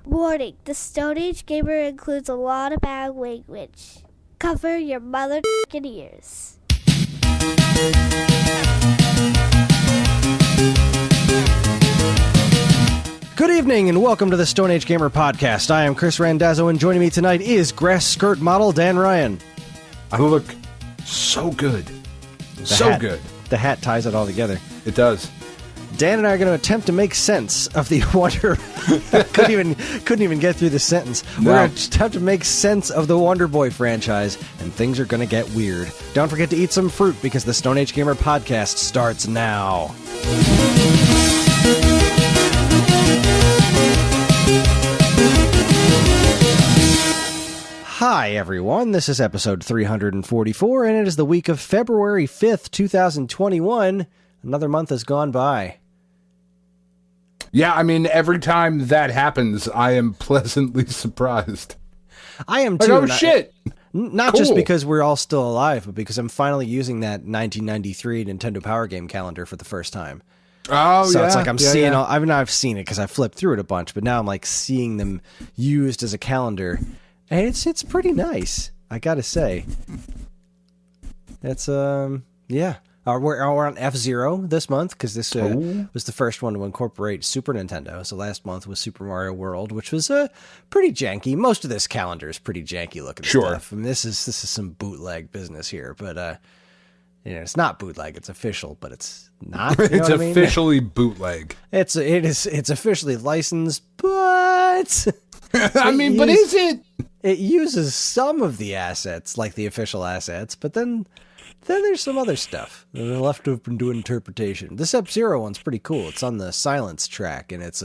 Warning, the Stone Age Gamer includes a lot of bad language. Cover your mother ears. Good evening and welcome to the Stone Age Gamer Podcast. I am Kris Randazzo and joining me tonight is grass skirt model Dan Ryan. I look so good. Good. The hat ties it all together. It does. Dan and I are going to attempt to make sense of the Wonder... couldn't even get through the sentence. No. We're going to attempt to make sense of the Wonder Boy franchise, and things are going to get weird. Don't forget to eat some fruit because the Stone Age Gamer Podcast starts now. Hi, everyone. This is episode 344, and it is the week of February 5th, 2021. Another month has gone by. Yeah, I mean, every time that happens, I am pleasantly surprised. I am too. Like, oh, shit! Not cool. just because we're all still alive, but because I'm finally using that 1993 Nintendo Power Game calendar for the first time. Oh, so yeah. it's like I'm seeing yeah. all... I mean, I've seen it because I flipped through it a bunch, but now I'm like seeing them used as a calendar. And it's pretty nice, I gotta say. It's, yeah. We're on F-Zero this month, because this was the first one to incorporate Super Nintendo. So last month was Super Mario World, which was pretty janky. Most of this calendar is pretty janky looking stuff. I mean, this is some bootleg business here, but it's not bootleg. It's official, but it's not. You know it's what I mean? officially bootleg. It's officially licensed, but I mean, but is it? It uses some of the assets, like the official assets, but then there's some other stuff that are left to have been doing interpretation. This F-Zero one's pretty cool. It's on the Silence track, and it's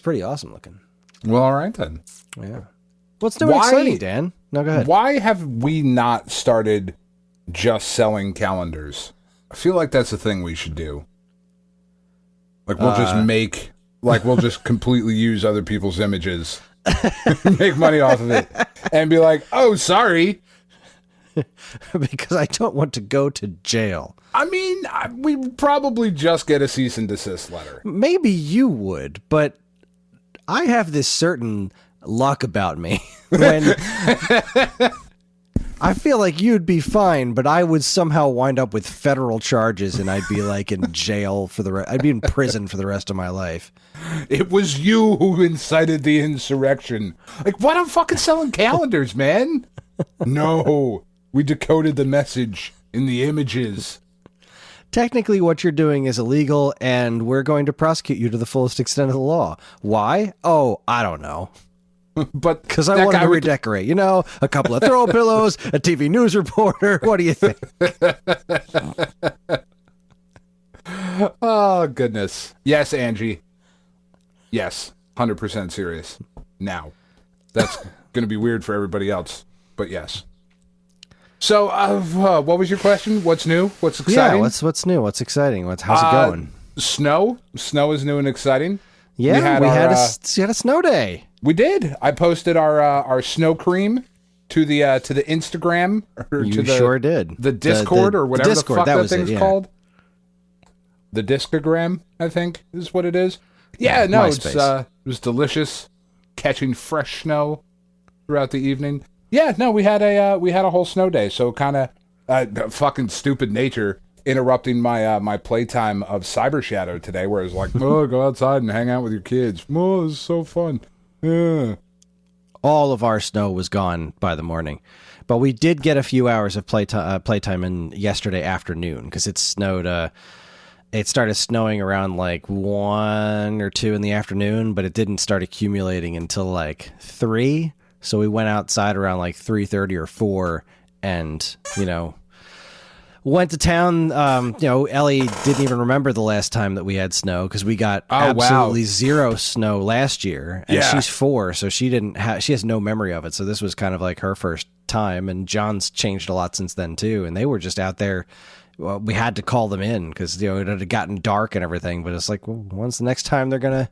pretty awesome looking. Well, all right then. Yeah. What's new and exciting, Dan? No, go ahead. Why have we not started just selling calendars? I feel like that's a thing we should do. Like we'll we'll just completely use other people's images, make money off of it, and be like, oh, sorry. Because I don't want to go to jail. I mean, we would probably just get a cease and desist letter. Maybe you would, but I have this certain luck about me. When I feel like you'd be fine, but I would somehow wind up with federal charges, and I'd be like in jail I'd be in prison for the rest of my life. It was you who incited the insurrection. Like, what? I'm fucking selling calendars, man. No. We decoded the message in the images. Technically, what you're doing is illegal, and we're going to prosecute you to the fullest extent of the law. Why? Oh, I don't know. But because I wanted to redecorate. You know, a couple of throw pillows, a TV news reporter. What do you think? Oh, goodness. Yes, Angie. Yes, 100% serious. Now. That's going to be weird for everybody else, but yes. So, what was your question? What's new? What's exciting? Yeah, what's new? What's exciting? How's it going? Snow. Snow is new and exciting. Yeah, we had a snow day. We did. I posted our snow cream to the Instagram. Sure did. The Discord or whatever the fuck that thing's called. The Discogram, I think, is what it is. Yeah, no, it was delicious. Catching fresh snow throughout the evening. Yeah, no, we had a whole snow day. So kind of fucking stupid nature interrupting my playtime of Cyber Shadow today, where I was like, oh, go outside and hang out with your kids. Oh, this is so fun. Yeah. All of our snow was gone by the morning, but we did get a few hours of playtime in yesterday afternoon because it snowed. It started snowing around like 1 or 2 in the afternoon, but it didn't start accumulating until like 3. So we went outside around like 3:30 or 4 and, went to town. Ellie didn't even remember the last time that we had snow because we got absolutely zero snow last year. And she's 4, so she has no memory of it. So this was kind of like her first time. And John's changed a lot since then too. And they were just out there. Well, we had to call them in because it had gotten dark and everything. But it's like, well, when's the next time they're gonna,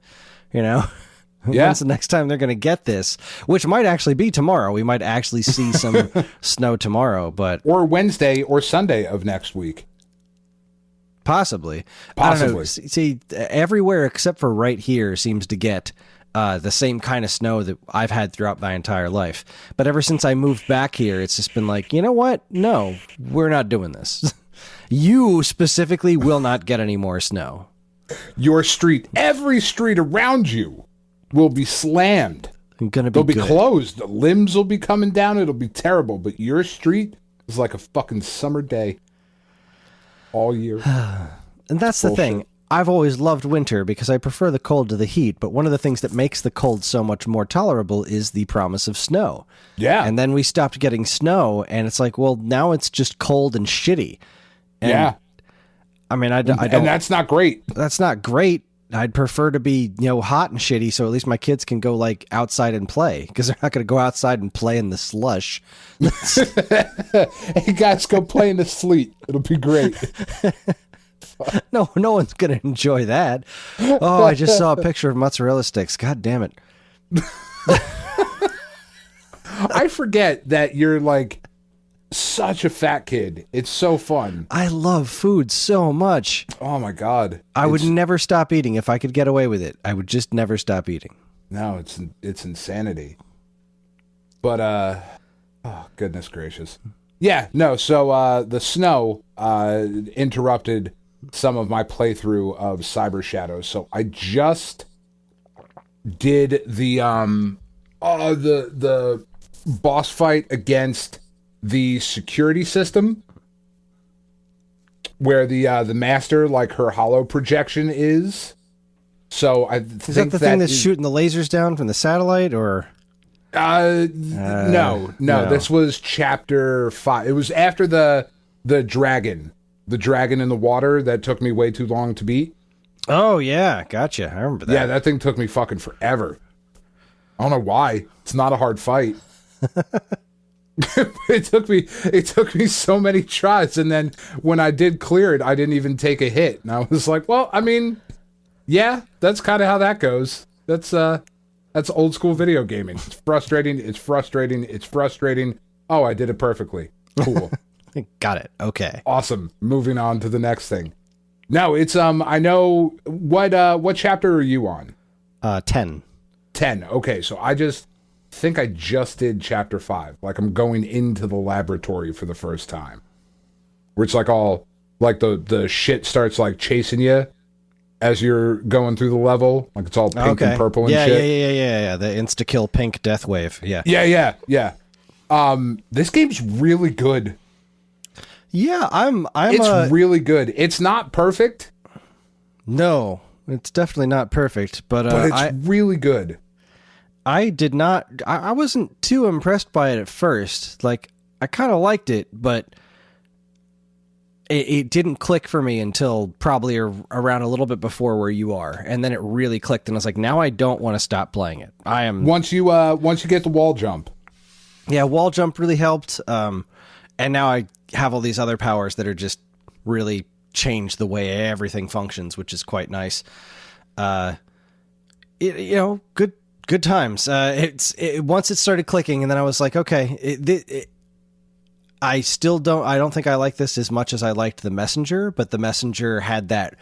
when's the next time they're gonna get this? Which might actually be tomorrow. We might actually see some snow tomorrow, or Wednesday or Sunday of next week. Possibly. I don't know. See, everywhere except for right here seems to get the same kind of snow that I've had throughout my entire life. But ever since I moved back here, it's just been like, you know what? No, we're not doing this. You specifically will not get any more snow. Your street, every street around you will be slammed. They'll be closed. The limbs will be coming down. It'll be terrible. But your street is like a fucking summer day all year. And that's the thing. I've always loved winter because I prefer the cold to the heat, but one of the things that makes the cold so much more tolerable is the promise of snow. Yeah. And then we stopped getting snow, and it's like, well, now it's just cold and shitty. And, yeah. I mean, I don't... And that's not great. That's not great. I'd prefer to be, hot and shitty, so at least my kids can go, outside and play, because they're not going to go outside and play in the slush. Hey, guys, go play in the sleet. It'll be great. No one's going to enjoy that. Oh, I just saw a picture of mozzarella sticks. God damn it. I forget that you're, such a fat kid. It's so fun. I love food so much. Oh, my God. I would never stop eating if I could get away with it. I would just never stop eating. No, it's insanity. But, oh, goodness gracious. Yeah, no, so the snow interrupted some of my playthrough of Cyber Shadows. So I just did the boss fight against the security system where the master, her hollow projection is. So I think is that the thing that's shooting the lasers down from the satellite, or? No. This was chapter 5. It was after the dragon in the water that took me way too long to beat. Oh yeah, gotcha. I remember that. Yeah, that thing took me fucking forever. I don't know why. It's not a hard fight. It took me so many tries, and then when I did clear it, I didn't even take a hit. And I was like, well, I mean, yeah, that's kind of how that goes. That's old school video gaming. It's frustrating. Oh, I did it perfectly. Cool. Got it. Okay. Awesome. Moving on to the next thing. No, it's I know what chapter are you on? 10. 10. Okay, so I think I just did chapter 5. I'm going into the laboratory for the first time. Where it's all the shit starts chasing you as you're going through the level. It's all pink and purple and shit. Yeah. The insta-kill pink death wave. Yeah. Yeah. This game's really good. Yeah, it's really good. It's not perfect. No, it's definitely not perfect, but it's really good. I wasn't too impressed by it at first. I kind of liked it, but it didn't click for me until probably around a little bit before where you are, and then it really clicked, and I was like, now I don't want to stop playing it. Once you get the wall jump. Yeah, wall jump really helped. And now I have all these other powers that are just really change the way everything functions, which is quite nice. Good times. Once it started clicking, and then I was like, okay, I don't think I like this as much as I liked The Messenger, but The Messenger had that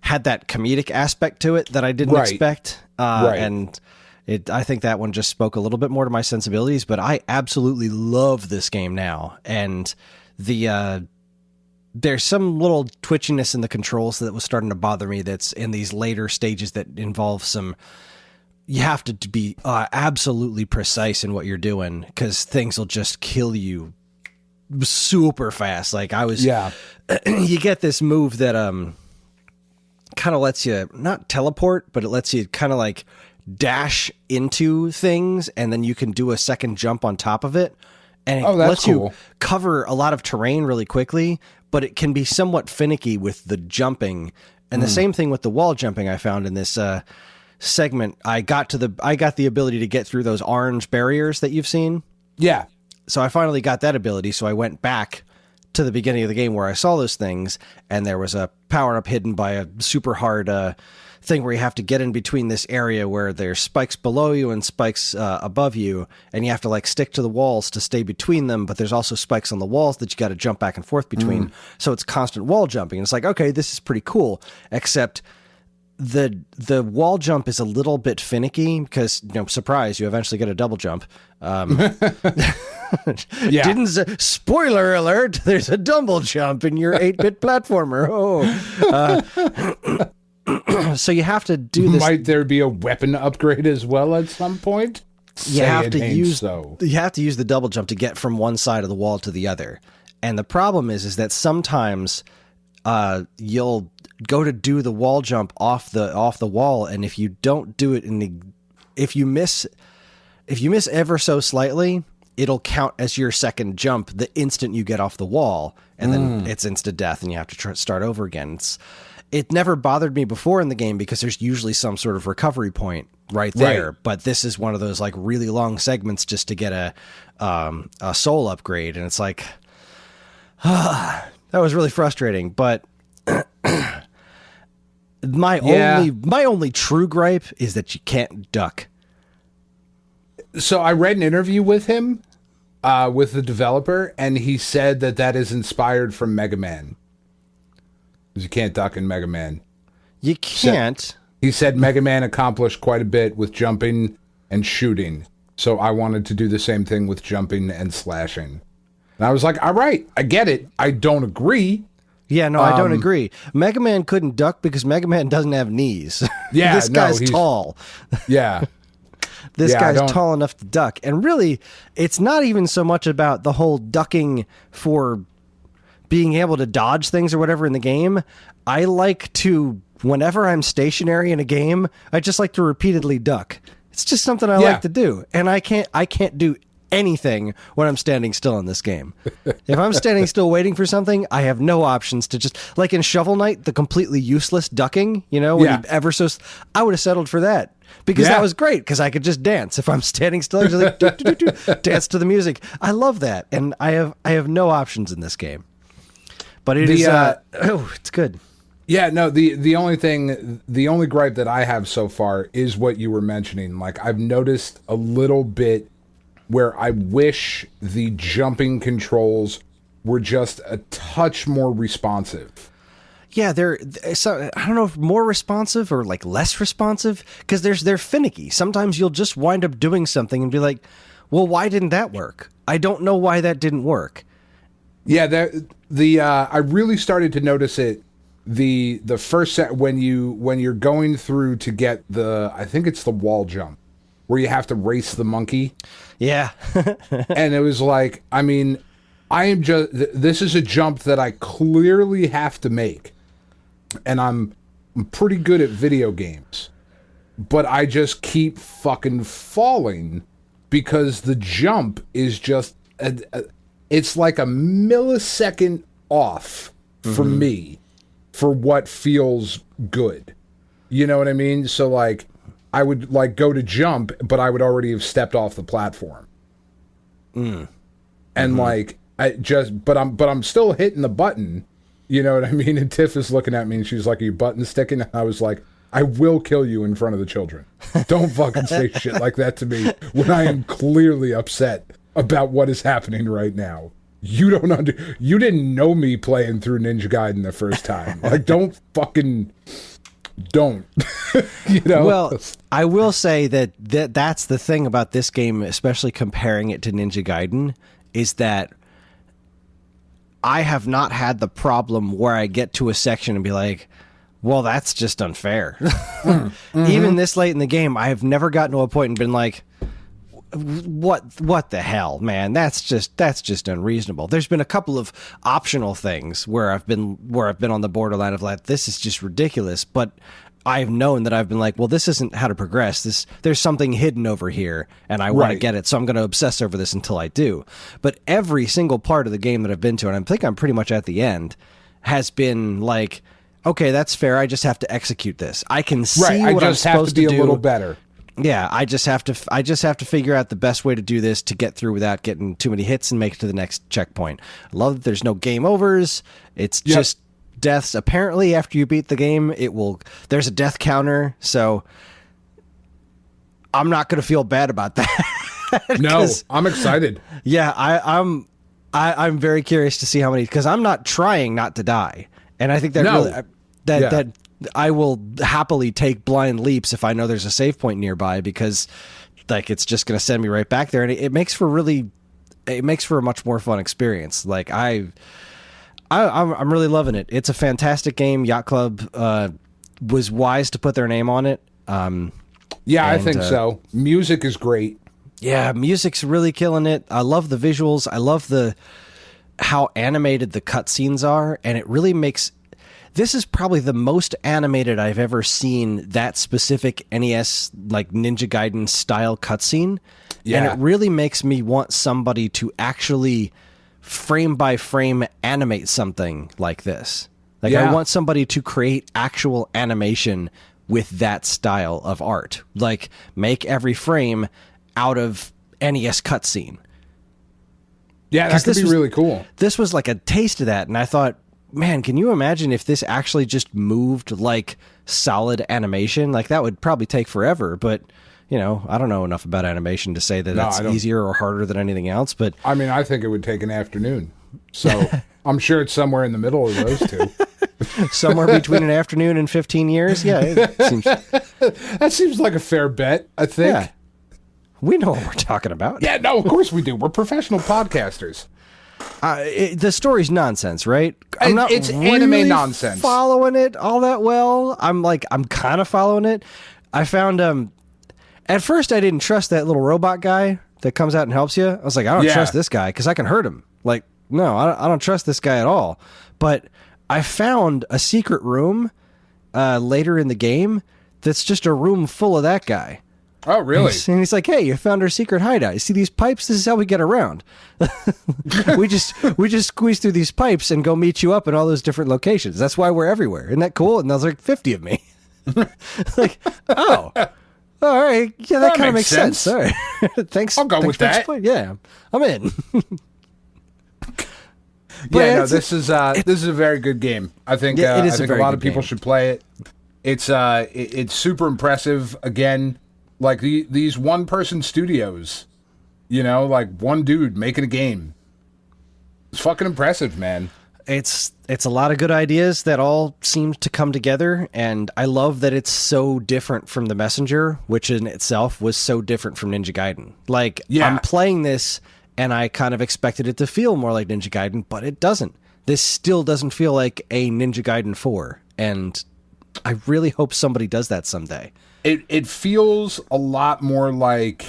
comedic aspect to it that I didn't expect. And I think that one just spoke a little bit more to my sensibilities, but I absolutely love this game now. And there's some little twitchiness in the controls that was starting to bother me that's in these later stages that involve you have to be absolutely precise in what you're doing, because things will just kill you super fast. You get this move that kind of lets you not teleport, but it lets you kind of dash into things, and then you can do a second jump on top of it, and it lets you cover a lot of terrain really quickly, but it can be somewhat finicky with the jumping. And the same thing with the wall jumping I found in this segment. I got the ability to get through those orange barriers that you've seen. Yeah. So I finally got that ability, so I went back to the beginning of the game where I saw those things, and there was a power-up hidden by a super hard thing where you have to get in between this area where there's spikes below you and spikes above you, and you have to stick to the walls to stay between them, but there's also spikes on the walls that you got to jump back and forth between. So it's constant wall jumping. And it's okay, this is pretty cool, except the wall jump is a little bit finicky because, surprise, you eventually get a double jump. Didn't spoiler alert, there's a double jump in your 8-bit platformer. So you have to do this. Might there be a weapon upgrade as well at some point? You have to use the double jump to get from one side of the wall to the other. And the problem is that sometimes you'll go to do the wall jump off the wall, and if you don't do it if you miss ever so slightly, it'll count as your second jump the instant you get off the wall, and then it's instant death, and you have to start over again. It never bothered me before in the game because there's usually some sort of recovery point right there. Right. But this is one of those like really long segments just to get a soul upgrade, and it's like, that was really frustrating. But my only true gripe is that you can't duck. So I read an interview with him, with the developer, and he said that is inspired from Mega Man. Because you can't duck in Mega Man. You can't. He said Mega Man accomplished quite a bit with jumping and shooting. So I wanted to do the same thing with jumping and slashing. And I was like, all right, I get it. I don't agree. Yeah, no, I don't agree. Mega Man couldn't duck because Mega Man doesn't have knees. Yeah, this guy's tall. Yeah. This guy's tall enough to duck. And really, it's not even so much about the whole ducking for being able to dodge things or whatever in the game. I like to, whenever I'm stationary in a game, I just like to repeatedly duck. It's just something I like to do. And I can't do anything when I'm standing still in this game. If I'm standing still waiting for something, I have no options to just, like in Shovel Knight, the completely useless ducking, when I would have settled for that. Because that was great, because I could just dance. If I'm standing still, I just like, dance to the music. I love that, and I have no options in this game. But it is it's good. Yeah, no, the only gripe that I have so far is what you were mentioning. Like, I've noticed a little bit where I wish the jumping controls were just a touch more responsive. Yeah, they're so, I don't know if more responsive or like less responsive, because they're finicky. Sometimes you'll just wind up doing something and be like, well, why didn't that work? I don't know why that didn't work. Yeah, I really started to notice it the first set when you're going through to get I think it's the wall jump where you have to race the monkey. Yeah. And it was like, I mean, this is a jump that I clearly have to make. And I'm pretty good at video games, but I just keep fucking falling because the jump is just, it's like a millisecond off for me for what feels good. You know what I mean? So like, I would like go to jump, but I would already have stepped off the platform. And like, but I'm still hitting the button. You know what I mean? And Tiff is looking at me and she's like, are you button sticking? And I was like, I will kill you in front of the children. Don't fucking say shit like that to me when I am clearly upset about what is happening right now. You didn't know me playing through Ninja Gaiden the first time. Like, don't. Well, I will say that's the thing about this game, especially comparing it to Ninja Gaiden, is that I have not had the problem where I get to a section and be like, well, that's just unfair. Even this late in the game, I have never gotten to a point and been like, what the hell, man? That's just unreasonable. There's been a couple of optional things where I've been on the borderline of like, this is just ridiculous, but I've known that I've been like, well, this isn't how to progress. There's something hidden over here, and I want to get it, so I'm going to obsess over this until I do. But every single part of the game that I've been to, and I think I'm pretty much at the end, has been like, okay, that's fair. I just have to execute this. I can see what I'm supposed to do. I just have to be a little better. Yeah, I just have to figure out the best way to do this to get through without getting too many hits and make it to the next checkpoint. I love that there's no game overs. It's just deaths. Apparently, after you beat the game, there's a death counter, so I'm not going to feel bad about that. No, I'm excited. Yeah, I'm very curious to see how many, because I'm not trying not to die, and I think that I will happily take blind leaps if I know there's a save point nearby, because like it's just going to send me right back there, and it makes for a much more fun experience. Like I'm really loving it. It's a fantastic game. Yacht Club was wise to put their name on it. I think so. Music is great. Yeah, music's really killing it. I love the visuals. I love how animated the cutscenes are, and it really makes. This is probably the most animated I've ever seen that specific NES, like Ninja Gaiden style cutscene. Yeah. And it really makes me want somebody to actually frame by frame animate something like this. Like I want somebody to create actual animation with that style of art. Like make every frame out of NES cutscene. Yeah, that could be really cool. This was like a taste of that, and I thought, man, can you imagine if this actually just moved like solid animation? Like that would probably take forever, but you know, I don't know enough about animation to say that that's easier or harder than anything else. But I mean, I think it would take an afternoon. So I'm sure it's somewhere in the middle of those two. Somewhere between an afternoon and 15 years. Yeah. That seems like a fair bet, I think. Yeah. We know what we're talking about. Yeah, no, of course we do. We're professional podcasters. The story's nonsense, right? It's really anime nonsense. Following it all that well. I'm kind of following it. I found at first I didn't trust that little robot guy that comes out and helps you. I was like, I don't trust this guy because I can hurt him. Like, no, I don't trust this guy at all. But I found a secret room later in the game that's just a room full of that guy. Oh, really? And he's like, hey, you found our secret hideout. You see these pipes? This is how we get around. we just squeeze through these pipes and go meet you up in all those different locations. That's why we're everywhere. Isn't that cool? And there's like 50 of me. Like, oh, all right. Yeah, that kind of makes sense. All right. Thanks. I'll go with that. Yeah, I'm in. This is a very good game. I think I think a lot of people should play it. It's super impressive. Again, like these one-person studios, you know, like one dude making a game. It's fucking impressive, man. It's a lot of good ideas that all seem to come together, and I love that it's so different from The Messenger, which in itself was so different from Ninja Gaiden. Like, I'm playing this, and I kind of expected it to feel more like Ninja Gaiden, but it doesn't. This still doesn't feel like a Ninja Gaiden 4, and I really hope somebody does that someday. It feels a lot more like,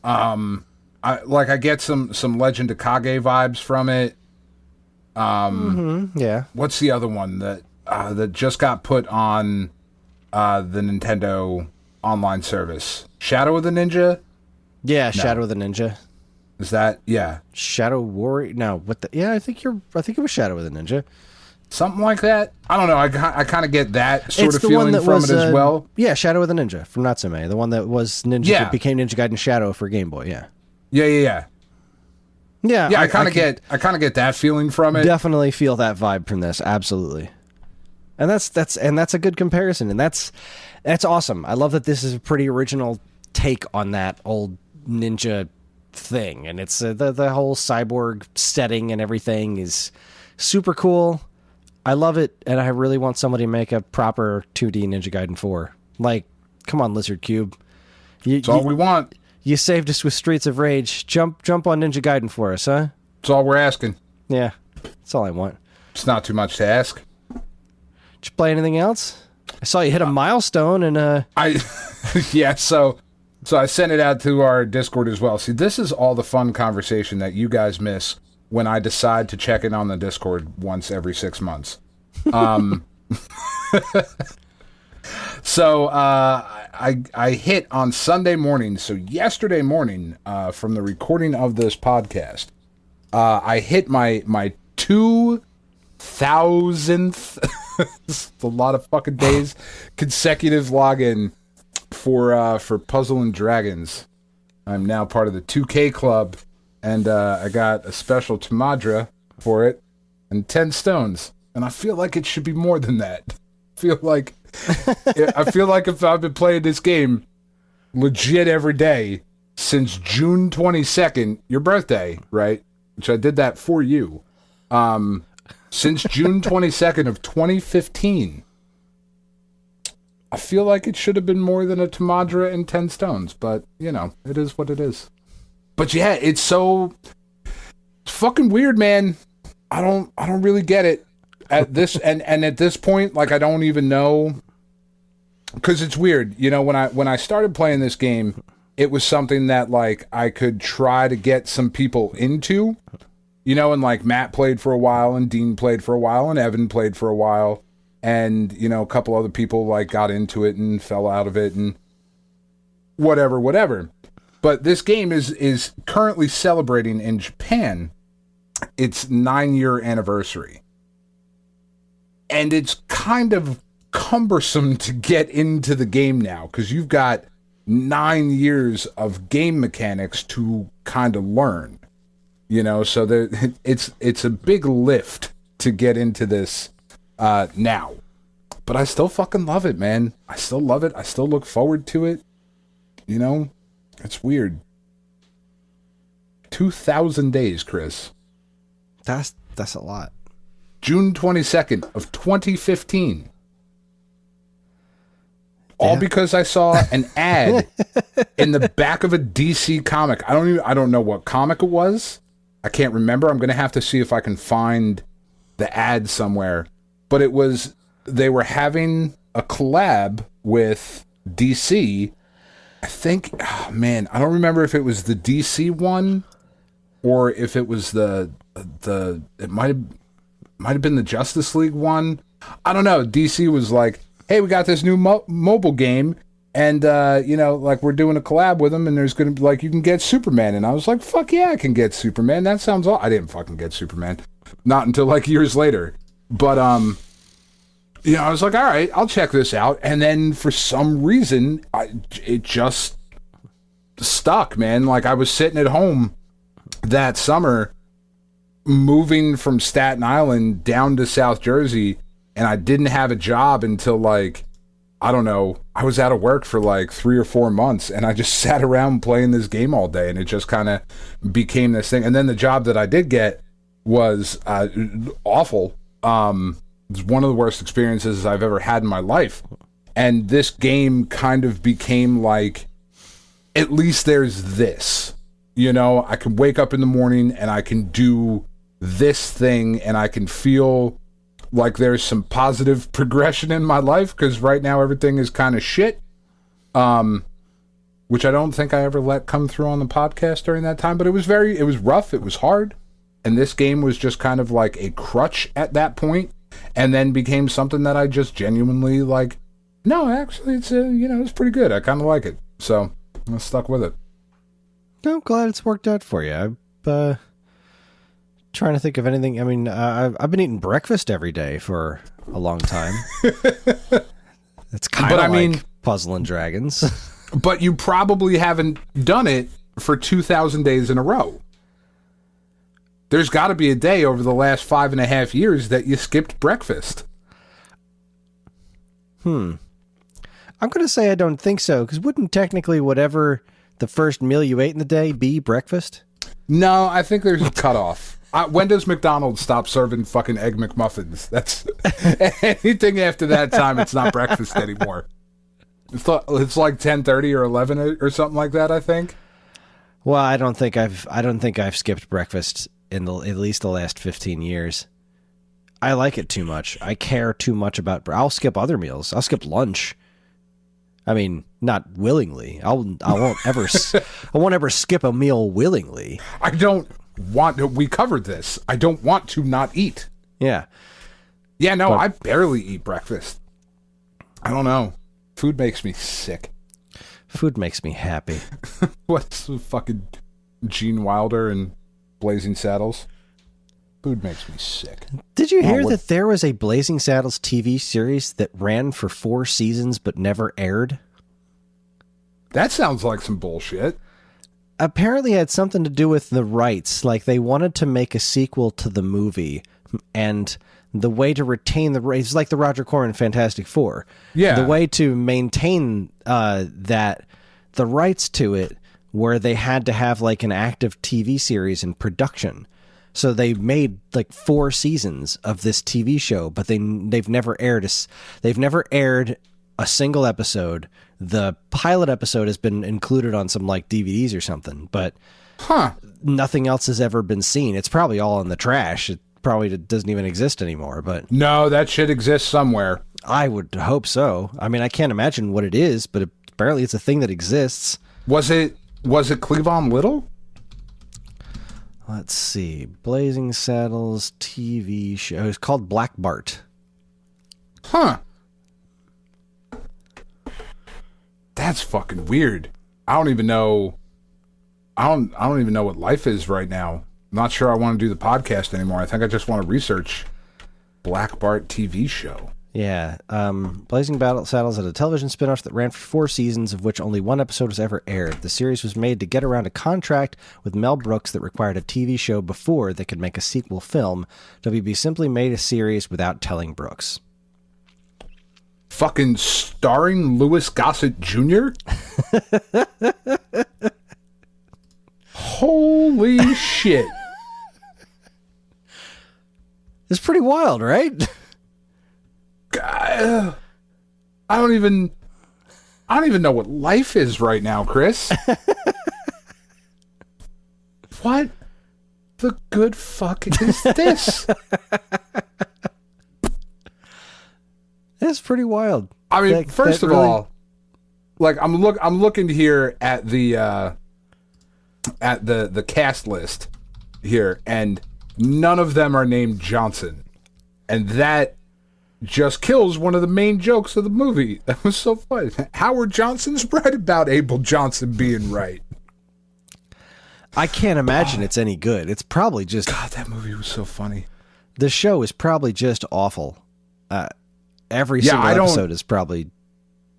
I get some Legend of Kage vibes from it. Yeah. What's the other one that just got put on the Nintendo online service? Shadow of the Ninja? Yeah, no. Shadow of the Ninja. Is that Shadow Warrior? No, what the? Yeah, I think it was Shadow of the Ninja. Something like that. I don't know. I kind of get that sort of feeling from it as well. Yeah, Shadow of the Ninja from Natsume, the one that was Ninja. Yeah. That became Ninja Gaiden Shadow for Game Boy. Yeah. Yeah. I kind of get that feeling from it. Definitely feel that vibe from this. Absolutely. And that's a good comparison, and that's awesome. I love that this is a pretty original take on that old ninja thing, and it's the whole cyborg setting and everything is super cool. I love it, and I really want somebody to make a proper 2D Ninja Gaiden 4. Like, come on, Lizard Cube. That's all we want. You saved us with Streets of Rage. Jump on Ninja Gaiden for us, huh? That's all we're asking. Yeah, that's all I want. It's not too much to ask. Did you play anything else? I saw you hit a milestone, and So I sent it out to our Discord as well. See, this is all the fun conversation that you guys miss when I decide to check in on the Discord once every 6 months. So I hit on Sunday morning, so yesterday morning, from the recording of this podcast, I hit my 2,000th, a lot of fucking days, consecutive login for Puzzle and Dragons. I'm now part of the 2K club, and I got a special Tamadra for it, and 10 stones. And I feel like it should be more than that. I feel like if I've been playing this game legit every day since June 22nd, your birthday, right? Which I did that for you. Since June 22nd of 2015, I feel like it should have been more than a Tamadra and 10 stones, but, you know, it is what it is. But yeah, it's fucking weird, man. I don't really get it at this, and at this point, like, I don't even know, because it's weird. You know, when I started playing this game, it was something that, like, I could try to get some people into, you know, and, like, Matt played for a while, and Dean played for a while, and Evan played for a while, and, you know, a couple other people, like, got into it and fell out of it, and whatever. But this game is currently celebrating in Japan its 9-year anniversary. And it's kind of cumbersome to get into the game now, because you've got 9 years of game mechanics to kind of learn. You know, so it's a big lift to get into this now. But I still fucking love it, man. I still love it. I still look forward to it. You know, it's weird. 2,000 days, Kris. That's a lot. June 22nd of 2015. All because I saw an ad in the back of a DC comic. I don't know what comic it was. I can't remember. I'm going to have to see if I can find the ad somewhere. But they were having a collab with DC. I think, oh man, I don't remember if it was the DC one or if it was it might have been the Justice League one. I don't know. DC was like, hey, we got this new mobile game, and, you know, like, we're doing a collab with them, and there's going to be, like, you can get Superman. And I was like, fuck yeah, I can get Superman. That sounds I didn't fucking get Superman. Not until, like, years later. But, you know, I was like, all right, I'll check this out. And then for some reason, it just stuck, man. Like, I was sitting at home that summer, moving from Staten Island down to South Jersey, and I didn't have a job until, like, I don't know, I was out of work for like 3 or 4 months, and I just sat around playing this game all day, and it just kind of became this thing. And then the job that I did get was awful. It was one of the worst experiences I've ever had in my life. And this game kind of became like, at least there's this. You know, I can wake up in the morning and I can do this thing, and I can feel like there's some positive progression in my life, because right now everything is kind of shit, which I don't think I ever let come through on the podcast during that time. But it was rough, it was hard, and this game was just kind of like a crutch at that point, and then became something that I just genuinely like, no, actually it's you know, it's pretty good, I kind of like it, so I stuck with it. I'm glad it's worked out for you. I'm trying to think of anything. I mean, I've been eating breakfast every day for a long time. It's kind of like, mean, Puzzle and Dragons. But you probably haven't done it for 2,000 days in a row. There's got to be a day over the last 5.5 years that you skipped breakfast. I'm going to say I don't think so, because wouldn't technically whatever the first meal you ate in the day be breakfast? No, I think there's a cutoff. When does McDonald's stop serving fucking Egg McMuffins? That's anything after that time, it's not breakfast anymore. It's like 10:30 or 11 or something like that, I think. Well, I don't think I've skipped breakfast in at least the last 15 years. I like it too much. I care too much about. I'll skip other meals. I'll skip lunch. I mean, not willingly. I won't ever skip a meal willingly. I don't want to. We covered this. I don't want to not eat. Yeah. Yeah, no, I barely eat breakfast. I don't know. Food makes me sick. Food makes me happy. What's fucking Gene Wilder and Blazing Saddles? Food makes me sick. Did you hear that there was a Blazing Saddles TV series that ran for 4 seasons but never aired? That sounds like some bullshit. Apparently it had something to do with the rights. Like, they wanted to make a sequel to the movie, and the way to retain the rights, like the Roger Corman Fantastic Four. Yeah. The way to maintain the rights to it, where they had to have like an active TV series in production. So they made like 4 seasons of this TV show, but they've never aired a single episode. The pilot episode has been included on some like DVDs or something, but nothing else has ever been seen. It's probably all in the trash. It probably doesn't even exist anymore, but no, that shit exists somewhere. I would hope so. I mean, I can't imagine what it is, but apparently it's a thing that exists. Was it Cleavon Little? Let's see. Blazing Saddles TV show. It's called Black Bart. Huh. That's fucking weird. I don't even know what life is right now. I'm not sure I want to do the podcast anymore. I think I just want to research Black Bart TV show. Yeah. Blazing Saddles had a television spinoff that ran for 4 seasons, of which only 1 episode was ever aired. The series was made to get around a contract with Mel Brooks that required a TV show before they could make a sequel film. WB simply made a series without telling Brooks. Fucking starring Louis Gossett Jr.? Holy shit. It's pretty wild, right? I don't even know what life is right now, Chris. What the good fuck is this? That's pretty wild. I mean, first of all, like I'm looking here at the cast list here, and none of them are named Johnson, and that just kills one of the main jokes of the movie. That was so funny. Howard Johnson's right about Abel Johnson being right. I can't imagine it's any good. It's probably just... God, that movie was so funny. The show is probably just awful. Every single episode is probably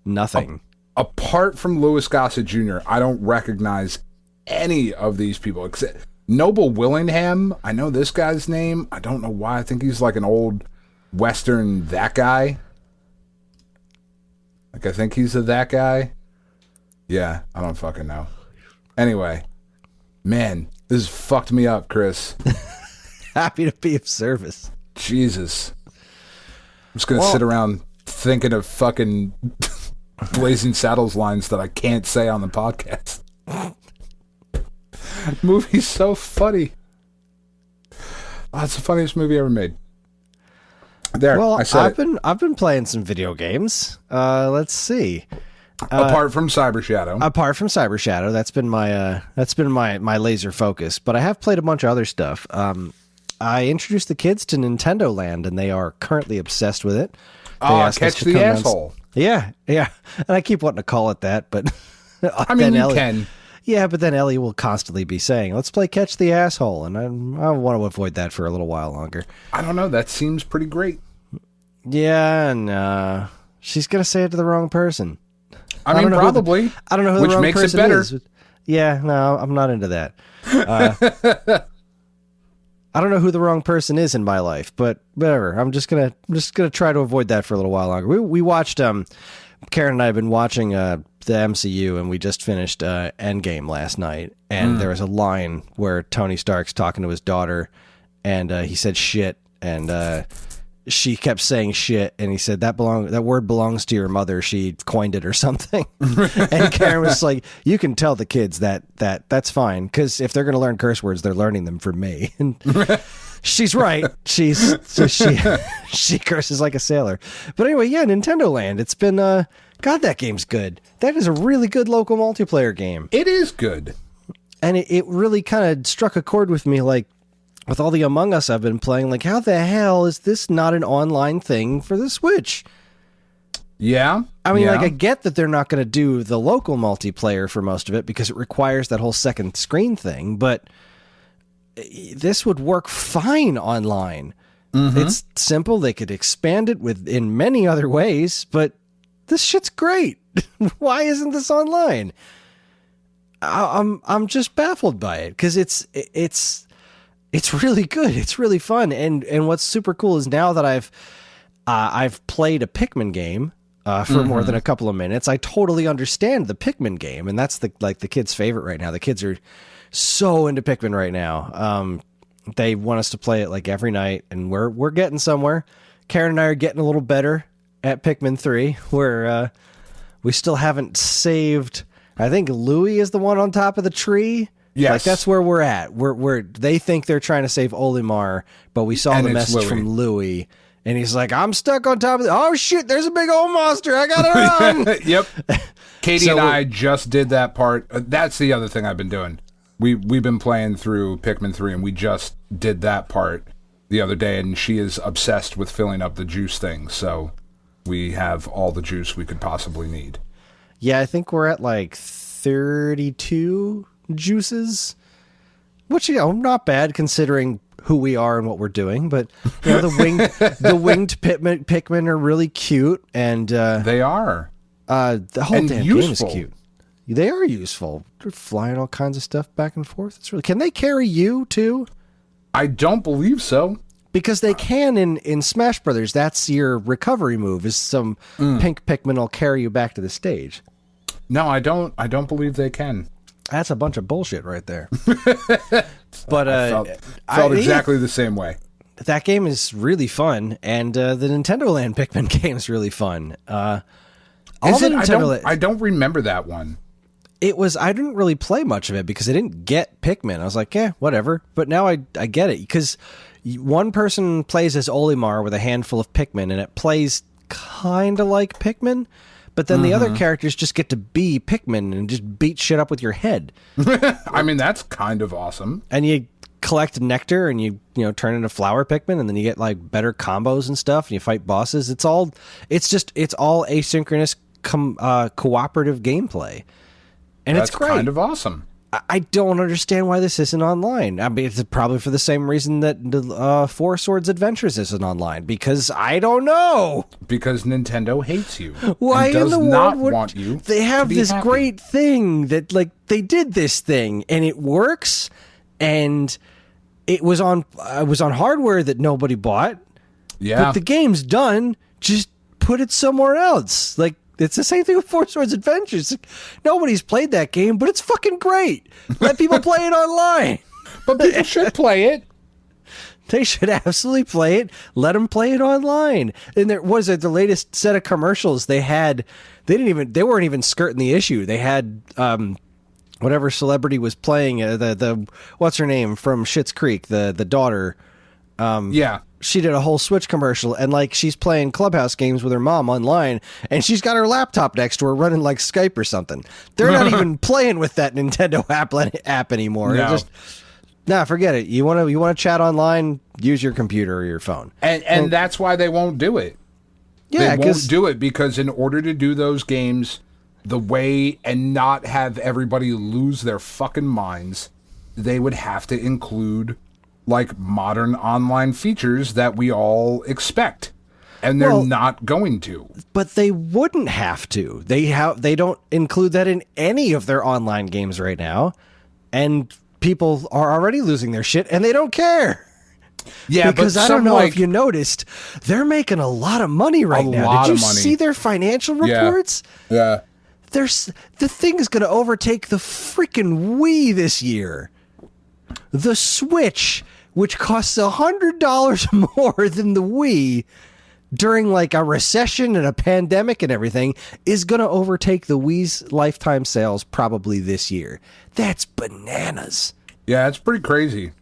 nothing. Apart from Louis Gossett Jr., I don't recognize any of these people. Except Noble Willingham. I know this guy's name. I don't know why. I think he's like an old Western that guy. Like, I think he's that guy. Yeah, I don't fucking know. Anyway, man, this fucked me up, Chris. Happy to be of service. Jesus. I'm just going to sit around thinking of fucking Blazing Saddles lines that I can't say on the podcast. Movie's so funny. Oh, it's the funniest movie ever made. There, well, I said I've been playing some video games. Let's see. Apart from Cyber Shadow. Apart from Cyber Shadow, that's been my laser focus. But I have played a bunch of other stuff. I introduced the kids to Nintendo Land, and they are currently obsessed with it. Catch the asshole. Yeah, and I keep wanting to call it that, but I mean, you can. Yeah, but then Ellie will constantly be saying, "Let's play Catch the Asshole," and I want to avoid that for a little while longer. I don't know. That seems pretty great. Yeah, and she's gonna say it to the wrong person. I mean, probably. I don't know who which the wrong makes person it better. is. Yeah, no, I'm not into that. I don't know who the wrong person is in my life, but whatever. I'm just gonna try to avoid that for a little while longer. We watched Karen and I have been watching the MCU, and we just finished Endgame last night, and there was a line where Tony Stark's talking to his daughter, and he said shit, and she kept saying shit, and he said that word belongs to your mother. She coined it or something. And Karen was like, "You can tell the kids that's fine, because if they're going to learn curse words, they're learning them from me." And she's right. She curses like a sailor. But anyway, yeah, Nintendo Land. It's been God, that game's good. That is a really good local multiplayer game. It is good, and it really kind of struck a chord with me, like, with all the Among Us I've been playing, like, how the hell is this not an online thing for the Switch? Yeah. I mean, like, I get that they're not going to do the local multiplayer for most of it because it requires that whole second screen thing, but this would work fine online. Mm-hmm. It's simple. They could expand it in many other ways, but this shit's great. Why isn't this online? I'm just baffled by it because it's really good. It's really fun. And what's super cool is now that I've played a Pikmin game for more than a couple of minutes, I totally understand the Pikmin game. And that's the kids' favorite right now. The kids are so into Pikmin right now. They want us to play it like every night, and we're getting somewhere. Karen and I are getting a little better. at Pikmin 3, where we still haven't saved. I think Louie is the one on top of the tree. Yes. Like, that's where we're at. They think they're trying to save Olimar, but we saw the message from Louie, and he's like, I'm stuck on top of oh shit, there's a big old monster. I gotta run. Yep. Katie and I just did that part. That's the other thing I've been doing. We've been playing through Pikmin 3, and we just did that part the other day, and she is obsessed with filling up the juice thing, so we have all the juice we could possibly need. Yeah, I think we're at like 32 juices, which, not bad considering who we are and what we're doing, but the winged Pikmin are really cute, and they are. The whole damn useful. Game is cute. They are useful. They're flying all kinds of stuff back and forth. It's really. Can they carry you too? I don't believe so. Because they can in Smash Brothers. That's your recovery move. Is some pink Pikmin will carry you back to the stage. No, I don't believe they can. That's a bunch of bullshit right there. But I felt exactly the same way. That game is really fun, and the Nintendo Land Pikmin game is really fun. I don't remember that one. It was. I didn't really play much of it because I didn't get Pikmin. I was like, whatever. But now I get it because one person plays as Olimar with a handful of Pikmin, and it plays kind of like Pikmin. But then the other characters just get to be Pikmin and just beat shit up with your head. I mean, that's kind of awesome. And you collect nectar and you turn into flower Pikmin, and then you get like better combos and stuff, and you fight bosses. It's all asynchronous cooperative gameplay. And that's it's great. Kind of awesome. I don't understand why this isn't online. I mean, it's probably for the same reason that Four Swords Adventures isn't online, because I don't know. Because Nintendo hates you. Why and does in the not world want you? They have to be this happy. great thing that they did this thing and it works, and it was on hardware that nobody bought. Yeah. But the game's done. Just put it somewhere else. Like, it's the same thing with Four Swords Adventures. Nobody's played that game, but it's fucking great. Let people play it online. But people should play it. They should absolutely play it. Let them play it online. And there was the latest set of commercials they had. They weren't even skirting the issue. They had whatever celebrity was playing the what's her name from Schitt's Creek, the daughter. Yeah. She did a whole Switch commercial, and like she's playing Clubhouse games with her mom online, and she's got her laptop next to her running like Skype or something. They're not even playing with that Nintendo app anymore. No. Forget it. You want to chat online, use your computer or your phone. And that's why they won't do it. Yeah, they won't do it because in order to do those games the way and not have everybody lose their fucking minds, they would have to include like modern online features that we all expect, and they're not going to. But they wouldn't have to. They don't include that in any of their online games right now, and people are already losing their shit, and they don't care. Yeah, because I don't know if you noticed, they're making a lot of money right now. Did you see their financial reports? Yeah. The thing is going to overtake the freaking Wii this year. The Switch, which costs $100 more than the Wii during like a recession and a pandemic and everything, is going to overtake the Wii's lifetime sales probably this year. That's bananas. Yeah, it's pretty crazy.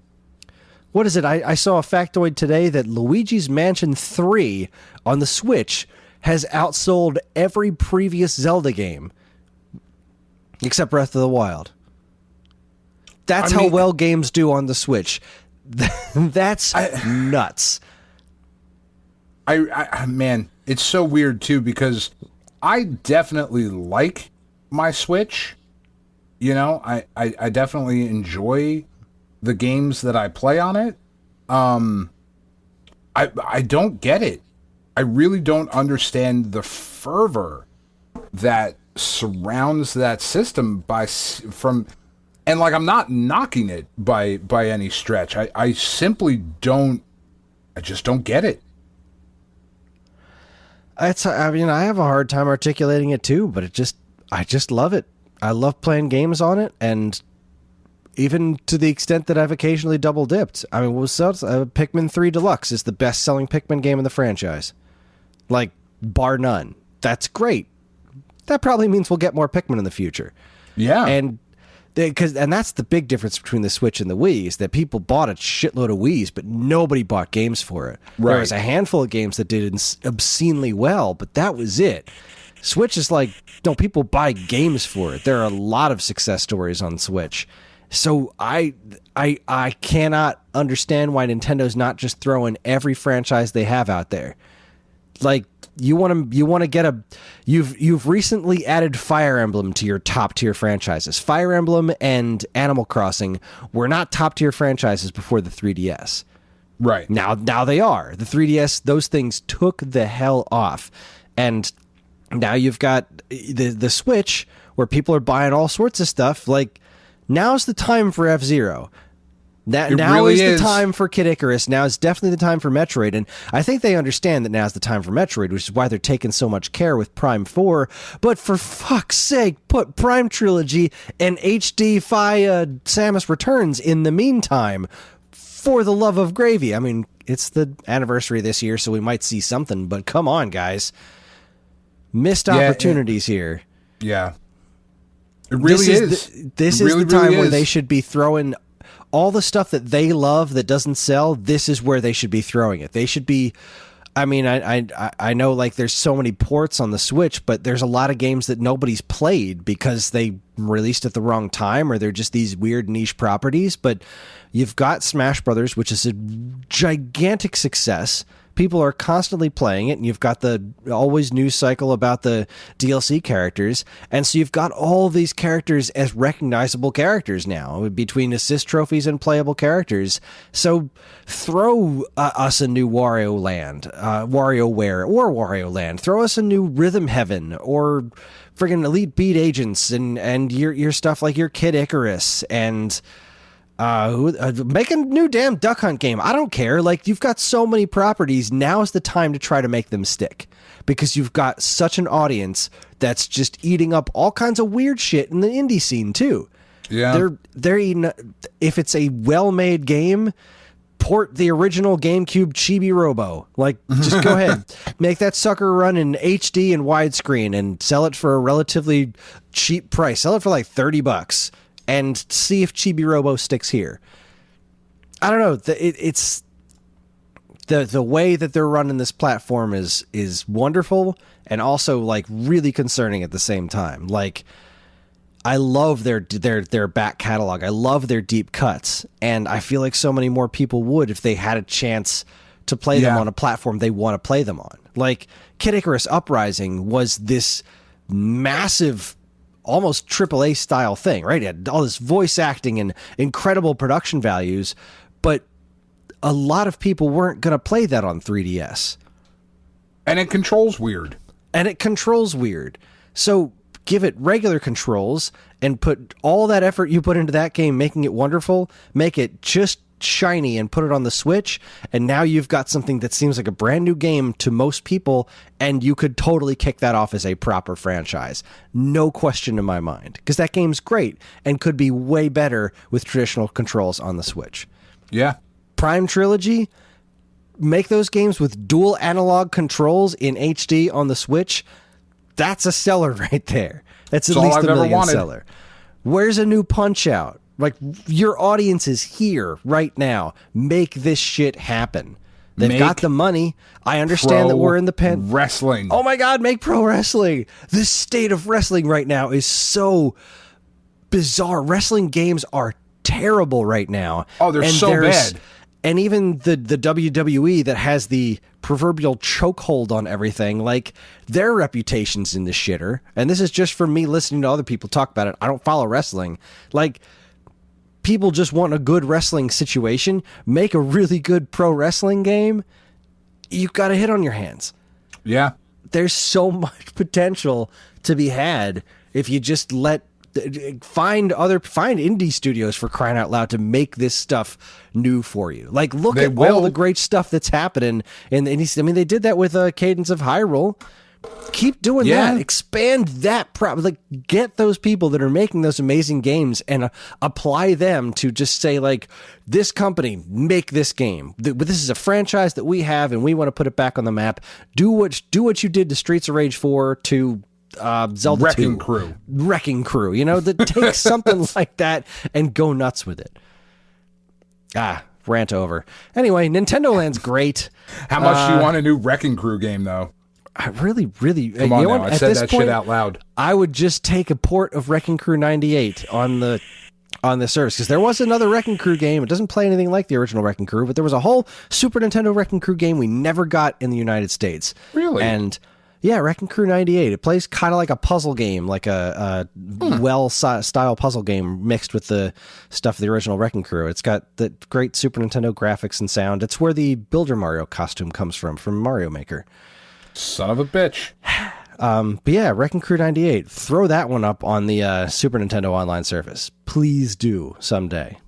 What is it? I saw a factoid today that Luigi's Mansion 3 on the Switch has outsold every previous Zelda game except Breath of the Wild. That's how well games do on the Switch. That's nuts. Man, it's so weird too, because I definitely like my Switch. You know, I definitely enjoy the games that I play on it. I don't get it. I really don't understand the fervor that surrounds that system and like, I'm not knocking it by any stretch. I simply don't. I just don't get it. I have a hard time articulating it too, but I just love it. I love playing games on it, and even to the extent that I've occasionally double dipped. I mean, Pikmin 3 Deluxe is the best selling Pikmin game in the franchise. Like, bar none. That's great. That probably means we'll get more Pikmin in the future. Yeah. And that's the big difference between the Switch and the Wii, is that people bought a shitload of Wiis, but nobody bought games for it. Right. There was a handful of games that did obscenely well, but that was it. Switch is like, no, people buy games for it. There are a lot of success stories on Switch. So I cannot understand why Nintendo's not just throwing every franchise they have out there. Like, you want to get you've recently added Fire Emblem to your top tier franchises. Fire Emblem and Animal Crossing were not top tier franchises before the 3DS. Right. Now they are. The 3DS, those things took the hell off. And now you've got the Switch, where people are buying all sorts of stuff. Like, now's the time for F-Zero. Now really is the time for Kid Icarus. Now is definitely the time for Metroid. And I think they understand that now's the time for Metroid, which is why they're taking so much care with Prime 4. But for fuck's sake, put Prime Trilogy and HD Samus Returns in the meantime, for the love of gravy. I mean, it's the anniversary this year, so we might see something, but come on, guys. Missed opportunities here. Yeah. It really is. This is the time where they should be throwing all the stuff that they love that doesn't sell. This is where they should be throwing it. They should be, I mean, I know, like, there's so many ports on the Switch, but there's a lot of games that nobody's played because they released at the wrong time, or they're just these weird niche properties. But you've got Smash Brothers, which is a gigantic success. People are constantly playing it, and you've got the always news cycle about the DLC characters. And so you've got all these characters as recognizable characters now, between assist trophies and playable characters. So throw us a new WarioWare, or Wario Land. Throw us a new Rhythm Heaven, or friggin' Elite Beat Agents, and your stuff like your Kid Icarus, and make a new damn Duck Hunt game. I don't care. Like, you've got so many properties. Now's the time to try to make them stick, because you've got such an audience that's just eating up all kinds of weird shit in the indie scene too. Yeah, they're eating. If it's a well-made game, port the original GameCube Chibi Robo. Like, just go ahead, make that sucker run in HD and widescreen, and sell it for a relatively cheap price. Sell it for like $30. And see if Chibi Robo sticks here. I don't know. It's the way that they're running this platform is wonderful, and also, like, really concerning at the same time. Like, I love their back catalog. I love their deep cuts, and I feel like so many more people would if they had a chance to play them on a platform they want to play them on. Like, Kid Icarus Uprising was this massive, almost AAA style thing, right? It had all this voice acting and incredible production values, but a lot of people weren't going to play that on 3DS. And it controls weird. So give it regular controls and put all that effort you put into that game, making it wonderful, make it just shiny, and put it on the Switch, and now you've got something that seems like a brand new game to most people, and you could totally kick that off as a proper franchise. No question in my mind, because that game's great and could be way better with traditional controls on the Switch. Yeah. Prime Trilogy, make those games with dual analog controls in HD on the Switch. That's a seller right there. That's at least a million seller. Where's a new Punch-Out? Like, your audience is here right now. Make this shit happen. They've got the money. I understand that we're in the pen. Wrestling. Oh my God, make pro wrestling. The state of wrestling right now is so bizarre. Wrestling games are terrible right now. Oh, they're so bad. And even the WWE that has the proverbial chokehold on everything, like, their reputation's in the shitter. And this is just from me listening to other people talk about it. I don't follow wrestling. Like, people just want a good wrestling situation. Make a really good pro wrestling game. You've got a hit on your hands. Yeah. There's so much potential to be had if you just find indie studios, for crying out loud, to make this stuff new for you. Like, look at all the great stuff that's happening in the indie. I mean, they did that with Cadence of Hyrule. Keep doing that. Expand that. Like, get those people that are making those amazing games and apply them to just say, like, this company, make this game. This is a franchise that we have, and we want to put it back on the map. Do what you did to Streets of Rage 4 to Zelda Wrecking 2. Crew. Wrecking Crew. You know, that take something like that and go nuts with it. Rant over. Anyway, Nintendo Land's great. How much do you want a new Wrecking Crew game, though? I really, Come on now. I said that shit out loud. I would just take a port of Wrecking Crew 98 on the service, because there was another Wrecking Crew game. It doesn't play anything like the original Wrecking Crew, but there was a whole Super Nintendo Wrecking Crew game we never got in the United States. Really? And yeah, Wrecking Crew 98. It plays kind of like a puzzle game, like a well-style puzzle game mixed with the stuff of the original Wrecking Crew. It's got the great Super Nintendo graphics and sound. It's where the Builder Mario costume comes from Mario Maker. Son of a bitch. But yeah, Wrecking Crew 98. Throw that one up on the Super Nintendo Online service. Please do someday.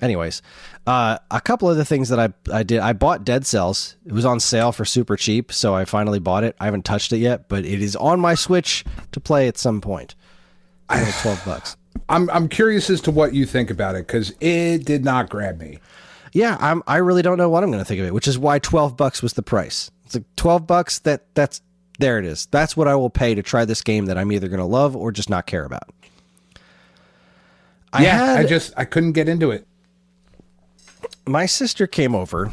Anyways, a couple of the things that I did. I bought Dead Cells. It was on sale for super cheap, so I finally bought it. I haven't touched it yet, but it is on my Switch to play at some point. $12. I'm curious as to what you think about it, because it did not grab me. Yeah, I really don't know what I'm going to think of it, which is why $12 was the price. It's like $12. That's there it is. That's what I will pay to try this game that I'm either going to love or just not care about. I couldn't get into it. My sister came over,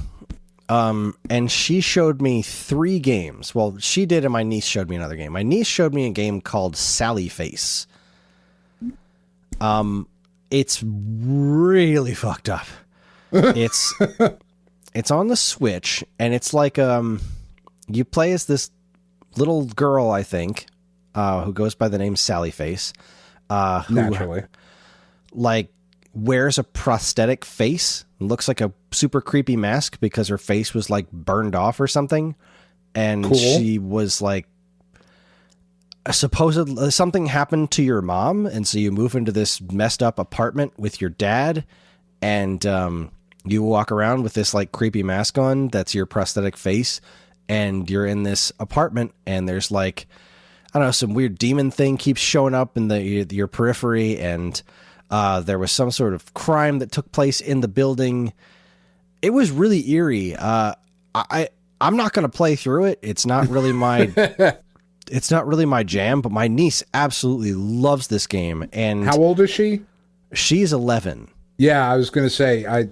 and she showed me 3 games. Well, she did, and my niece showed me another game. My niece showed me a game called Sally Face. It's really fucked up. It's on the Switch, and it's like you play as this little girl, I think, who goes by the name Sally Face. Who, naturally, like, wears a prosthetic face. Looks like a super creepy mask because her face was like burned off or something. And cool. She was like, supposedly something happened to your mom. And so you move into this messed up apartment with your dad, and you walk around with this like creepy mask on. That's your prosthetic face. And you're in this apartment, and there's like, I don't know, some weird demon thing keeps showing up in your periphery. And there was some sort of crime that took place in the building. It was really eerie. I'm not going to play through it. It's not really my jam, but my niece absolutely loves this game. And how old is she? She's 11. Yeah, I was going to say, I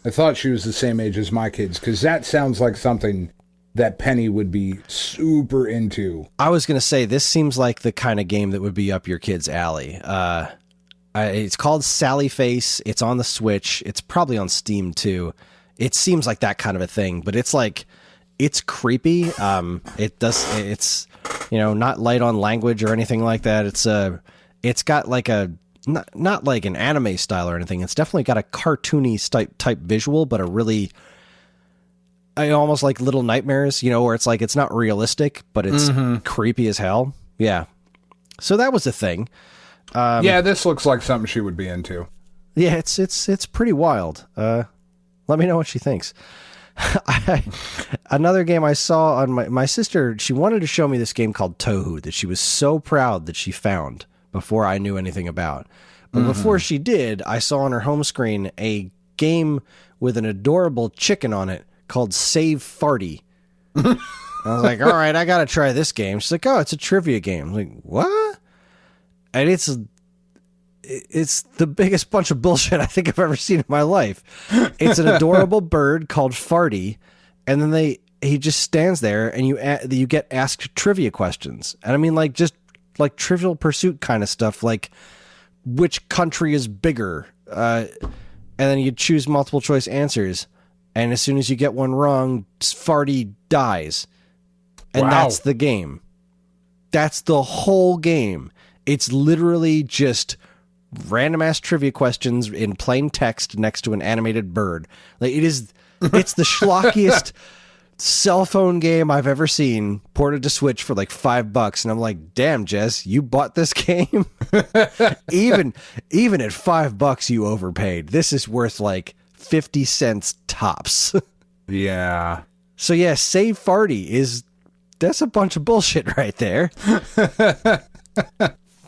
thought she was the same age as my kids, because that sounds like something that Penny would be super into. I was going to say, this seems like the kind of game that would be up your kid's alley. It's called Sally Face. It's on the Switch. It's probably on Steam too. It seems like that kind of a thing, but it's like, it's creepy. It's, not light on language or anything like that. It's got like not like an anime style or anything. It's definitely got a cartoony type visual, but a really, almost like Little Nightmares, where it's like, it's not realistic, but it's creepy as hell. Yeah. So that was the thing. Yeah, this looks like something she would be into. Yeah, it's pretty wild. Let me know what she thinks. Another game I saw on my sister, she wanted to show me this game called Touhou that she was so proud that she found before I knew anything about. But before she did, I saw on her home screen a game with an adorable chicken on it called Save Farty. I was like, all right, I got to try this game. She's like, oh, it's a trivia game. I'm like, what? And it's the biggest bunch of bullshit I think I've ever seen in my life. It's an adorable bird called Farty, and then he just stands there, and you get asked trivia questions. And I mean, like, just like Trivial Pursuit kind of stuff, like which country is bigger, and then you choose multiple choice answers, and as soon as you get one wrong, Farty dies, and That's the game. That's the whole game. It's literally just random ass trivia questions in plain text next to an animated bird. Like, it's the schlockiest cell phone game I've ever seen, ported to Switch for like $5. And I'm like, damn, Jess, you bought this game? even at $5 you overpaid. This is worth like 50 cents tops. Yeah. So yeah, Save Farty is that's a bunch of bullshit right there.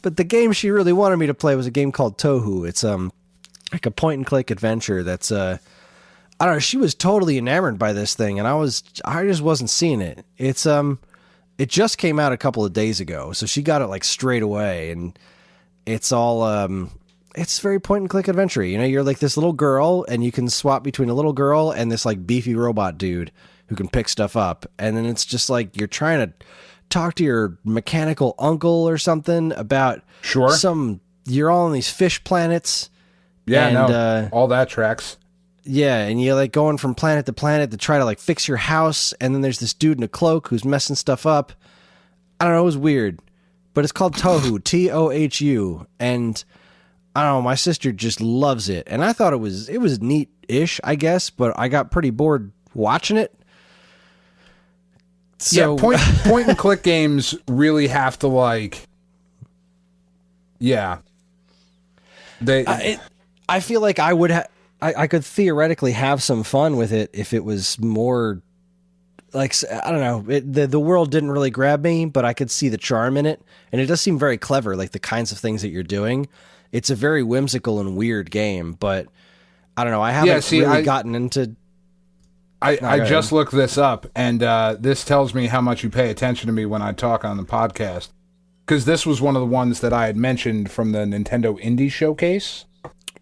But the game she really wanted me to play was a game called Tohu. It's like a point and click adventure that's I don't know, she was totally enamored by this thing, and I just wasn't seeing it. It's it just came out a couple of days ago, so she got it like straight away, and it's all it's very point and click adventure. You know, you're like this little girl, and you can swap between a little girl and this like beefy robot dude who can pick stuff up, and then it's just like you're trying to talk to your mechanical uncle or something about you're all on these fish planets. Yeah, and, all that tracks. Yeah, and you're like going from planet to planet to try to like fix your house, and then there's this dude in a cloak who's messing stuff up. I don't know, it was weird. But it's called Tohu, Tohu, and I don't know, my sister just loves it. And I thought it was neat-ish, I guess, but I got pretty bored watching it. So point and click games really have to like, I feel like I would I could theoretically have some fun with it if it was more like, I don't know, the world didn't really grab me, but I could see the charm in it, and it does seem very clever, like the kinds of things that you're doing. It's a very whimsical and weird game, but I don't know, I haven't really gotten into. I just looked this up, and this tells me how much you pay attention to me when I talk on the podcast. Because this was one of the ones that I had mentioned from the Nintendo Indie Showcase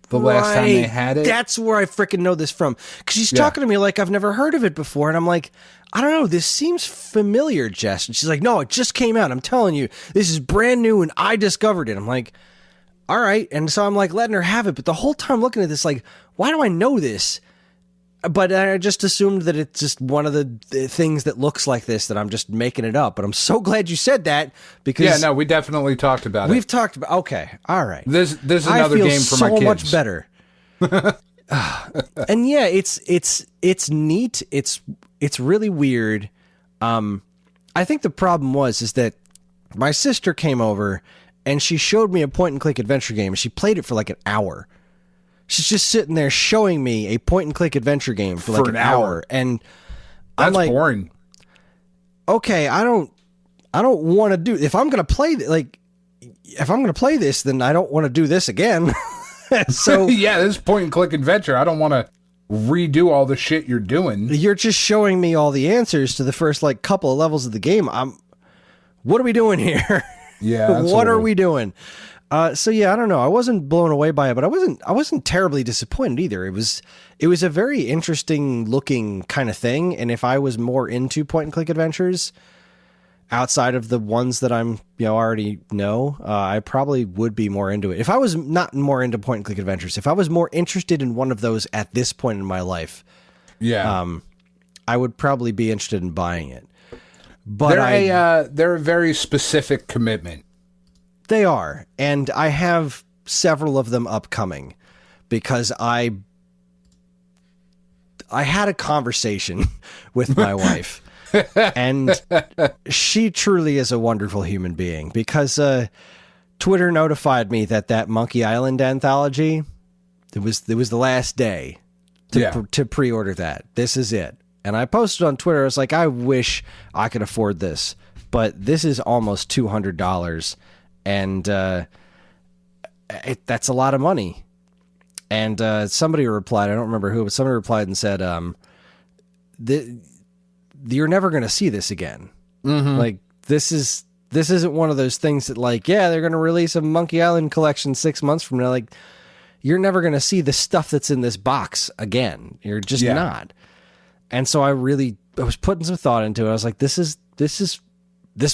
the last time they had it. That's where I freaking know this from. Because she's talking to me like I've never heard of it before, and I'm like, I don't know, this seems familiar, Jess. And she's like, no, it just came out. I'm telling you, this is brand new, and I discovered it. I'm like, all right. And so I'm like letting her have it, but the whole time looking at this, like, why do I know this? But I just assumed that it's just one of the things that looks like this, that I'm just making it up. But I'm so glad you said that, because... Yeah, no, we definitely talked about it. We've talked about... Okay, all right. This is another game for my kids. I feel so much better. And yeah, it's neat. It's really weird. I think the problem is that my sister came over, and she showed me a point-and-click adventure game, and she played it for like an hour. She's just sitting there showing me a point-and-click adventure game for like an hour, and I'm like, boring. Okay, I don't want to do. If I'm gonna play this, then I don't want to do this again. So yeah, this point-and-click adventure, I don't want to redo all the shit you're doing. You're just showing me all the answers to the first like couple of levels of the game. What are we doing here? Yeah, what are we doing? So yeah, I don't know. I wasn't blown away by it, but I wasn't terribly disappointed either. It was a very interesting looking kind of thing. And if I was more into point and click adventures outside of the ones that I'm, already know, I probably would be more into it. If I was not more into point and click adventures, if I was more interested in one of those at this point in my life, I would probably be interested in buying it. But they're a very specific commitment. They are, and I have several of them upcoming because I had a conversation with my wife, and she truly is a wonderful human being, because Twitter notified me that Monkey Island anthology, it was the last day to pre-order that. This is it. And I posted on Twitter, I was like, I wish I could afford this, but this is almost $200. And that's a lot of money. And somebody replied, I don't remember who, but somebody replied and said, you're never going to see this again. Mm-hmm. Like, this isn't one of those things that, like, yeah, they're going to release a Monkey Island collection 6 months from now. Like, you're never going to see the stuff that's in this box again. You're just not. And so I was putting some thought into it. I was like, this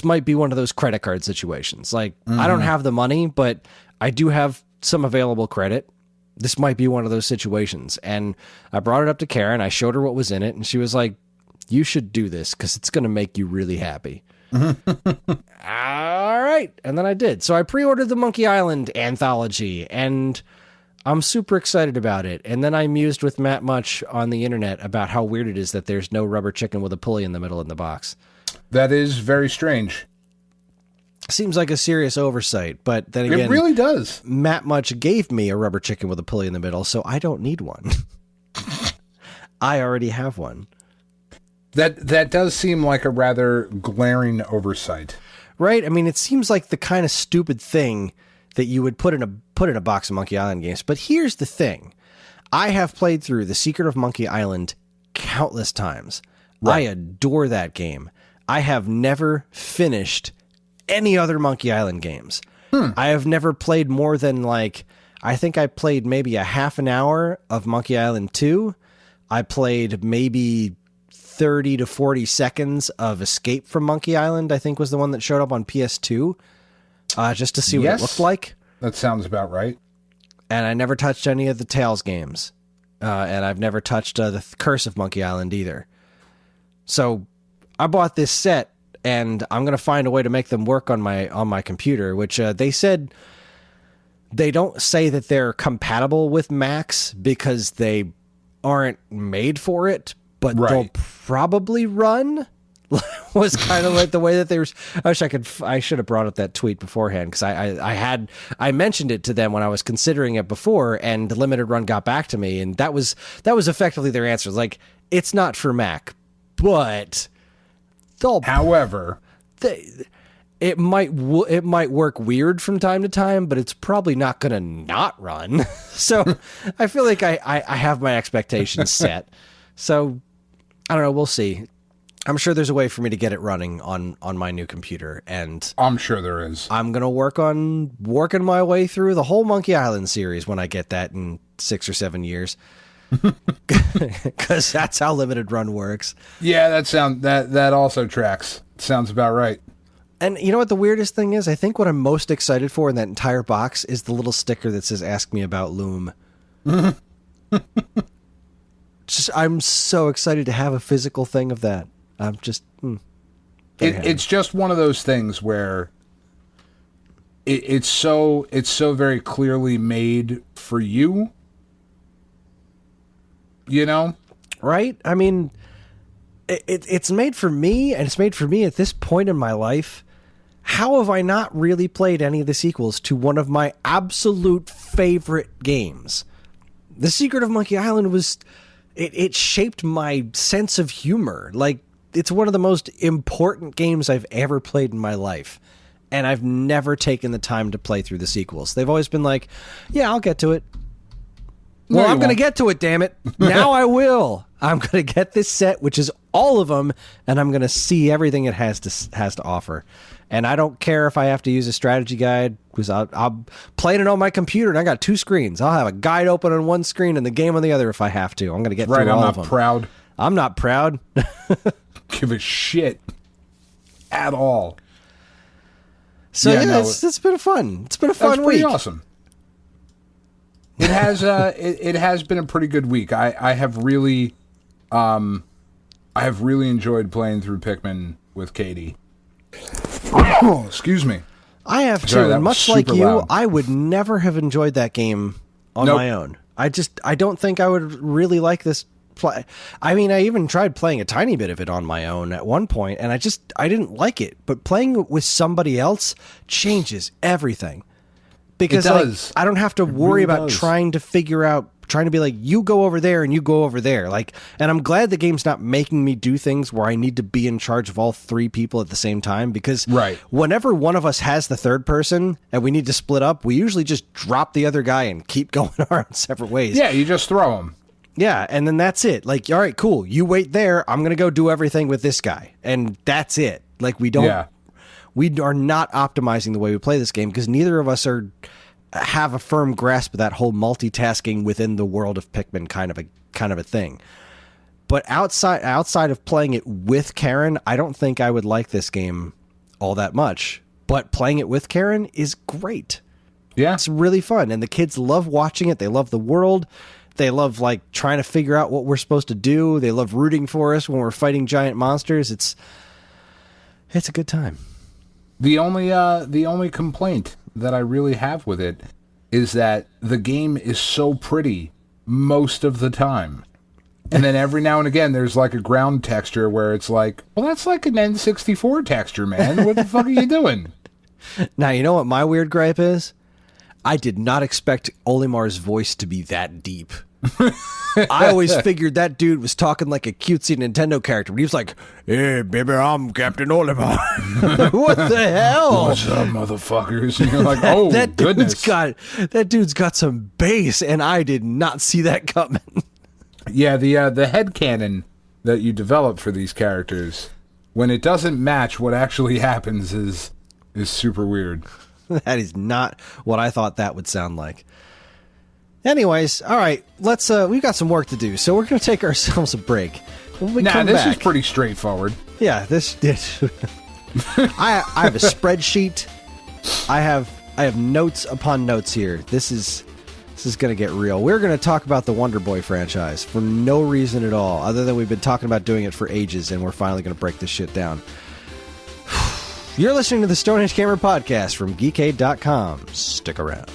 might be one of those credit card situations. Like, I don't have the money, but I do have some available credit. This might be one of those situations. And I brought it up to Karen. I showed her what was in it, and she was like, you should do this because it's going to make you really happy. All right. And then I did. So I pre-ordered the Monkey Island anthology, and I'm super excited about it. And then I mused with Matt Much on the internet about how weird it is that there's no rubber chicken with a pulley in the middle in the box. That is very strange. Seems like a serious oversight, but then again, it really does. Matt Much gave me a rubber chicken with a pulley in the middle, so I don't need one. I already have one. That does seem like a rather glaring oversight. Right? I mean, it seems like the kind of stupid thing that you would put in a box of Monkey Island games. But here's the thing. I have played through The Secret of Monkey Island countless times. Right. I adore that game. I have never finished any other Monkey Island games. I have never played more than I think I played maybe a half an hour of Monkey Island 2. I played maybe 30 to 40 seconds of Escape from Monkey Island, I think was the one that showed up on PS2, just to see what it looked like. That sounds about right. And I never touched any of the Tales games. And I've never touched the Curse of Monkey Island either. So I bought this set, and I'm going to find a way to make them work on my computer, which they said they don't say that they're compatible with Macs because they aren't made for it, but they'll probably run. Was kind of like the way that they were. I should have brought up that tweet beforehand, because I mentioned it to them when I was considering it before, and the Limited Run got back to me, and that was effectively their answer. Like, it's not for Mac, but however, it might work weird from time to time, but it's probably not going to not run. So I feel like I have my expectations set. So I don't know. We'll see. I'm sure there's a way for me to get it running on my new computer, and I'm sure there is. I'm going to work on working my way through the whole Monkey Island series when I get that in 6 or 7 years. Because that's how Limited Run works. Yeah, that also tracks. Sounds about right. And you know what the weirdest thing is? I think what I'm most excited for in that entire box is the little sticker that says "Ask me about Loom." I'm so excited to have a physical thing of that. I'm just... It's just one of those things where it's so very clearly made for you. You know? Right? I mean, it's made for me, and it's made for me at this point in my life. How have I not really played any of the sequels to one of my absolute favorite games? The Secret of Monkey Island was... It shaped my sense of humor. Like, it's one of the most important games I've ever played in my life. And I've never taken the time to play through the sequels. They've always been like, yeah, I'll get to it. No, well, I'm going to get to it, damn it. Now I will. I'm going to get this set, which is all of them, and I'm going to see everything it has to offer. And I don't care if I have to use a strategy guide, because I'll play it on my computer, and I got 2 screens. I'll have a guide open on one screen and the game on the other if I have to. I'm going to get through all of them. I'm not proud. I'm not proud. Give a shit at all. So yeah, it's been fun. It's been a fun week. Pretty awesome. It has it has been a pretty good week. I have really enjoyed playing through Pikmin with Katie. Oh, excuse me. I have too, and much like you, loud. I would never have enjoyed that game on my own. I don't think I would really like this play. I mean, I even tried playing a tiny bit of it on my own at one point, and I didn't like it. But playing with somebody else changes everything. Because I don't have to worry about trying to be like, you go over there and you go over there. Like, and I'm glad the game's not making me do things where I need to be in charge of all 3 people at the same time, because whenever one of us has the third person and we need to split up, we usually just drop the other guy and keep going our own separate ways. Yeah, you just throw him. Yeah, and then that's it. Like, all right, cool. You wait there. I'm going to go do everything with this guy. And that's it. Like, we are not optimizing the way we play this game, because neither of us have a firm grasp of that whole multitasking within the world of Pikmin kind of a thing. But outside of playing it with Karen, I don't think I would like this game all that much. But playing it with Karen is great. Yeah. It's really fun. And the kids love watching it. They love the world. They love like trying to figure out what we're supposed to do. They love rooting for us when we're fighting giant monsters. It's a good time. The only complaint that I really have with it is that the game is so pretty most of the time. And then every now and again, there's like a ground texture where it's like, well, that's like an N64 texture, man. What the fuck are you doing? Now, you know what my weird gripe is? I did not expect Olimar's voice to be that deep. I always figured that dude was talking like a cutesy Nintendo character, but he was like, "Hey, baby, I'm Captain Oliver." What the hell? What's up, motherfuckers? And you're like, oh, goodness. That dude's got some bass, and I did not see that coming. Yeah, the headcanon that you develop for these characters, when it doesn't match what actually happens, is super weird. That is not what I thought that would sound like. Anyways, all right, let's. We've got some work to do, so we're going to take ourselves a break. When we come this back, is pretty straightforward. Yeah, this. I have a spreadsheet. I have notes upon notes here. This is going to get real. We're going to talk about the Wonder Boy franchise for no reason at all, other than we've been talking about doing it for ages, and we're finally going to break this shit down. You're listening to the Stone Age Gamer Podcast from Geekade.com. Stick around.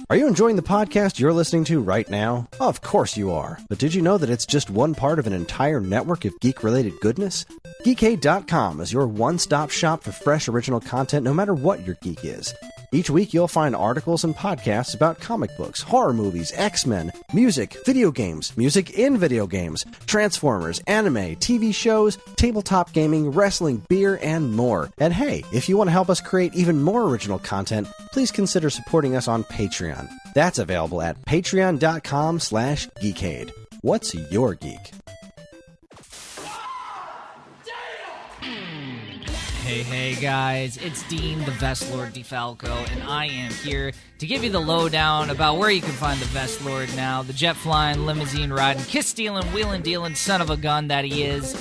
Are you enjoying the podcast you're listening to right now? Of course you are. But did you know that it's just one part of an entire network of geek-related goodness? Geekade.com is your one-stop shop for fresh original content no matter what your geek is. Each week you'll find articles and podcasts about comic books, horror movies, X-Men, music, video games, music in video games, Transformers, anime, TV shows, tabletop gaming, wrestling, beer, and more. And hey, if you want to help us create even more original content, please consider supporting us on Patreon. That's available at patreon.com/geekade. What's your geek? Hey guys, it's Dean, the Vestlord DeFalco, and I am here to give you the lowdown about where you can find the Vestlord now. The jet-flying, limousine-riding, kiss-stealing, wheeling-dealing son of a gun that he is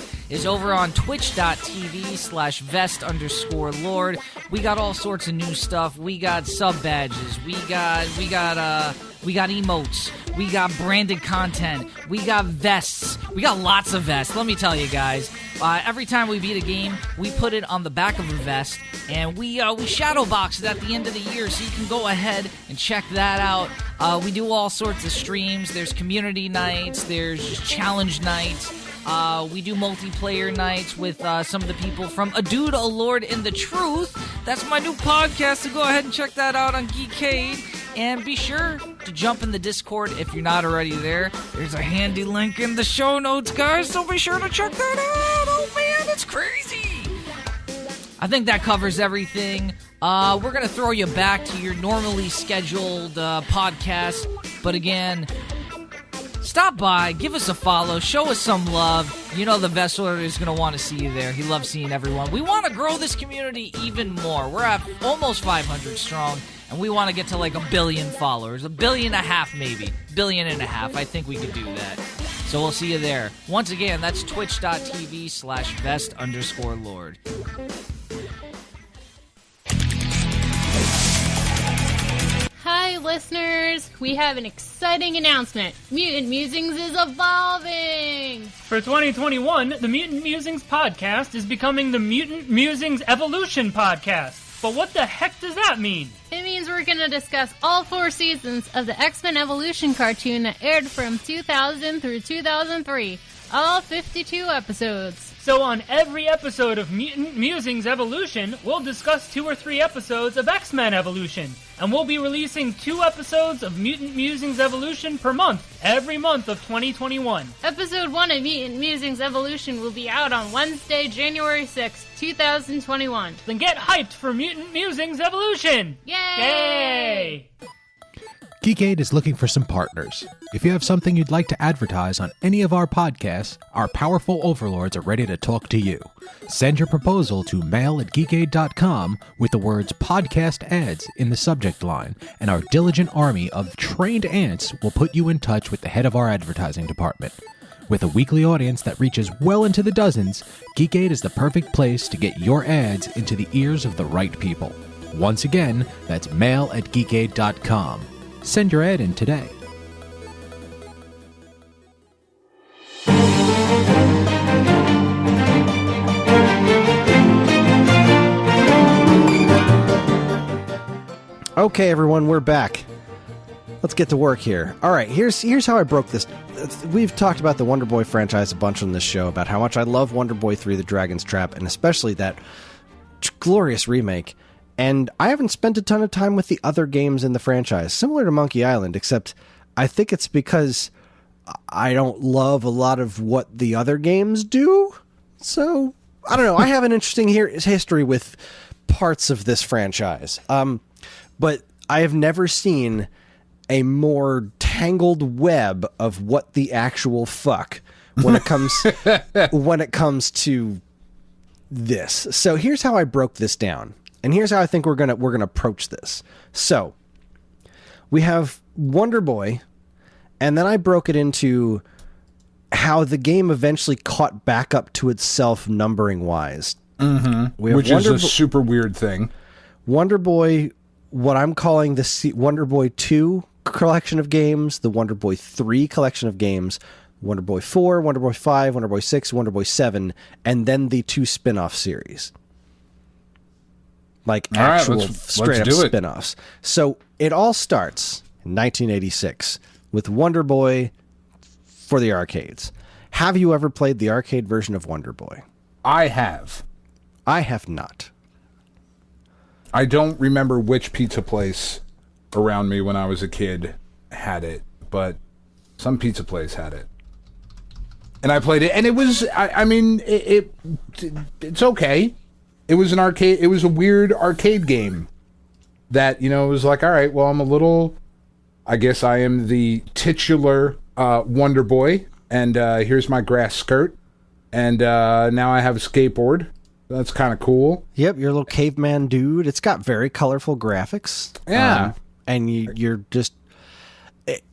over on twitch.tv/vest_lord. We got all sorts of new stuff. We got sub-badges. We got emotes. We got branded content. We got vests. We got lots of vests. Let me tell you guys, every time we beat a game, we put it on the back of a vest, and we shadow box it at the end of the year, so you can go ahead and check that out. We do all sorts of streams. There's community nights. There's challenge nights. We do multiplayer nights with some of the people from A Dude, a Lord, and the Truth. That's my new podcast, so go ahead and check that out on Geekade. And be sure to jump in the Discord if you're not already there. There's a handy link in the show notes, guys, so be sure to check that out. Oh, man, it's crazy. I think that covers everything. We're going to throw you back to your normally scheduled podcast. But again, stop by, give us a follow, show us some love. You know the Vestlord is going to want to see you there. He loves seeing everyone. We want to grow this community even more. We're at almost 500 strong, and we want to get to like 1 billion followers. 1.5 billion maybe. 1.5 billion. I think we could do that. So we'll see you there. Once again, that's twitch.tv/vest_lord. Hi, listeners! We have an exciting announcement. Mutant Musings is evolving! For 2021, the Mutant Musings podcast is becoming the Mutant Musings Evolution podcast. But what the heck does that mean? It means we're going to discuss all 4 seasons of the X-Men Evolution cartoon that aired from 2000 through 2003. All 52 episodes. So on every episode of Mutant Musings Evolution, we'll discuss 2 or 3 episodes of X-Men Evolution. And we'll be releasing 2 episodes of Mutant Musings Evolution per month, every month of 2021. Episode 1 of Mutant Musings Evolution will be out on Wednesday, January 6th, 2021. Then get hyped for Mutant Musings Evolution! Yay! Yay! Geekade is looking for some partners. If you have something you'd like to advertise on any of our podcasts, our powerful overlords are ready to talk to you. Send your proposal to mail@geekade.com with the words podcast ads in the subject line, and our diligent army of trained ants will put you in touch with the head of our advertising department. With a weekly audience that reaches well into the dozens, Geekade is the perfect place to get your ads into the ears of the right people. Once again, that's mail@geekade.com. Send your ad in today. Okay, everyone, we're back. Let's get to work here. All right, here's how I broke this. We've talked about the Wonder Boy franchise a bunch on this show, about how much I love Wonder Boy 3: The Dragon's Trap, and especially that glorious remake. And I haven't spent a ton of time with the other games in the franchise, similar to Monkey Island, except I think it's because I don't love a lot of what the other games do. So, I don't know. I have an interesting history with parts of this franchise. But I have never seen a more tangled web of what the actual fuck when it comes to this. So here's how I broke this down, and here's how I think we're gonna approach this. So we have Wonder Boy, and then I broke it into how the game eventually caught back up to itself numbering wise. Mm-hmm. Which is a super weird thing. Wonder Boy, what I'm calling the Wonder Boy 2 collection of games, the Wonder Boy 3 collection of games, Wonder Boy 4, Wonder Boy 5, Wonder Boy 6, Wonder Boy 7, and then the 2 spin-off series. Like actual straight-up spin-offs. So it all starts in 1986 with Wonder Boy for the arcades. Have you ever played the arcade version of Wonder Boy? I have. I have not. I don't remember which pizza place around me when I was a kid had it, but some pizza place had it. And I played it, and it was, it's okay. It was an arcade, it was a weird arcade game that, it was like, all right, well, I guess I am the titular Wonder Boy, and here's my grass skirt, and now I have a skateboard. That's kind of cool. Yep, you're a little caveman dude. It's got very colorful graphics. Yeah. And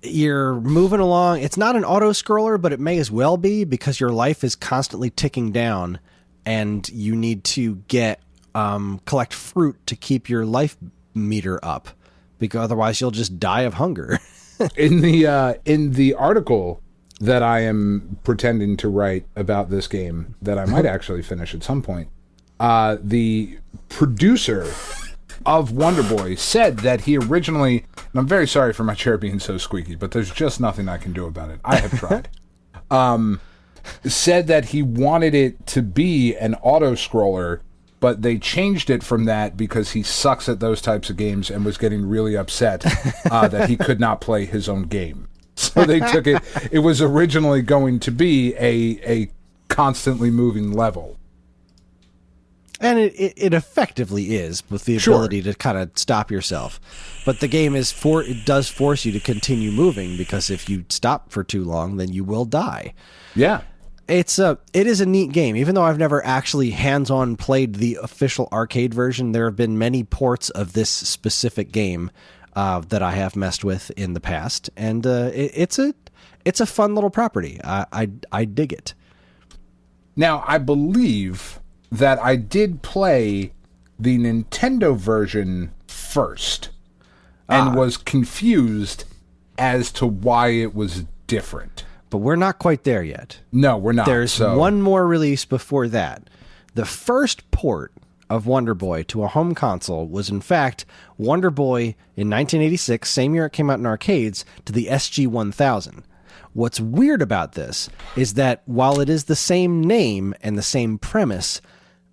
you're moving along. It's not an auto scroller, but it may as well be, because your life is constantly ticking down, and you need to collect fruit to keep your life meter up, because otherwise you'll just die of hunger. In the article that I am pretending to write about this game, that I might actually finish at some point, the producer of Wonder Boy said that he originally, and I'm very sorry for my chair being so squeaky, but there's just nothing I can do about it. I have tried. Said that he wanted it to be an auto-scroller, but they changed it from that because he sucks at those types of games and was getting really upset that he could not play his own game. So they took it. It was originally going to be a constantly moving level. And it effectively is, with the ability to kind of stop yourself. But the game it does force you to continue moving, because if you stop for too long, then you will die. Yeah. It is a neat game. Even though I've never actually hands-on played the official arcade version, there have been many ports of this specific game that I have messed with in the past, and it's a fun little property. I dig it. Now, I believe that I did play the Nintendo version first and was confused as to why it was different. But we're not quite there yet. No, we're not. There's one more release before that. The first port of Wonder Boy to a home console was, in fact, Wonder Boy in 1986, same year it came out in arcades, to the SG-1000. What's weird about this is that while it is the same name and the same premise,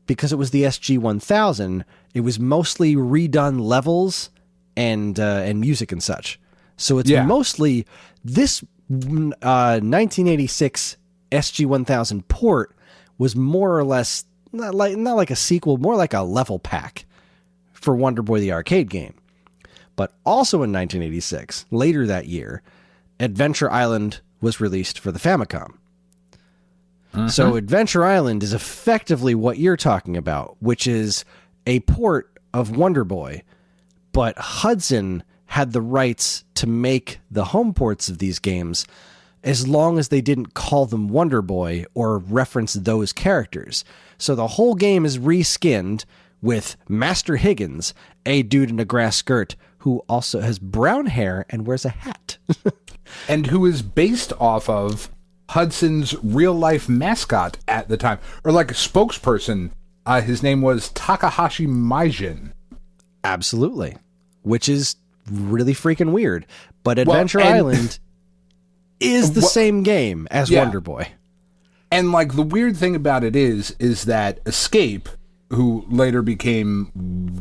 because it was the SG-1000, it was mostly redone levels and music and such. So it's mostly this 1986 SG-1000 port was more or less not like a sequel, more like a level pack for Wonder Boy the arcade game. But also in 1986, later that year, Adventure Island was released for the Famicom. So Adventure Island is effectively what you're talking about, which is a port of Wonder Boy, but Hudson had the rights to make the home ports of these games as long as they didn't call them Wonder Boy or reference those characters. So the whole game is reskinned with Master Higgins, a dude in a grass skirt who also has brown hair and wears a hat. And who is based off of Hudson's real-life mascot at the time, or like a spokesperson. His name was Takahashi Maijin. Absolutely. Which is really freaking weird. But Adventure Island is the same game as Wonder Boy. And like the weird thing about it is that Escape, who later became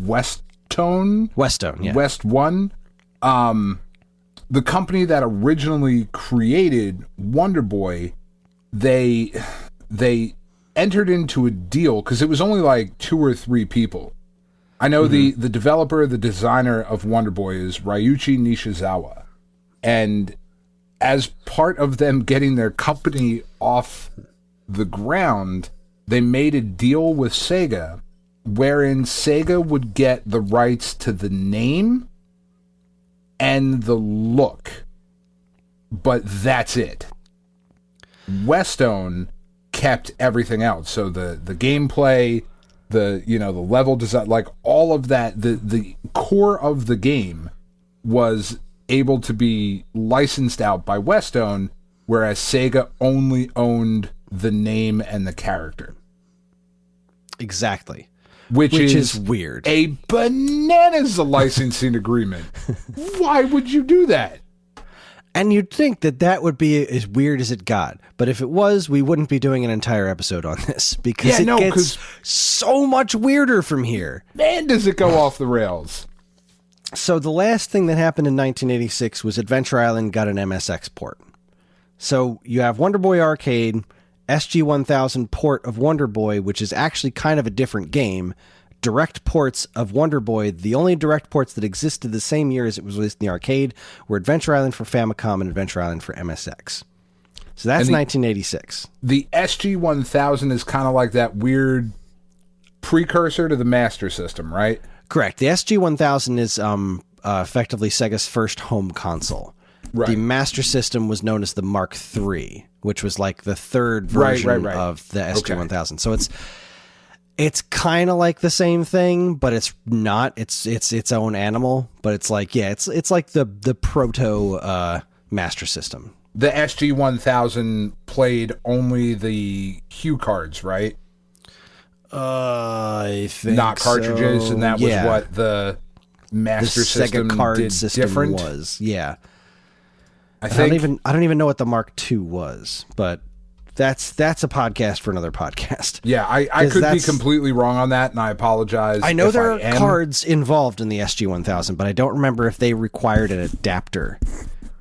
Westone, yeah. West One, the company that originally created Wonder Boy, they entered into a deal because it was only like 2 or 3 people. I know the developer, the designer of Wonder Boy is Ryuichi Nishizawa. And as part of them getting their company off the ground, they made a deal with Sega wherein Sega would get the rights to the name and the look. But that's it. Westone kept everything else. So the gameplay, the level design, like all of that, the core of the game was able to be licensed out by Westone, whereas Sega only owned the name and the character. Exactly. Which is weird. A bananas licensing agreement. Why would you do that? And you'd think that would be as weird as it got. But if it was, we wouldn't be doing an entire episode on this because it gets so much weirder from here. Man, does it go off the rails. So the last thing that happened in 1986 was Adventure Island got an MSX port. So you have Wonder Boy Arcade, SG-1000 port of Wonder Boy, which is actually kind of a different game. Direct ports of Wonder Boy, the only direct ports that existed the same year as it was released in the arcade, were Adventure Island for Famicom and Adventure Island for MSX. So that's 1986. The SG-1000 is kind of like that weird precursor to the Master System, right? Correct. The SG-1000 is effectively Sega's first home console. Right. The Master System was known as the Mark III, which was like the third version of the SG-1000. Okay. So it's kind of like the same thing, but it's not. It's its own animal, but it's like it's like the proto Master System. The SG-1000 played only the cue cards, right? I think not cartridges, so. And that was what the Master System Sega card did system different was. Yeah, I don't even know what the Mark II was, but that's a podcast for another podcast. Yeah, I could be completely wrong on that, and I apologize. I know there are cards involved in the SG-1000, but I don't remember if they required an adapter.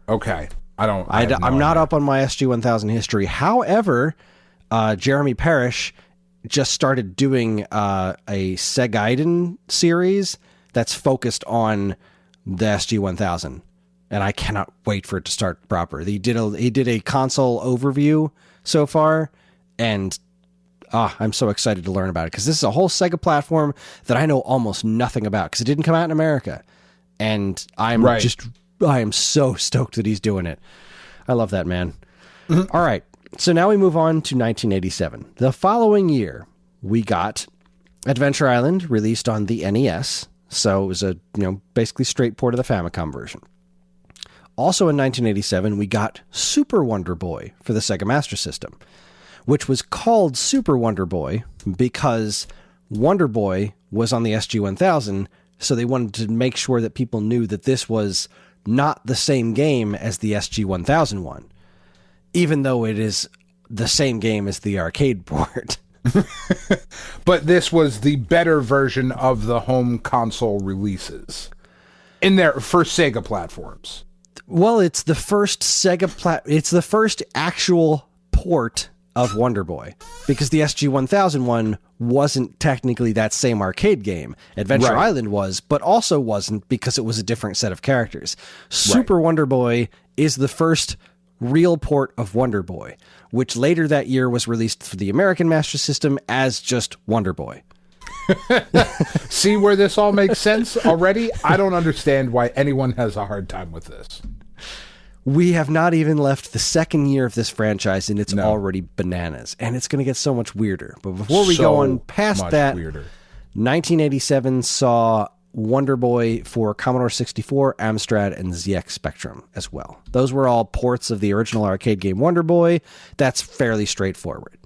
Okay, I'm not up on my SG-1000 history. However, Jeremy Parrish just started doing a Segaiden series that's focused on the SG-1000, and I cannot wait for it to start proper. He did a console overview so far, and I'm so excited to learn about it because this is a whole Sega platform that I know almost nothing about because it didn't come out in America, and I am so stoked that he's doing it. I love that, man. Mm-hmm. All right. So now we move on to 1987. The following year, we got Adventure Island released on the NES. So it was a basically straight port of the Famicom version. Also in 1987, we got Super Wonder Boy for the Sega Master System, which was called Super Wonder Boy because Wonder Boy was on the SG-1000, so they wanted to make sure that people knew that this was not the same game as the SG-1000 one, even though it is the same game as the arcade port. But this was the better version of the home console releases in their first Sega platforms. Well, it's the first it's the first actual port of Wonder Boy because the SG-1000 one wasn't technically that same arcade game. Adventure Island was, but also wasn't because it was a different set of characters. Super Wonder Boy is the first real port of Wonder Boy, which later that year was released for the American Master System as just Wonder Boy. See where this all makes sense already? I don't understand why anyone has a hard time with this. We have not even left the second year of this franchise, and it's already bananas. And it's going to get so much weirder. But before we go on past that, 1987 saw Wonder Boy for Commodore 64, Amstrad, and ZX Spectrum as well. Those were all ports of the original arcade game Wonder Boy. That's fairly straightforward.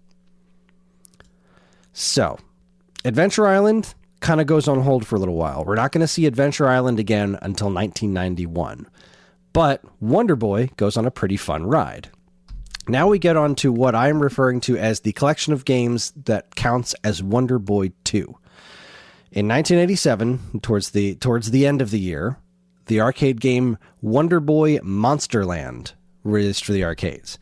So, Adventure Island kind of goes on hold for a little while. We're not going to see Adventure Island again until 1991. But Wonder Boy goes on a pretty fun ride. Now we get on to what I'm referring to as the collection of games that counts as Wonder Boy 2. In 1987, towards the end of the year, the arcade game Wonder Boy Monsterland released for the arcades.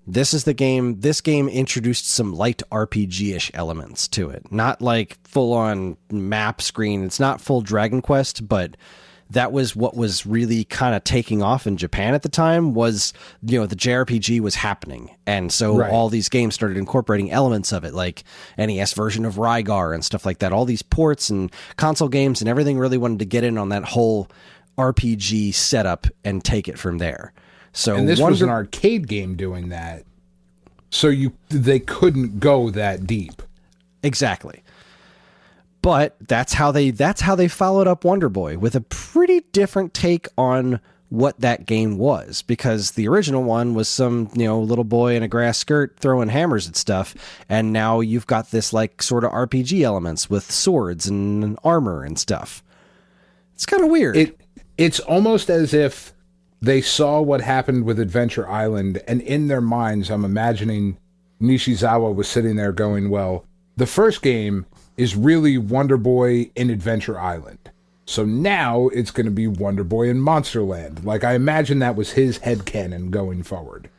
This game introduced some light RPG-ish elements to it. Not like full-on map screen. It's not full Dragon Quest, but that was what was really kind of taking off in Japan at the time was, the JRPG was happening. And so all these games started incorporating elements of it, like NES version of Rygar and stuff like that. All these ports and console games and everything really wanted to get in on that whole RPG setup and take it from there. So and this was an arcade game doing that. So they couldn't go that deep. Exactly. But that's how they followed up Wonder Boy with a pretty different take on what that game was, because the original one was some, little boy in a grass skirt throwing hammers at stuff, and now you've got this like sort of RPG elements with swords and armor and stuff. It's kind of weird. It's almost as if they saw what happened with Adventure Island, and in their minds, I'm imagining Nishizawa was sitting there going, well, the first game is really Wonder Boy in Adventure Island. So now it's going to be Wonder Boy in Monsterland. Like, I imagine that was his headcanon going forward.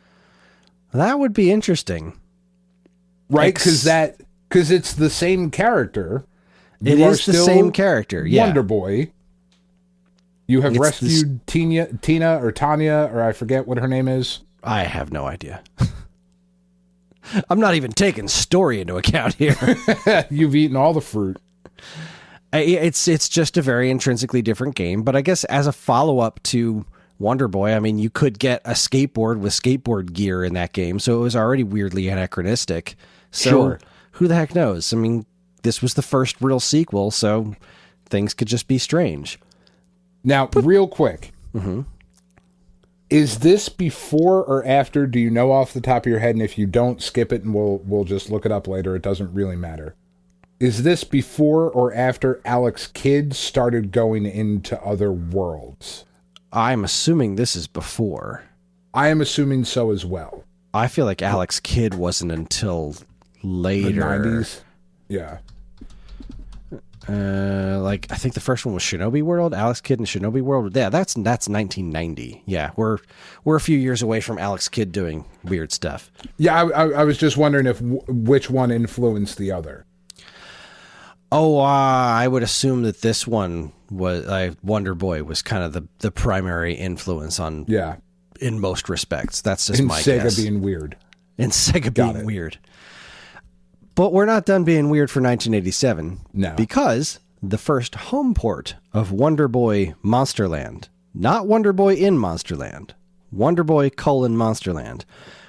That would be interesting. Right? Because it's the same character. It is the same character, yeah. Wonder Boy. You have rescued Tina or Tanya, or I forget what her name is. I have no idea. I'm not even taking story into account here. You've eaten all the fruit. It's just a very intrinsically different game, but I guess as a follow-up to Wonder Boy, I mean, you could get a skateboard with skateboard gear in that game, so it was already weirdly anachronistic. So who the heck knows? I mean, this was the first real sequel, so things could just be strange. Now, real quick. Mm-hmm. Is this before or after? Do you know off the top of your head? And if you don't, skip it and we'll just look it up later. It doesn't really matter. Is this before or after Alex Kidd started going into other worlds? I'm assuming this is before. I am assuming so as well. I feel like Alex Kidd wasn't until later. The 90s? Yeah. I think the first one was Shinobi World, Alex Kidd and Shinobi World. Yeah, that's 1990. Yeah, we're a few years away from Alex Kidd doing weird stuff. Yeah, I was just wondering which one influenced the other. Oh, I would assume that this one was Wonder Boy was kind of the primary influence on. Yeah. In most respects, that's just my Sega guess. Being weird. And Sega being weird. But we're not done being weird for 1987. No. Because the first home port of Wonder Boy Monsterland, not Wonder Boy in Monsterland, Wonder Boy : Monsterland,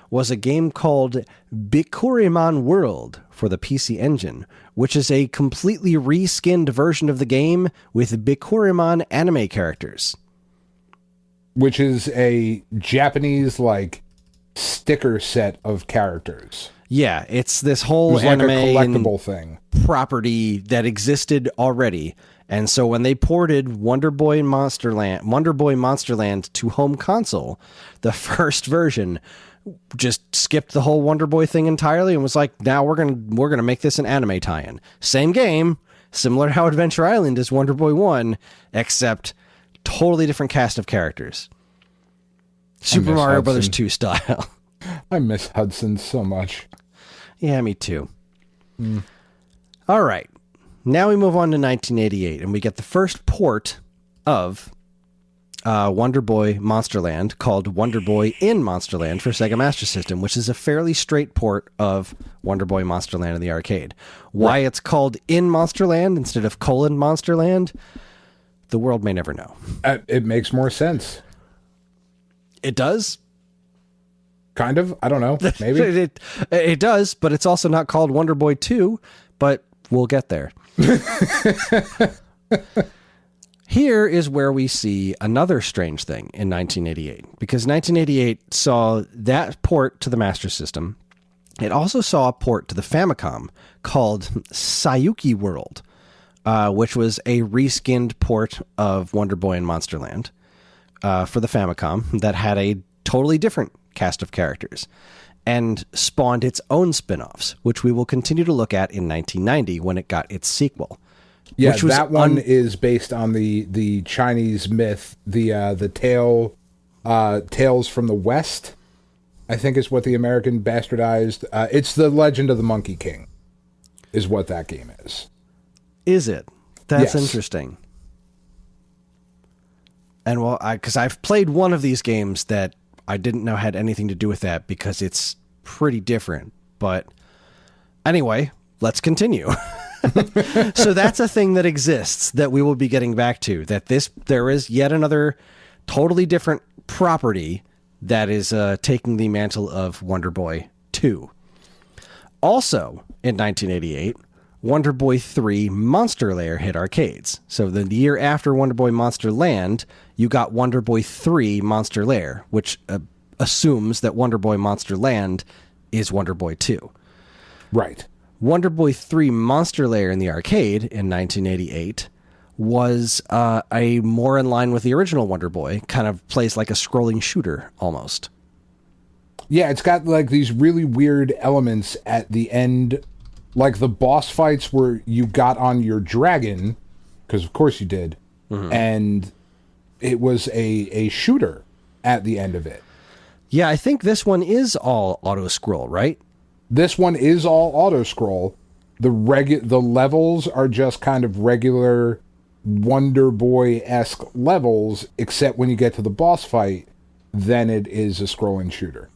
was a game called Bikuriman World for the PC Engine, which is a completely reskinned version of the game with Bikuriman anime characters. Which is a Japanese, sticker set of characters. Yeah, it's this whole anime a collectible thing property that existed already. And so when they ported Wonder Boy Monsterland to home console, the first version just skipped the whole Wonder Boy thing entirely and was like, now we're gonna make this an anime tie-in. Same game, similar to how Adventure Island is Wonder Boy 1, except totally different cast of characters. Super Mario Brothers 2 style. I miss Hudson so much. Yeah, me too. All right. Now we move on to 1988, and we get the first port of Wonder Boy Monsterland called Wonder Boy in Monsterland for Sega Master System, which is a fairly straight port of Wonder Boy Monsterland in the arcade. Why it's called in Monsterland instead of : Monsterland, the world may never know. It makes more sense. It does? Kind of. I don't know. Maybe. it does, but it's also not called Wonder Boy 2, but we'll get there. Here is where we see another strange thing in 1988, because 1988 saw that port to the Master System. It also saw a port to the Famicom called Sayuki World, which was a reskinned port of Wonder Boy in Monsterland. for the Famicom that had a totally different cast of characters and spawned its own spin-offs, which we will continue to look at in 1990 when it got its sequel. Yeah, that one is based on the Chinese myth, the Tales from the West, I think is what the American bastardized. It's the Legend of the Monkey King, is what that game is. Is it? That's Yes. interesting. And well, because I've played one of these games that I didn't know had anything to do with that because it's pretty different. But anyway, let's continue. So that's a thing that exists that we will be getting back to. There is yet another totally different property that is taking the mantle of Wonder Boy 2. Also, in 1988, Wonder Boy 3 Monster Lair hit arcades. So the year after Wonder Boy Monster Land, you got Wonder Boy 3 Monster Lair, which assumes that Wonder Boy Monster Land is Wonder Boy 2. Right. Wonder Boy 3 Monster Lair in the arcade in 1988 was a more in line with the original Wonder Boy, kind of plays like a scrolling shooter almost. Yeah, it's got like these really weird elements at the end, like the boss fights where you got on your dragon, because of course you did, and it was a shooter at the end of it. Yeah, I think this one is all auto-scroll, right? This one is all auto-scroll. The levels are just kind of regular Wonder Boy-esque levels, except when you get to the boss fight, then it is a scrolling shooter.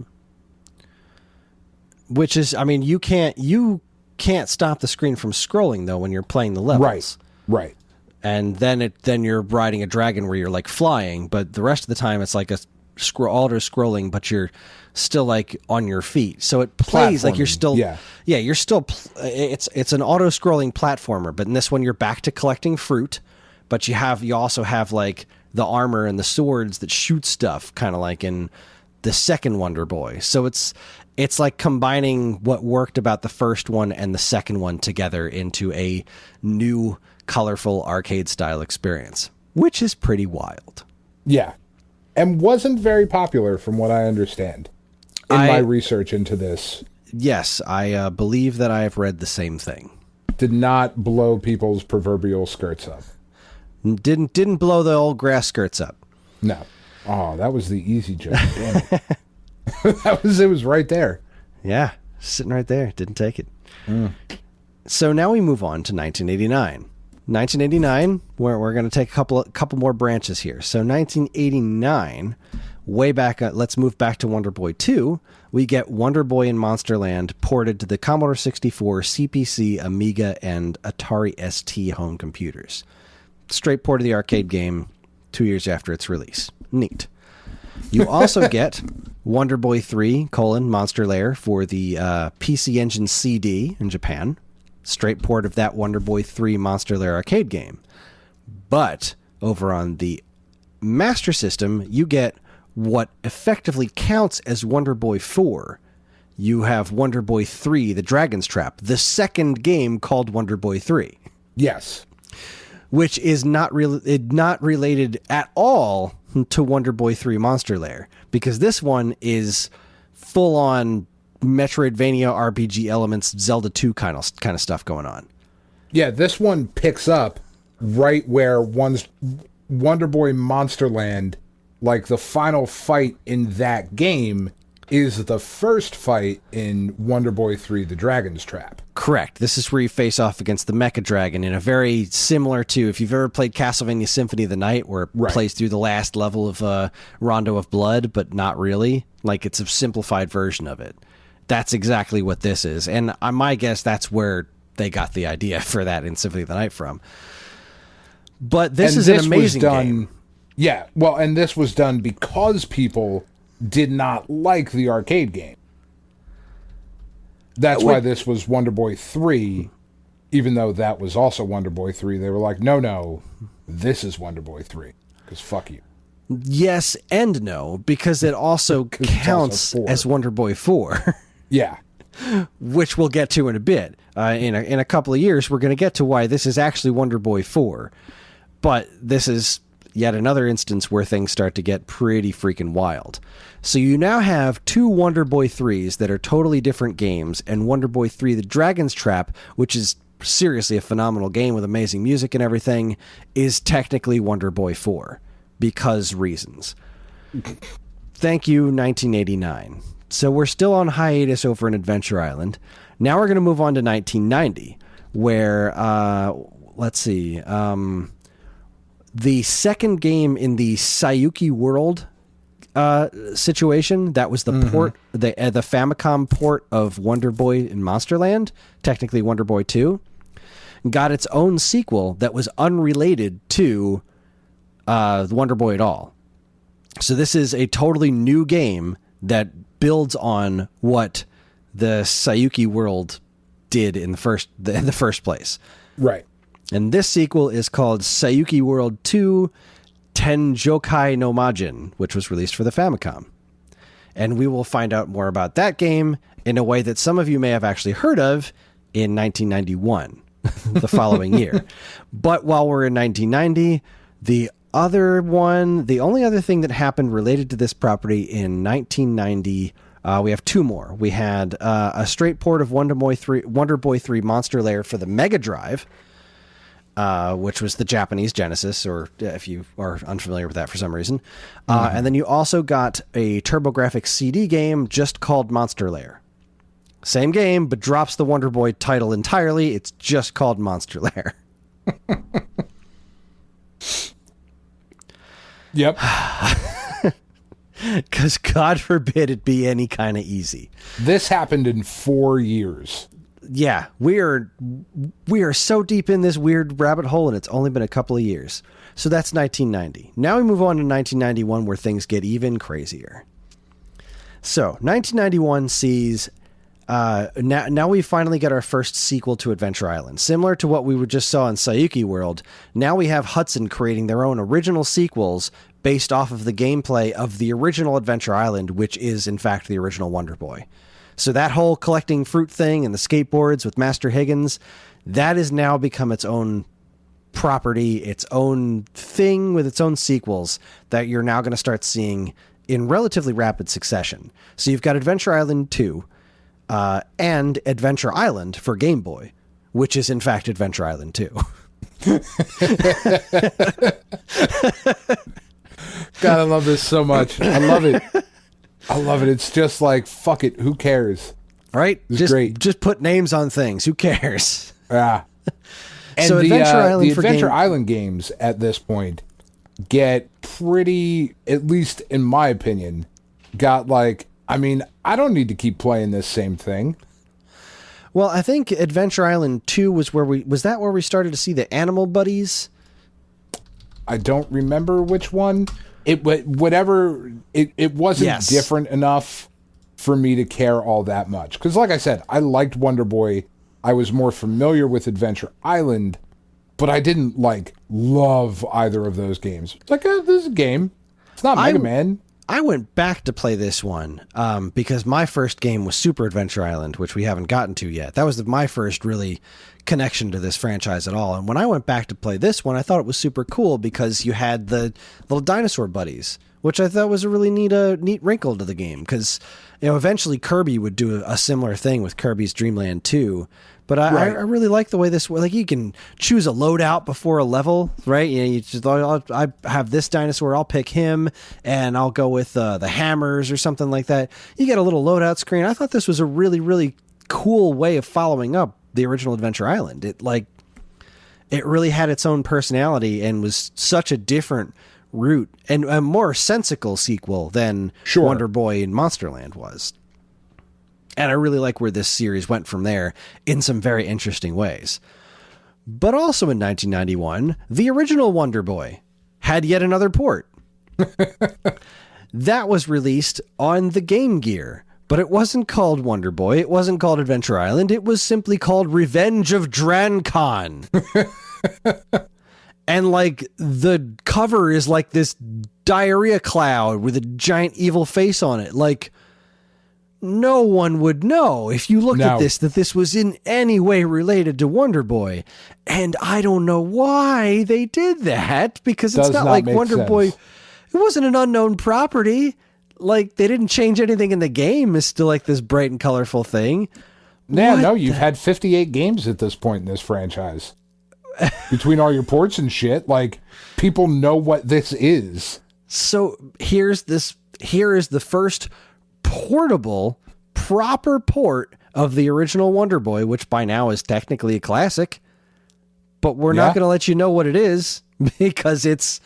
Which is, I mean, you can't stop the screen from scrolling though when you're playing the levels. Right. And then you're riding a dragon where you're like flying, but the rest of the time it's like a auto-scrolling, but you're still like on your feet, so it plays like you're still you're still it's an auto-scrolling platformer, but in this one you're back to collecting fruit, but you also have like the armor and the swords that shoot stuff, kind of like in the second Wonder Boy. So it's like combining what worked about the first one and the second one together into a new colorful arcade style experience, which is pretty wild. Yeah, and wasn't very popular from what I understand in my research into this. Yes, I believe that I have read the same thing. Did not blow people's proverbial skirts up. Didn't blow the old grass skirts up. No. Oh, that was the easy joke. Damn it. It was right there. Yeah, sitting right there. Didn't take it. So now we move on to 1989. 1989, we're going to take a couple more branches here. So 1989, way back, let's move back to Wonder Boy 2. We get Wonder Boy in Monster Land ported to the Commodore 64, CPC, Amiga, and Atari ST home computers. Straight port of the arcade game 2 years after its release. Neat. You also get Wonder Boy 3, Monster Lair for the PC Engine CD in Japan. Straight port of that Wonder Boy 3 Monster Lair arcade game. But over on the Master System, you get what effectively counts as Wonder Boy 4. You have Wonder Boy 3, The Dragon's Trap, the second game called Wonder Boy 3. Yes. Which is not related at all to Wonder Boy 3 Monster Lair, because this one is full-on Metroidvania RPG elements, Zelda 2 kind of stuff going on. Yeah, this one picks up right where Wonder Boy Monster Land, like the final fight in that game, is the first fight in Wonder Boy 3, The Dragon's Trap. Correct. This is where you face off against the Mecha Dragon in a very similar to, if you've ever played Castlevania Symphony of the Night, where it plays through the last level of Rondo of Blood, but not really. Like, it's a simplified version of it. That's exactly what this is. And my guess, that's where they got the idea for that in Symphony of the Night from. But this is an amazing game. Yeah, well, and this was done because people did not like the arcade game. That's why this was Wonder Boy 3, even though that was also Wonder Boy 3. They were like, no, this is Wonder Boy 3, because fuck you. Yes and no, because it also counts as Wonder Boy 4. Yeah. Which we'll get to in a bit. In a couple of years, we're going to get to why this is actually Wonder Boy 4. But this is yet another instance where things start to get pretty freaking wild. So you now have 2 Wonder Boy 3s that are totally different games, and Wonder Boy 3 The Dragon's Trap, which is seriously a phenomenal game with amazing music and everything, is technically Wonder Boy 4 because reasons. Thank you, 1989. So we're still on hiatus over in Adventure Island. Now we're going to move on to 1990, where, let's see, the second game in the Sayuki World situation, that was the port, the Famicom port of Wonder Boy in Monsterland, technically Wonder Boy 2, got its own sequel that was unrelated to Wonder Boy at all. So this is a totally new game that builds on what the Sayuki World did in the first place. Right. And this sequel is called Sayuki World 2 Tenjokai no Majin, which was released for the Famicom. And we will find out more about that game in a way that some of you may have actually heard of in 1991, the following year. But while we're in 1990, the only other thing that happened related to this property in 1990, we have 2 more. We had a straight port of Wonder Boy 3 Monster Lair for the Mega Drive, which was the Japanese Genesis, or if you are unfamiliar with that for some reason. And then you also got a TurboGrafx CD game just called Monster Lair. Same game, but drops the Wonder Boy title entirely. It's just called Monster Lair. Yep. Because God forbid it be any kind of easy. This happened in 4 years. Yeah, we are so deep in this weird rabbit hole, and it's only been a couple of years. So that's 1990. Now we move on to 1991, where things get even crazier. So 1991 sees now we finally get our first sequel to Adventure Island. Similar to what we just saw in Sayuki World, now we have Hudson creating their own original sequels based off of the gameplay of the original Adventure Island, which is, in fact, the original Wonder Boy. So that whole collecting fruit thing and the skateboards with Master Higgins, that has now become its own property, its own thing with its own sequels that you're now going to start seeing in relatively rapid succession. So you've got Adventure Island 2 and Adventure Island for Game Boy, which is, in fact, Adventure Island 2. God, I love this so much. I love it. It's just like, fuck it. Who cares? Right? It's great. Just put names on things. Who cares? Yeah. And so the Adventure Island games at this point get pretty, at least in my opinion, got like, I mean, I don't need to keep playing this same thing. Well, I think Adventure Island 2 was where we started to see the animal buddies. I don't remember which one. It wasn't different enough for me to care all that much. Because like I said, I liked Wonder Boy. I was more familiar with Adventure Island, but I didn't love either of those games. It's like, this is a game. It's not Mega Man. I went back to play this one because my first game was Super Adventure Island, which we haven't gotten to yet. That was my first really connection to this franchise at all. And when I went back to play this one, I thought it was super cool because you had the little dinosaur buddies, which I thought was a really neat wrinkle to the game. Because eventually Kirby would do a similar thing with Kirby's Dream Land 2. But I really like the way this, you can choose a loadout before a level, right? You just, I have this dinosaur, I'll pick him, and I'll go with the hammers or something like that. You get a little loadout screen. I thought this was a really, really cool way of following up the original Adventure Island. It really had its own personality and was such a different route and a more sensical sequel than Wonder Boy and Monsterland was. And I really like where this series went from there in some very interesting ways. But also in 1991, the original Wonder Boy had yet another port. That was released on the Game Gear, but it wasn't called Wonder Boy. It wasn't called Adventure Island. It was simply called Revenge of Drancon. And the cover is this diarrhea cloud with a giant evil face on it. no one would know if you looked at this that this was in any way related to Wonder Boy. And I don't know why they did that, because it's not like Wonder Boy. It wasn't an unknown property. Like, they didn't change anything in the game. It's still like this bright and colorful thing. Yeah, no, you've had 58 games at this point in this franchise. Between all your ports and shit, like, people know what this is. So here is the first portable, proper port of the original Wonder Boy, which by now is technically a classic. But we're not going to let you know what it is, because it's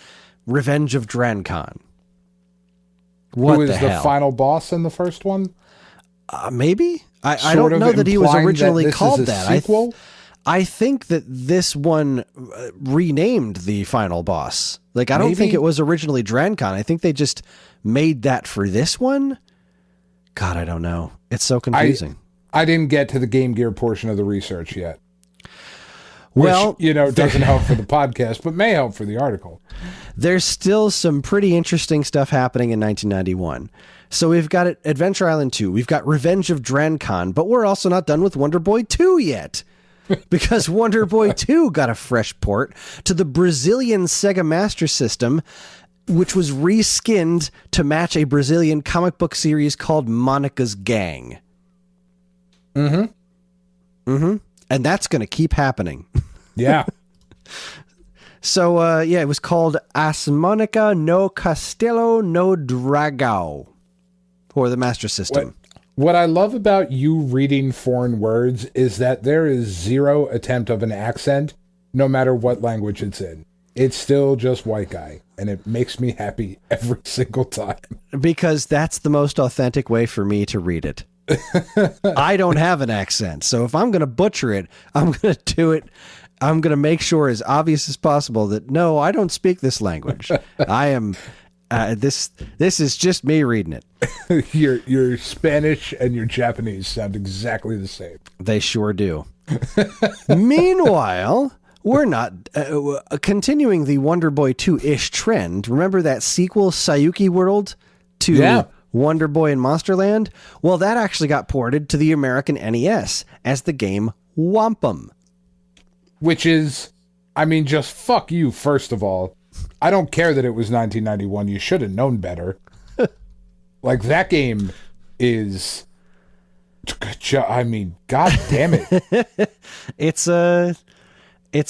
Revenge of Drancon. Who is the final boss in the first one? Maybe? I don't know that he was originally called that. I think that this one renamed the final boss. Like, I don't think it was originally Drancon. I think they just made that for this one. God, I don't know. It's so confusing. I didn't get to the Game Gear portion of the research yet. Well, which, doesn't help for the podcast, but may help for the article. There's still some pretty interesting stuff happening in 1991. So we've got Adventure Island 2. We've got Revenge of Drancon, but we're also not done with Wonder Boy 2 yet. Because Wonder Boy 2 got a fresh port to the Brazilian Sega Master System, which was reskinned to match a Brazilian comic book series called Monica's Gang. And that's going to keep happening. Yeah. So, it was called As Monica no Castelo no Dragão for the Master System. What I love about you reading foreign words is that there is zero attempt of an accent, no matter what language it's in. It's still just white guy, and it makes me happy every single time. Because that's the most authentic way for me to read it. I don't have an accent, so if I'm going to butcher it, I'm going to do it. I'm going to make sure as obvious as possible that, no, I don't speak this language. I am... this is just me reading it. Your Spanish and your Japanese sound exactly the same. They sure do. Meanwhile, we're not continuing the Wonder Boy 2-ish trend. Remember that sequel, Sayuki World, to Wonder Boy and Monsterland? Well, that actually got ported to the American NES as the game Wampum. Which is, just fuck you, first of all. I don't care that it was 1991. You should have known better. Like, that game is... God damn it. It's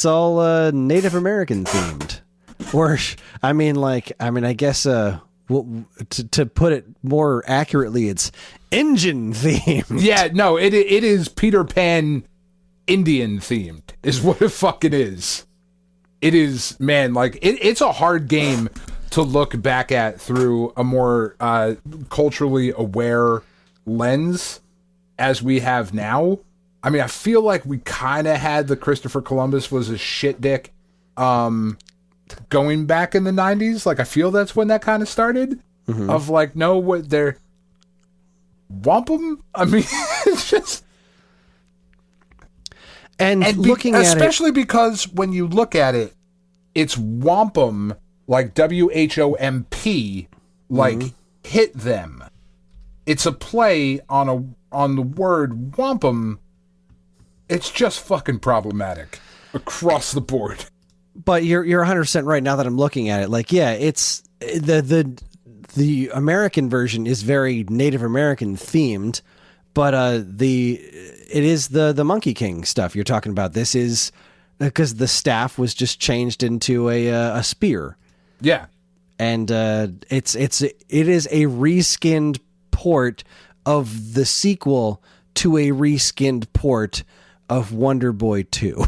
all Native American themed. Or, I guess, to put it more accurately, it's engine themed. Yeah, no, it is Peter Pan Indian themed, is what it fucking is. It is, man, like, it's a hard game to look back at through a more culturally aware lens as we have now. I feel like we kind of had the Christopher Columbus was a shit dick going back in the 90s. Like, I feel that's when that kind of started. Of like, no, what they're... Wampum? It's just... And looking at it, especially because when you look at it, it's wampum, like WHOMP, like hit them. It's a play on the word wampum. It's just fucking problematic across the board. But you're 100% right now that I'm looking at it. Like, yeah, it's the American version is very Native American themed. But it is the Monkey King stuff you're talking about. This is because the staff was just changed into a spear. Yeah, and it is a reskinned port of the sequel to a reskinned port of Wonder Boy 2.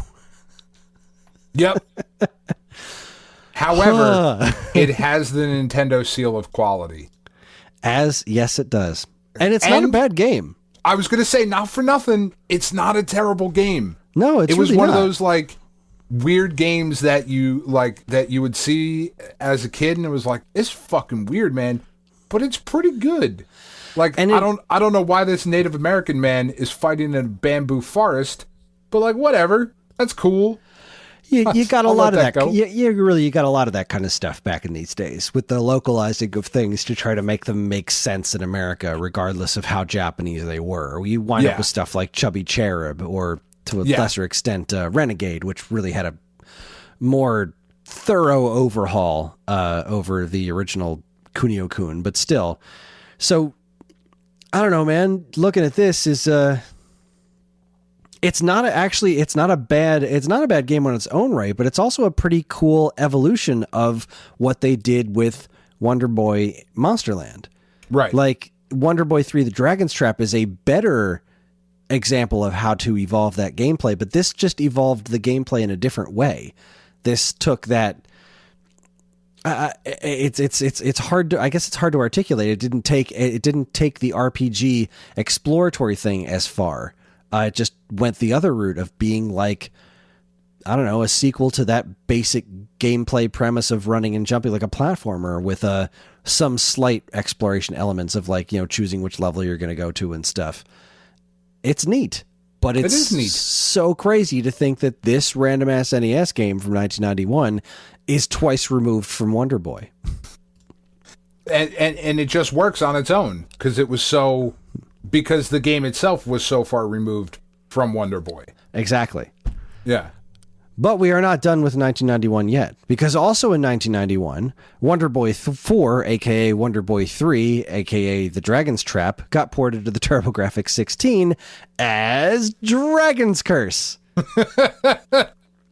Yep. However, it has the Nintendo seal of quality. Yes, it does, and it's not a bad game. I was going to say, not for nothing, it's not a terrible game. No, it was really one not. of those like weird games that you would see as a kid, and it was like, it's fucking weird, man, but it's pretty good. Like, I don't know why this Native American man is fighting in a bamboo forest, but like, whatever, that's cool. You got a lot of that. You got a lot of that kind of stuff back in these days with the localizing of things to try to make them make sense in America, regardless of how Japanese they were. You wind up with stuff like Chubby Cherub, or to a lesser extent, Renegade, which really had a more thorough overhaul over the original Kunio-kun, but still. So I don't know, man. Looking at this is it's not a bad game on its own right, but it's also a pretty cool evolution of what they did with Wonder Boy Monsterland. Right. Like Wonder Boy 3 The Dragon's Trap is a better example of how to evolve that gameplay, but this just evolved the gameplay in a different way. This took that it's hard to, I guess it's hard to articulate. It didn't take the RPG exploratory thing as far. It just went the other route of being like, I don't know, a sequel to that basic gameplay premise of running and jumping like a platformer with some slight exploration elements of like, choosing which level you're going to go to and stuff. It's neat, but it is neat. So crazy to think that this random ass NES game from 1991 is twice removed from Wonder Boy. And it just works on its own because the game itself was so far removed from Wonder Boy. Exactly. Yeah. But we are not done with 1991 yet, because also in 1991, Wonder Boy 4, a.k.a. Wonder Boy 3, a.k.a. The Dragon's Trap, got ported to the TurboGrafx 16 as Dragon's Curse.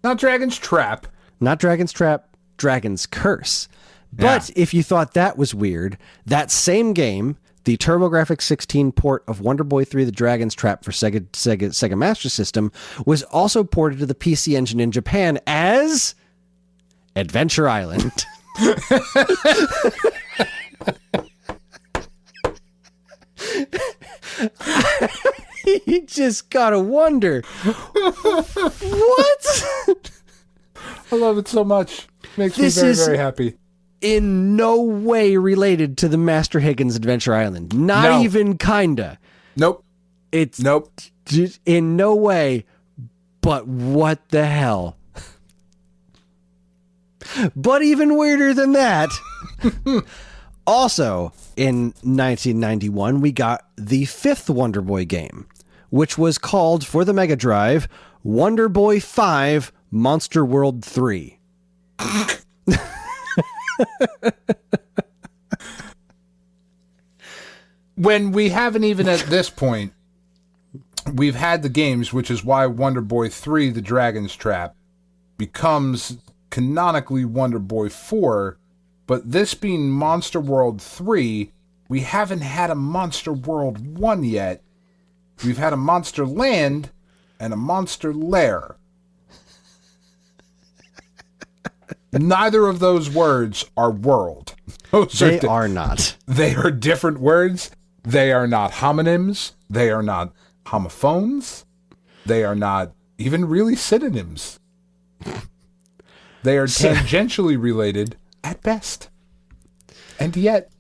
Not Dragon's Trap. Not Dragon's Trap, Dragon's Curse. But if you thought that was weird, that same game, the TurboGrafx 16 port of Wonder Boy 3 The Dragon's Trap for Sega Master System, was also ported to the PC Engine in Japan as Adventure Island. You just gotta wonder, what? I love it so much. Makes me very, very happy. In no way related to the Master Higgins Adventure Island. Not even kinda. Nope. It's in no way, but what the hell? But even weirder than that, also in 1991, we got the fifth Wonder Boy game, which was called, for the Mega Drive, Wonder Boy 5 Monster World 3. When we haven't even at this point, we've had the games, which is why Wonder Boy 3 The Dragon's Trap becomes canonically Wonder Boy 4, but this being Monster World 3, we haven't had a Monster World 1 yet. We've had a Monster Land and a Monster Lair. Neither of those words are world. They are not. They are different words. They are not homonyms. They are not homophones. They are not even really synonyms. They are tangentially related at best. And yet,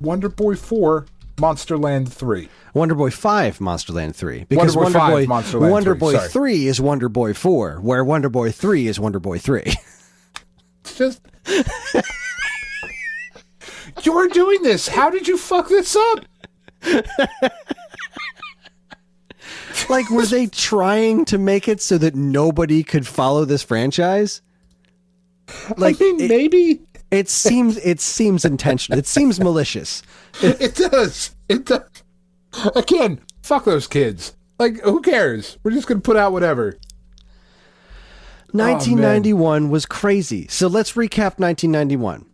Wonder Boy 4, Monster Land 3. Wonder Boy 5, Monsterland 3. Because Wonder Boy 3 is Wonder Boy 4, where Wonder Boy 3 is Wonder Boy 3. It's just... You're doing this. How did you fuck this up? Like, were they trying to make it so that nobody could follow this franchise? Like, I mean, maybe. It seems intentional. It seems malicious. It does. It does. Again, fuck those kids. Like, who cares? We're just going to put out whatever. 1991 was crazy. So let's recap 1991.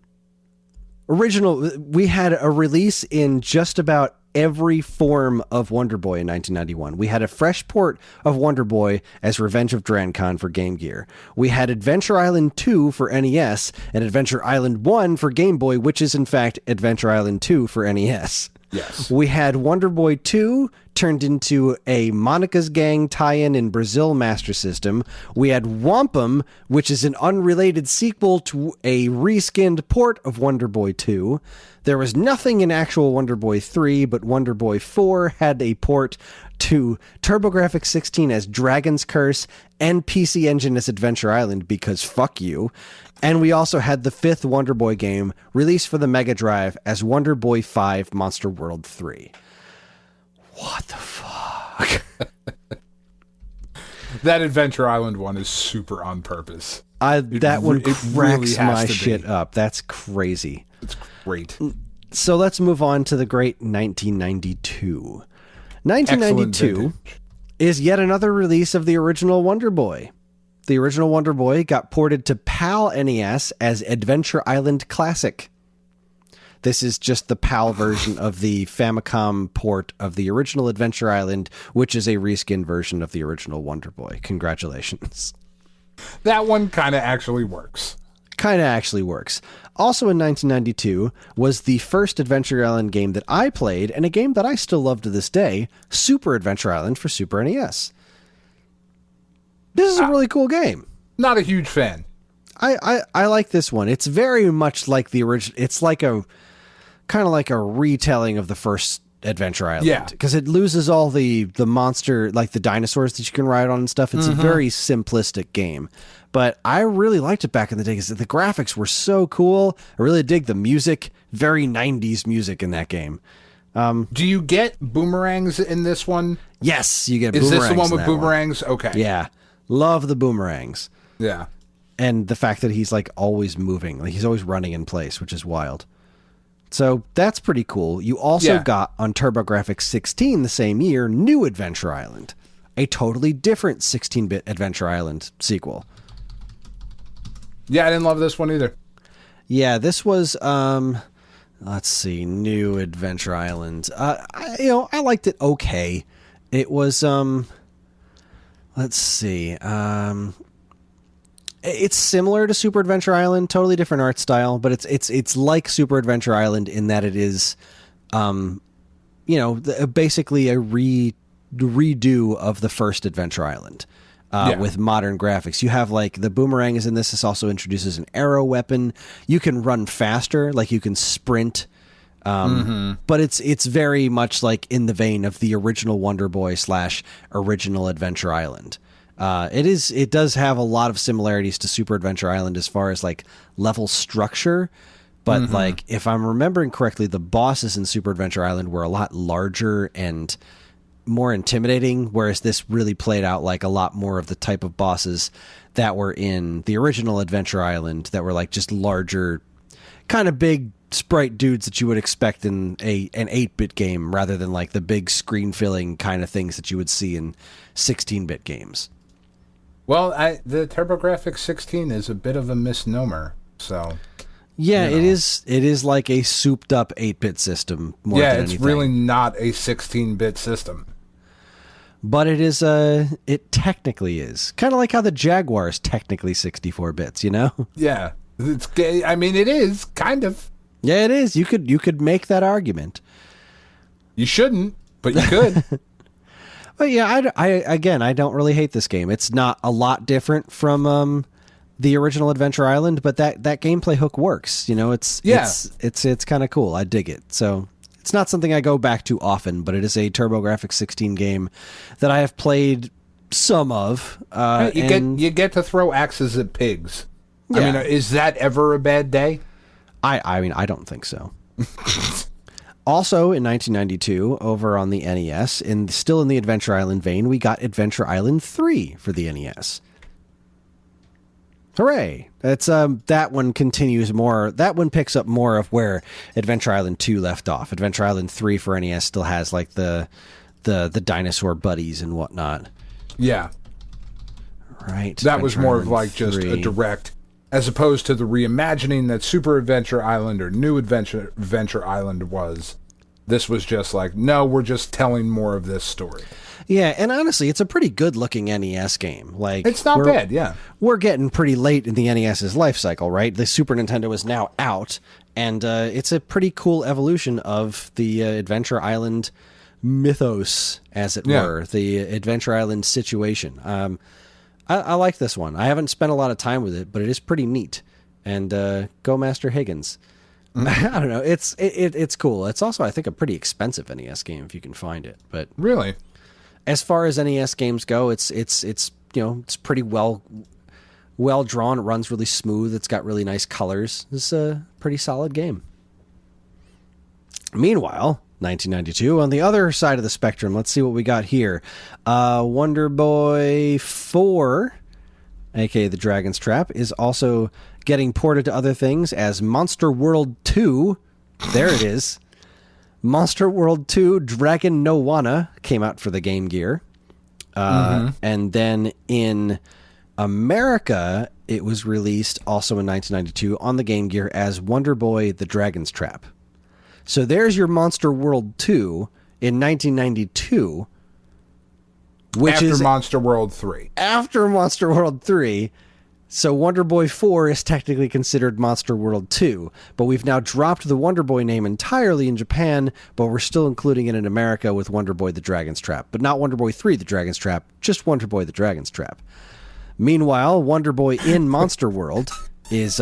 We had a release in just about every form of Wonder Boy in 1991. We had a fresh port of Wonder Boy as Revenge of Drancon for Game Gear. We had Adventure Island 2 for NES and Adventure Island 1 for Game Boy, which is in fact Adventure Island 2 for NES. Yes. We had Wonder Boy 2, turned into a Monica's Gang tie-in in Brazil Master System. We had Wampum, which is an unrelated sequel to a reskinned port of Wonder Boy 2. There was nothing in actual Wonder Boy 3, but Wonder Boy 4 had a port to TurboGrafx 16 as Dragon's Curse and PC Engine as Adventure Island, because fuck you. And we also had the 5th Wonder Boy game released for the Mega Drive as Wonder Boy 5 Monster World 3. What the fuck? That Adventure Island one is super on purpose. That one cracks my shit up. That's crazy. It's great. So let's move on to the great 1992. 1992 is yet another release of the original Wonder Boy. The original Wonder Boy got ported to PAL NES as Adventure Island Classic. This is just the PAL version of the Famicom port of the original Adventure Island, which is a reskin version of the original Wonder Boy. Congratulations. That one kind of actually works. Also in 1992 was the first Adventure Island game that I played, and a game that I still love to this day, Super Adventure Island for Super NES. This is a really cool game. Not a huge fan. I like this one. It's very much like the original. It's like a kind of like a retelling of the first Adventure Island. Yeah. Because it loses all the monster, like the dinosaurs that you can ride on and stuff. It's a very simplistic game. But I really liked it back in the day because the graphics were so cool. I really dig the music. Very 90s music in that game. Do you get boomerangs in this one? Yes, you get boomerangs. Is this the one with boomerangs? Okay. Yeah. Love the boomerangs. Yeah. And the fact that he's like always moving. Like he's always running in place, which is wild. So that's pretty cool. You also got on TurboGrafx 16 the same year, New Adventure Island. A totally different 16-bit Adventure Island sequel. Yeah, I didn't love this one either. Yeah, this was, let's see, New Adventure Island. I liked it okay. It was, let's see, it's similar to Super Adventure Island, totally different art style, but it's like Super Adventure Island in that it is, basically a redo of the first Adventure Island. With modern graphics. You have like the boomerang is in this. This also introduces an arrow weapon. You can run faster, like you can sprint. But it's very much like in the vein of the original Wonder Boy / original Adventure Island. It does have a lot of similarities to Super Adventure Island as far as like level structure. But like if I'm remembering correctly, the bosses in Super Adventure Island were a lot larger and more intimidating, whereas this really played out like a lot more of the type of bosses that were in the original Adventure Island that were like just larger, kind of big sprite dudes that you would expect in an 8-bit game rather than like the big screen filling kind of things that you would see in 16-bit games. Well, the TurboGrafx 16 is a bit of a misnomer, so... Yeah, it is like a souped up 8-bit system more than anything. Yeah, it's really not a 16-bit system. But it technically is. Kind of like how the Jaguar is technically 64 bits, you know? Yeah. It is, kind of. Yeah, it is. You could make that argument. You shouldn't, but you could. But yeah, I don't really hate this game. It's not a lot different from the original Adventure Island, but that gameplay hook works. You know, it's kind of cool. I dig it. So it's not something I go back to often, but it is a TurboGrafx 16 game that I have played some of. You get to throw axes at pigs. Yeah. I mean, is that ever a bad day? I don't think so. Also in 1992, over on the NES, still in the Adventure Island vein, we got Adventure Island 3 for the NES. Hooray! That's that one continues more. That one picks up more of where Adventure Island 2 left off. Adventure Island 3 for NES still has like the dinosaur buddies and whatnot. Yeah. Right. That was more of like just a direct, as opposed to the reimagining that Super Adventure Island or New Adventure Island was. This was just like, no, we're just telling more of this story. Yeah, and honestly, it's a pretty good-looking NES game. Like, it's not bad, yeah. We're getting pretty late in the NES's life cycle, right? The Super Nintendo is now out, and it's a pretty cool evolution of the Adventure Island mythos, as it were, the Adventure Island situation. I like this one. I haven't spent a lot of time with it, but it is pretty neat. And go Master Higgins. I don't know. It's cool. It's also, I think, a pretty expensive NES game if you can find it. But really, as far as NES games go, it's it's pretty well drawn. It runs really smooth. It's got really nice colors. It's a pretty solid game. Meanwhile, 1992, on the other side of the spectrum, let's see what we got here. Wonder Boy 4, aka The Dragon's Trap, is also getting ported to other things as Monster World 2. There it is. Monster World 2 Dragon No Wana came out for the Game Gear. And then in America, it was released also in 1992 on the Game Gear as Wonder Boy The Dragon's Trap. So there's your Monster World 2 in 1992, which after Monster World 3. After Monster World 3. So Wonder Boy 4 is technically considered Monster World 2, but we've now dropped the Wonder Boy name entirely in Japan, but we're still including it in America with Wonder Boy The Dragon's Trap. But not Wonder Boy 3 The Dragon's Trap, just Wonder Boy The Dragon's Trap. Meanwhile, Wonder Boy in Monster World is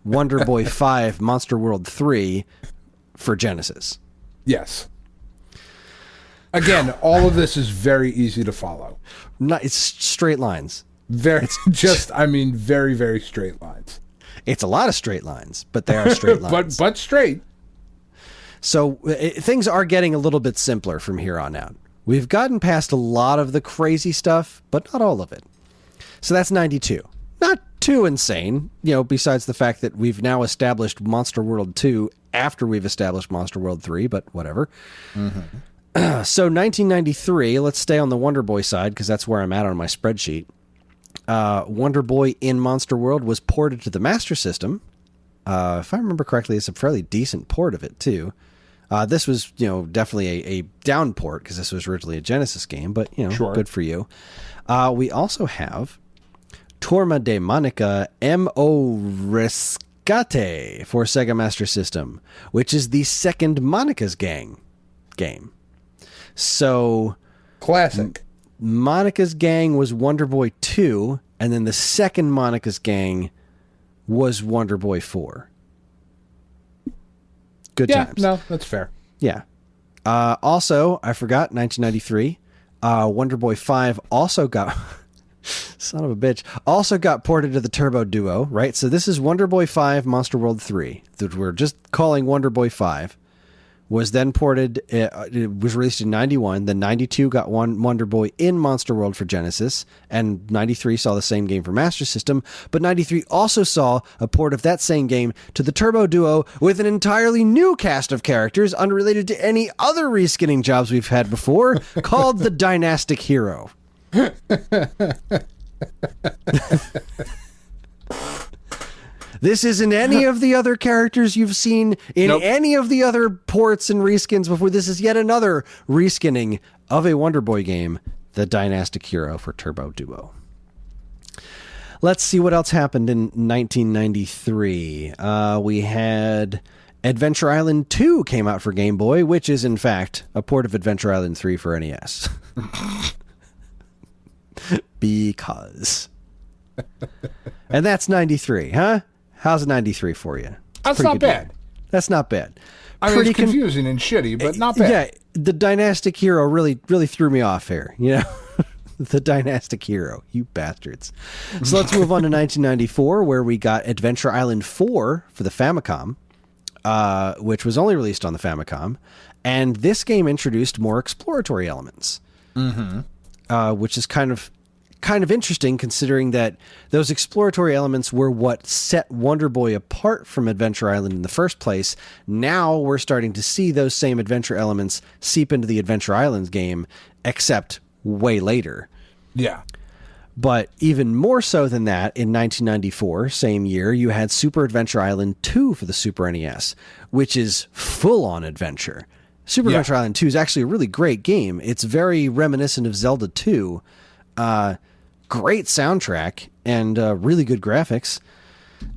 Wonder Boy 5 Monster World 3 for Genesis. Yes. Again, all of this is very easy to follow. It's straight lines. Very, very straight lines. It's a lot of straight lines, but they are straight lines. but straight. So things are getting a little bit simpler from here on out. We've gotten past a lot of the crazy stuff, but not all of it. So that's 92. Not too insane, besides the fact that we've now established Monster World 2 after we've established Monster World 3, but whatever. So 1993, let's stay on the Wonder Boy side because that's where I'm at on my spreadsheet. Wonder Boy in Monster World was ported to the Master System. If I remember correctly, it's a fairly decent port of it, too. This was, definitely a down port because this was originally a Genesis game, but, sure. Good for you. We also have Turma de Monica M.O. Rescate for Sega Master System, which is the second Monica's Gang game. So... classic. Monica's Gang was Wonder Boy 2, and then the second Monica's Gang was Wonder Boy 4. Good times. No, that's fair. Yeah. Also, I forgot, 1993, Wonder Boy 5 also got... son of a bitch. Also got ported to the Turbo Duo, right? So this is Wonder Boy 5 Monster World 3, that we're just calling Wonder Boy 5. Was then ported, it was released in 91, then 92 got one Wonder Boy in Monster World for Genesis, and 93 saw the same game for Master System, but 93 also saw a port of that same game to the Turbo Duo with an entirely new cast of characters unrelated to any other reskinning jobs we've had before, called the Dynastic Hero. This isn't any of the other characters you've seen in any of the other ports and reskins before. This is yet another reskinning of a Wonder Boy game, the Dynastic Hero for Turbo Duo. Let's see what else happened in 1993. We had Adventure Island 2 came out for Game Boy, which is, in fact, a port of Adventure Island 3 for NES. Because. And that's 93, huh? How's 93 for you? That's not bad. That's not bad. I mean, it's confusing and shitty, but not bad. Yeah, the Dynastic Hero really threw me off here, The Dynastic Hero, you bastards. So let's move on to 1994, where we got Adventure Island 4 for the Famicom, which was only released on the Famicom. And this game introduced more exploratory elements, which is kind of interesting considering that those exploratory elements were what set Wonder Boy apart from Adventure Island in the first place. Now we're starting to see those same adventure elements seep into the Adventure Island game, except way later. Yeah. But even more so than that, in 1994, same year, you had Super Adventure Island 2 for the Super NES, which is full-on adventure. Super Adventure Island 2 is actually a really great game. It's very reminiscent of Zelda 2. Great soundtrack and really good graphics.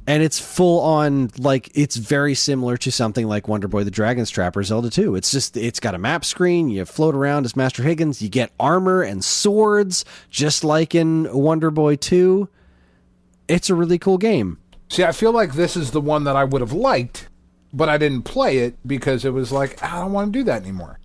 And it's full on, like, it's very similar to something like Wonder Boy the Dragon's Trap or Zelda 2. It's got a map screen. You float around as Master Higgins. You get armor and swords, just like in Wonder Boy 2. It's a really cool game. See, I feel like this is the one that I would have liked, but I didn't play it because it was like, I don't want to do that anymore.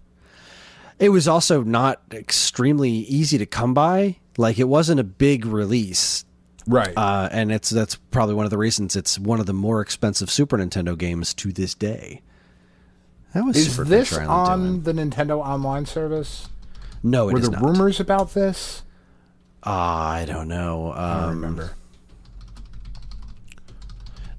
It was also not extremely easy to come by. Like, it wasn't a big release. Right. And that's probably one of the reasons it's one of the more expensive Super Nintendo games to this day. That was Is Super this Adventure Island on the Nintendo Online service? No, it is not. Were there rumors about this? I don't know. I don't remember.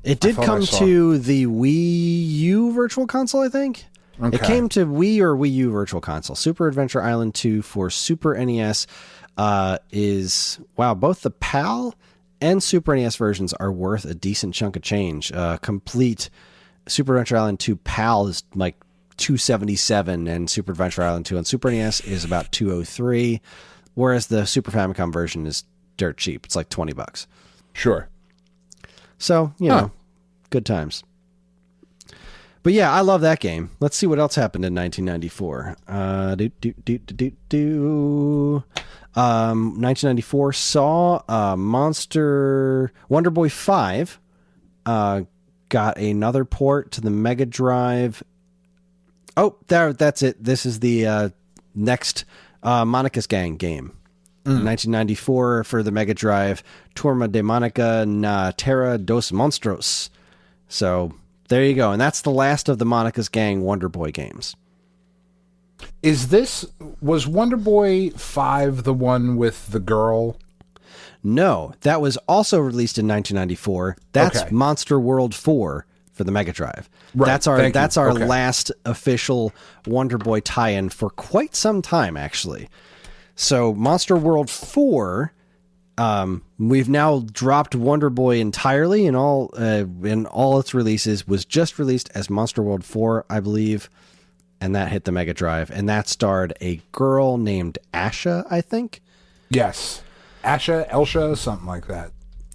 It did come to the Wii U Virtual Console, I think. Okay. It came to Wii or Wii U Virtual Console. Super Adventure Island 2 for Super NES is, wow, both the PAL and Super NES versions are worth a decent chunk of change. Complete Super Adventure Island 2 PAL is like $277, and Super Adventure Island 2 on Super NES is about $203, whereas the Super Famicom version is dirt cheap. It's like $20. Sure. So, you know, good times. But yeah, I love that game. Let's see what else happened in 1994. 1994 saw Wonder Boy 5 got another port to the Mega Drive. Oh, that's it. This is the next Monica's Gang game. 1994 for the Mega Drive, Turma de Monica na Terra dos Monstros. So there you go. And that's the last of the Monica's Gang Wonder Boy games. Was Wonder Boy 5 the one with the girl? No, that was also released in 1994. That's okay. Monster World 4 for the Mega Drive. Right. That's our okay. last official Wonder Boy tie-in for quite some time, actually. So Monster World 4, we've now dropped Wonder Boy entirely, and all its releases was just released as Monster World 4, I believe, and that hit the Mega Drive, and that starred a girl named Asha, I think. Yes, Asha, Elsha, something like that.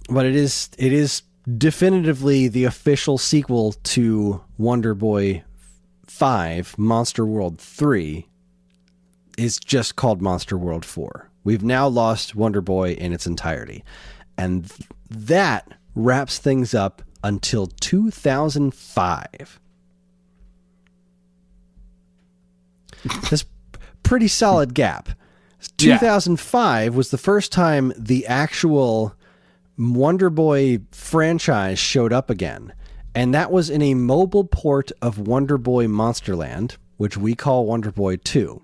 But it is definitively the official sequel to Wonder Boy 5. Monster World 3 is just called Monster World 4. We've now lost Wonder Boy in its entirety. And that wraps things up until 2005. That's pretty solid gap. 2005 was the first time the actual Wonder Boy franchise showed up again. And that was in a mobile port of Wonder Boy Monsterland, which we call Wonder Boy 2.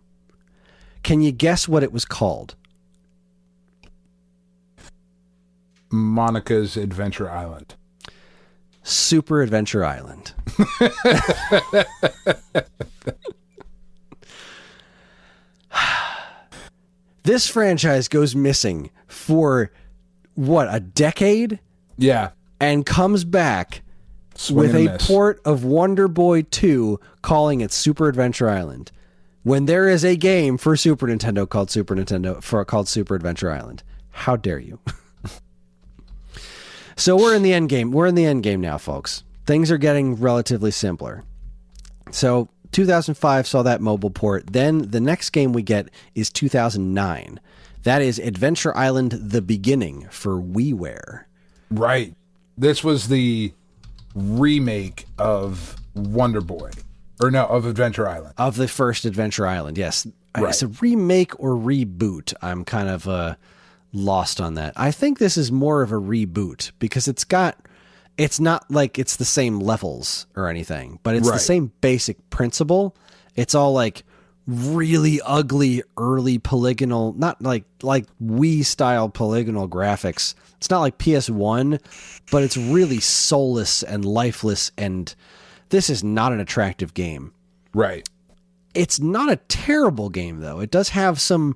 Can you guess what it was called? Monica's Adventure Island. Super Adventure Island. This franchise goes missing for, what, a decade? Yeah. And comes back with a port of Wonder Boy 2 calling it Super Adventure Island, when there is a game for Super Nintendo called Super Adventure Island. How dare you? So we're in the end game. We're in the end game now, folks. Things are getting relatively simpler. So 2005 saw that mobile port. Then the next game we get is 2009. That is Adventure Island: The Beginning for WiiWare. Right. This was the remake of Wonder Boy. Or no, of Adventure Island. Of the first Adventure Island, yes. Right. It's a remake or reboot. I'm kind of lost on that. I think this is more of a reboot because it's not like it's the same levels or anything, but it's the same basic principle. It's all like really ugly early polygonal, not like Wii style polygonal graphics. It's not like PS1, but it's really soulless and lifeless, and this is not an attractive game. Right. It's not a terrible game, though. It does have some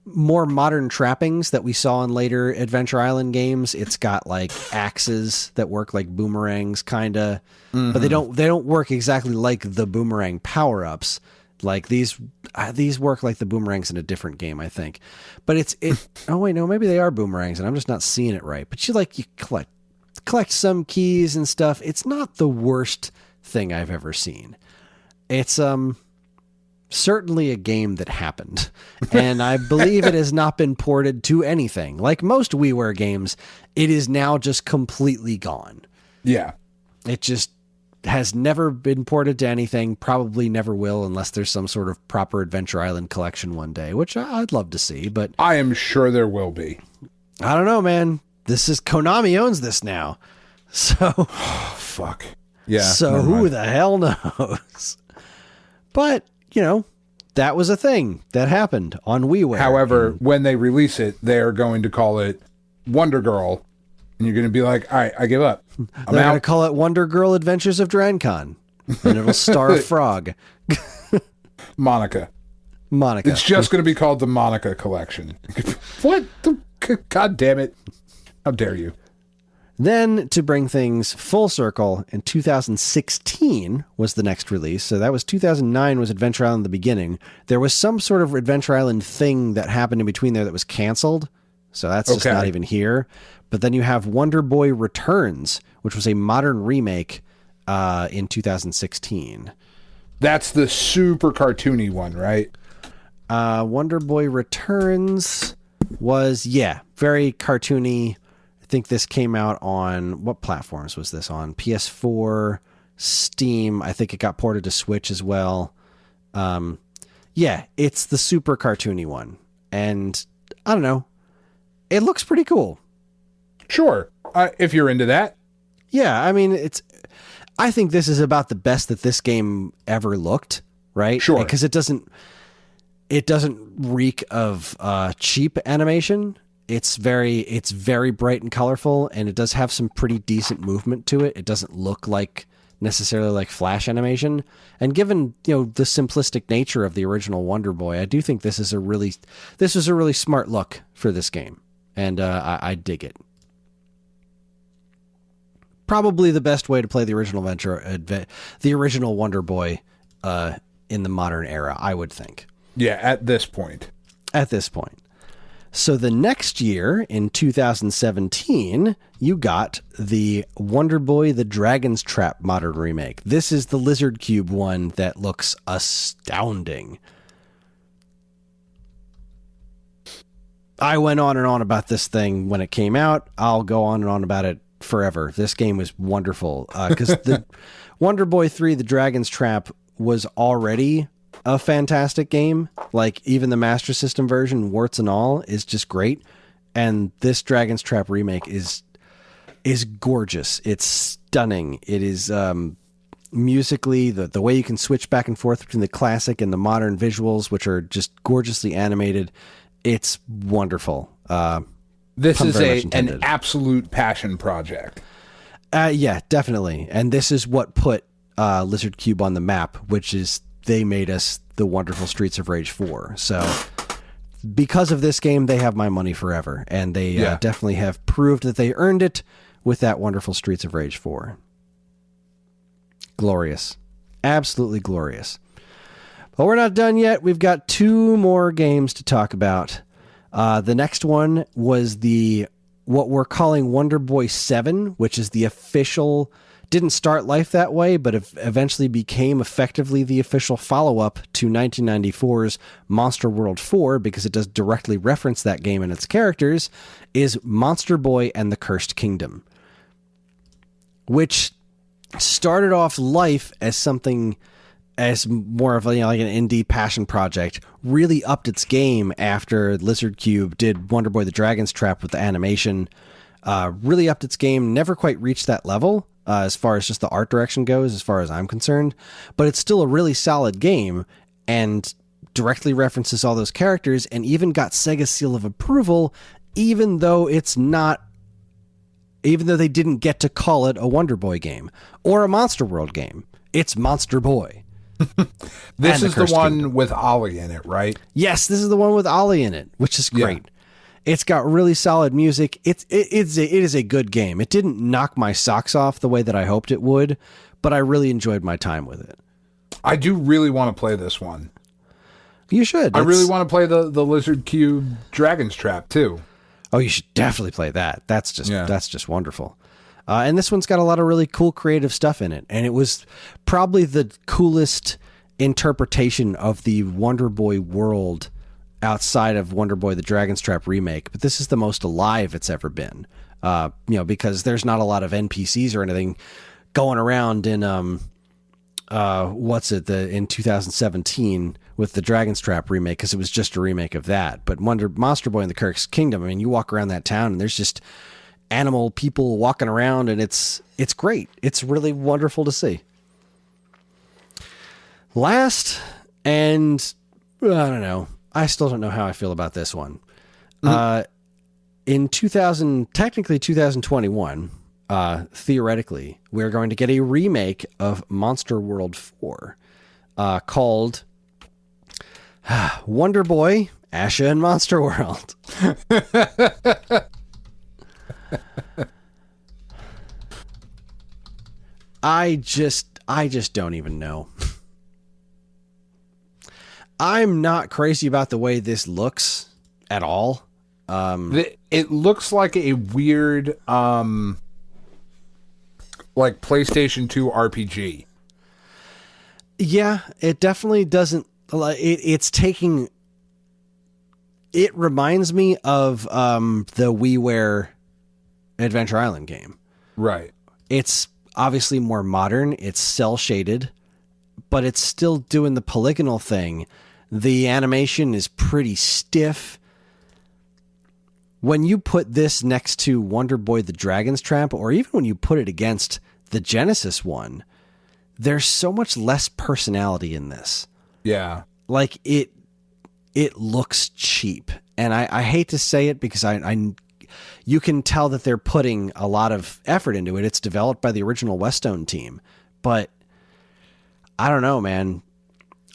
more modern trappings that we saw in later Adventure Island games. It's got like axes that work like boomerangs, kind of, but they don't work exactly like the boomerang power-ups. Like these work like the boomerangs in a different game, I think. But it. Oh wait, no, maybe they are boomerangs, and I'm just not seeing it right. But you collect collect some keys and stuff. It's not the worst thing I've ever seen. It's certainly a game that happened, and I believe it has not been ported to anything. Like most WiiWare games, it is now just completely gone. Yeah. It just has never been ported to anything, probably never will unless there's some sort of proper Adventure Island collection one day, which I'd love to see, but I am sure there will be. I don't know, man. This is Konami owns this now. So fuck. Yeah. So who the hell knows? But, you know, that was a thing that happened on WiiWare. However, when they release it, they're going to call it Wonder Girl. And you're going to be like, all right, I give up. They're going to call it Wonder Girl Adventures of DranCon. And it'll star a frog. Monica. It's just going to be called the Monica Collection. What? God damn it. How dare you? Then, to bring things full circle, in 2016 was the next release. So that was 2009 was Adventure Island the beginning. There was some sort of Adventure Island thing that happened in between there that was canceled. So that's just not even here. But then you have Wonder Boy Returns, which was a modern remake in 2016. That's the super cartoony one, right? Wonder Boy Returns was, very cartoony. I think this came out on, what platforms was this on? PS4, Steam. I think it got ported to Switch as well. It's the super cartoony one. And I don't know. It looks pretty cool. Sure. If you're into that. Yeah, I mean, I think this is about the best that this game ever looked, right? Sure. Because it doesn't reek of cheap animation. It's very bright and colorful, and it does have some pretty decent movement to it. It doesn't look like necessarily like Flash animation. And given, the simplistic nature of the original Wonder Boy, I do think this was a really smart look for this game. And I dig it. Probably the best way to play the original the original Wonder Boy in the modern era, I would think. Yeah, at this point. So the next year, in 2017, you got the Wonder Boy The Dragon's Trap modern remake. This is the Lizard Cube one that looks astounding. I went on and on about this thing when it came out. I'll go on and on about it forever. This game was wonderful because the Wonder Boy 3 The Dragon's Trap was already a fantastic game. Like, even the Master System version, warts and all, is just great. And this Dragon's Trap remake is gorgeous. It's stunning. It is musically, the way you can switch back and forth between the classic and the modern visuals, which are just gorgeously animated. It's wonderful. This is an absolute passion project. Yeah, definitely. And this is what put Lizard Cube on the map, which is they made us the wonderful Streets of Rage 4. So because of this game, they have my money forever. And they definitely have proved that they earned it with that wonderful Streets of Rage 4. Glorious. Absolutely glorious. But we're not done yet. We've got 2 more games to talk about. The next one was what we're calling Wonder Boy 7, which is the official, didn't start life that way, but eventually became effectively the official follow-up to 1994's Monster World 4, because it does directly reference that game and its characters, is Monster Boy and the Cursed Kingdom, which started off life as something as more of like an indie passion project, really upped its game after Lizard Cube did Wonder Boy The Dragon's Trap with the animation, really upped its game, never quite reached that level as far as just the art direction goes, as far as I'm concerned, but it's still a really solid game and directly references all those characters and even got Sega's seal of approval, even though they didn't get to call it a Wonder Boy game or a Monster World game. It's Monster Boy. This is the one with Ollie in it, right? Yes, this is the one with Ollie in it, which is great. Yeah. It's got really solid music. It is a good game. It didn't knock my socks off the way that I hoped it would, but I really enjoyed my time with it. I do really want to play this one. You should. I really want to play the Lizard Cube Dragon's Trap too. Oh, you should definitely play that. That's just wonderful. And this one's got a lot of really cool creative stuff in it. And it was probably the coolest interpretation of the Wonder Boy world outside of Wonder Boy the Dragon's Trap remake. But this is the most alive it's ever been. Because there's not a lot of NPCs or anything going around in in 2017 with the Dragon's Trap remake, because it was just a remake of that. But Monster Boy in the Cursed Kingdom, I mean, you walk around that town and there's just animal people walking around, and it's great. It's really wonderful to see. Last, and I don't know, I still don't know how I feel about this one. In 2021, theoretically, we're going to get a remake of Monster World 4 called Wonder Boy, Asha and Monster World. I just don't even know. I'm not crazy about the way this looks at all. It looks like a weird, like PlayStation 2 RPG. Yeah, it definitely doesn't. It's taking. It reminds me of the WiiWare Adventure Island game. Right. It's obviously more modern. It's cell shaded, but it's still doing the polygonal thing. The animation is pretty stiff. When you put this next to Wonder Boy the Dragon's Trap, or even when you put it against the Genesis one, there's so much less personality in this. Yeah. Like it looks cheap. And I hate to say it because you can tell that they're putting a lot of effort into it. It's developed by the original Westone team. But I don't know, man.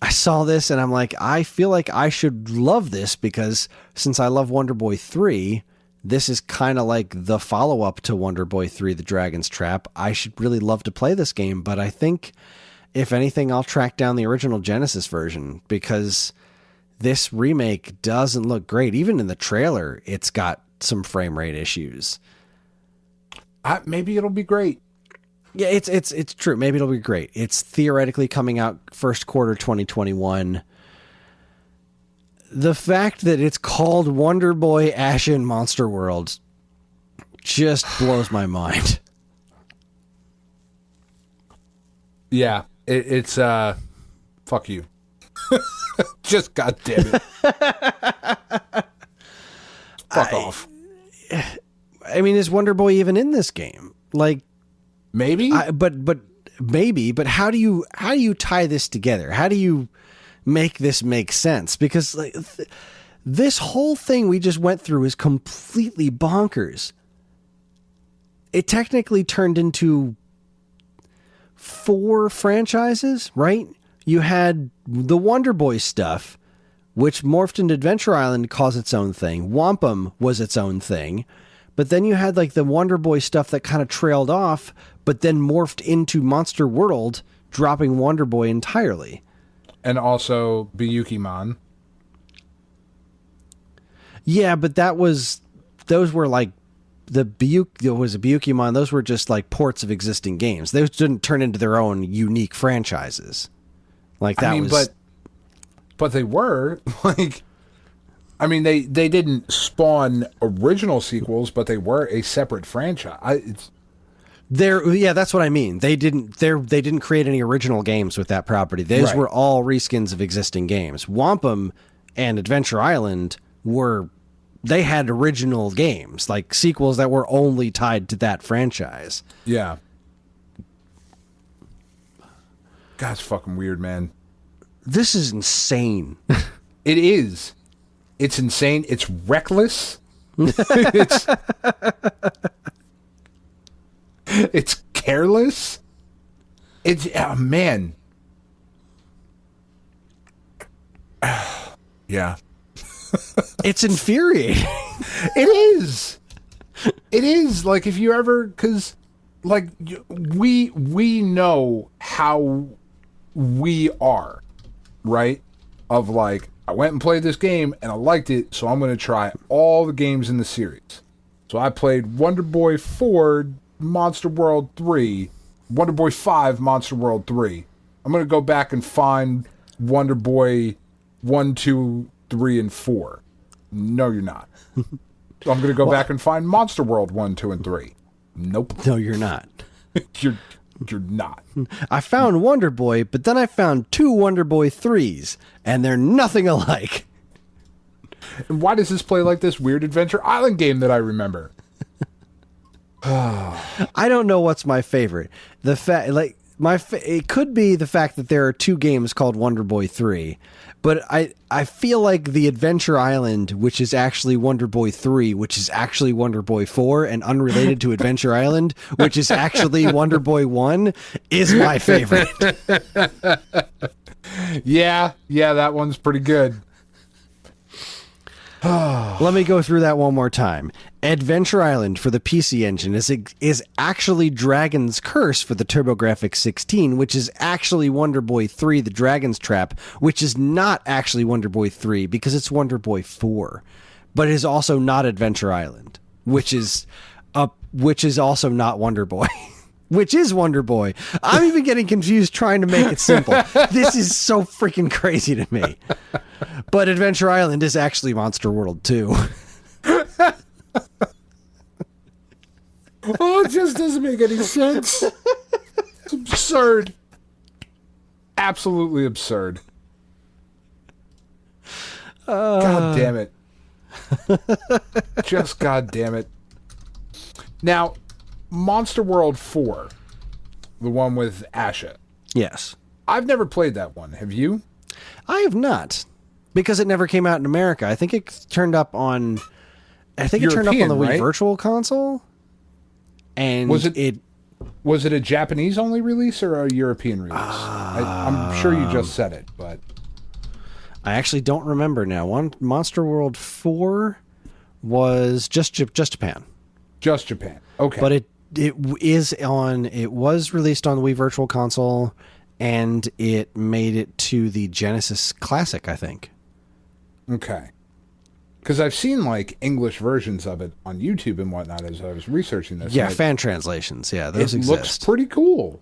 I saw this and I'm like, I feel like I should love this because since I love Wonder Boy 3, this is kind of like the follow-up to Wonder Boy 3, The Dragon's Trap. I should really love to play this game, but I think, if anything, I'll track down the original Genesis version because this remake doesn't look great. Even in the trailer, it's got some frame rate issues. Maybe it'll be great. Yeah, it's true. Maybe it'll be great. It's theoretically coming out first quarter 2021. The fact that it's called Wonder Boy Asha and Monster World just blows my mind. Yeah, it's fuck you. Just goddamn it. Fuck off. I mean, is Wonder Boy even in this game? Like, maybe, but maybe. But how do you tie this together? How do you make this make sense? Because like, this whole thing we just went through is completely bonkers. It technically turned into 4 franchises, right? You had the Wonder Boy stuff, which morphed into Adventure Island, caused its own thing. Wampum was its own thing. But then you had like the Wonder Boy stuff that kind of trailed off, but then morphed into Monster World, dropping Wonder Boy entirely. And also Biyuki-Man. Yeah, but those were like there was a Biyuki-Man. Those were just like ports of existing games. Those didn't turn into their own unique franchises. Like that but they were like, I mean, they didn't spawn original sequels, but they were a separate franchise. Yeah, that's what I mean. They didn't create any original games with that property. Those were all reskins of existing games. Wampum and Adventure Island they had original games, like sequels that were only tied to that franchise. Yeah. God, it's fucking weird, man. This is insane. It is. It's insane. It's reckless. It's careless. It's man. Yeah. It's infuriating. It is. It is. Like, if you ever, because like we know how we are, right? Of like, I went and played this game and I liked it, so I'm going to try all the games in the series. So I played Wonder Boy 4 Monster World 3, Wonder Boy 5, Monster World 3. I'm going to go back and find Wonder Boy 1, 2, 3, and 4. No, you're not. So I'm going to go back and find Monster World 1, 2, and 3. Nope. No, you're not. You're not. I found Wonder Boy, but then I found 2 Wonder Boy 3s, and they're nothing alike. And why does this play like this weird Adventure Island game that I remember? I don't know what's my favorite. It could be the fact that there are 2 games called Wonder Boy 3, but I feel like the Adventure Island, which is actually Wonder Boy 3, which is actually Wonder Boy 4, and unrelated to Adventure Island, which is actually Wonder Boy 1, is my favorite. Yeah, that one's pretty good. Let me go through that one more time. Adventure Island for the PC Engine is actually Dragon's Curse for the TurboGrafx 16, which is actually Wonder Boy 3, The Dragon's Trap, which is not actually Wonder Boy 3 because it's Wonder Boy 4, but it is also not Adventure Island, which is also not Wonder Boy. Which is Wonder Boy. I'm even getting confused trying to make it simple. This is so freaking crazy to me. But Adventure Island is actually Monster World 2. Oh, it just doesn't make any sense. It's absurd. Absolutely absurd. God damn it. Just god damn it. Now, Monster World 4, the one with Asha. Yes. I've never played that one. Have you? I have not. Because it never came out in America. I think it turned up on the Wii Virtual Console. And was it a Japanese only release or a European release? I'm sure you just said it, but I actually don't remember now. Monster World 4 was just Japan. Just Japan. Okay. But it was released on the Wii Virtual Console, and it made it to the Genesis Classic, I think. Okay. Because I've seen like English versions of it on YouTube and whatnot as I was researching this. Yeah, fan translations. Yeah, those exist. It looks pretty cool.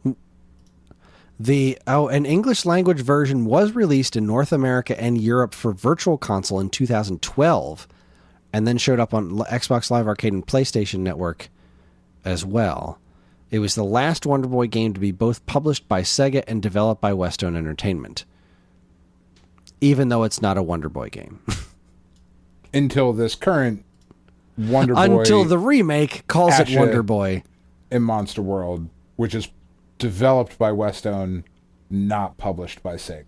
An English language version was released in North America and Europe for Virtual Console in 2012, and then showed up on Xbox Live Arcade and PlayStation Network as well. It was the last Wonder Boy game to be both published by Sega and developed by Westone Entertainment, even though it's not a Wonder Boy game. Until this current Wonder Boy... Until the remake calls Asha it Wonder Boy. In Monster World, which is developed by Westone, not published by Sega.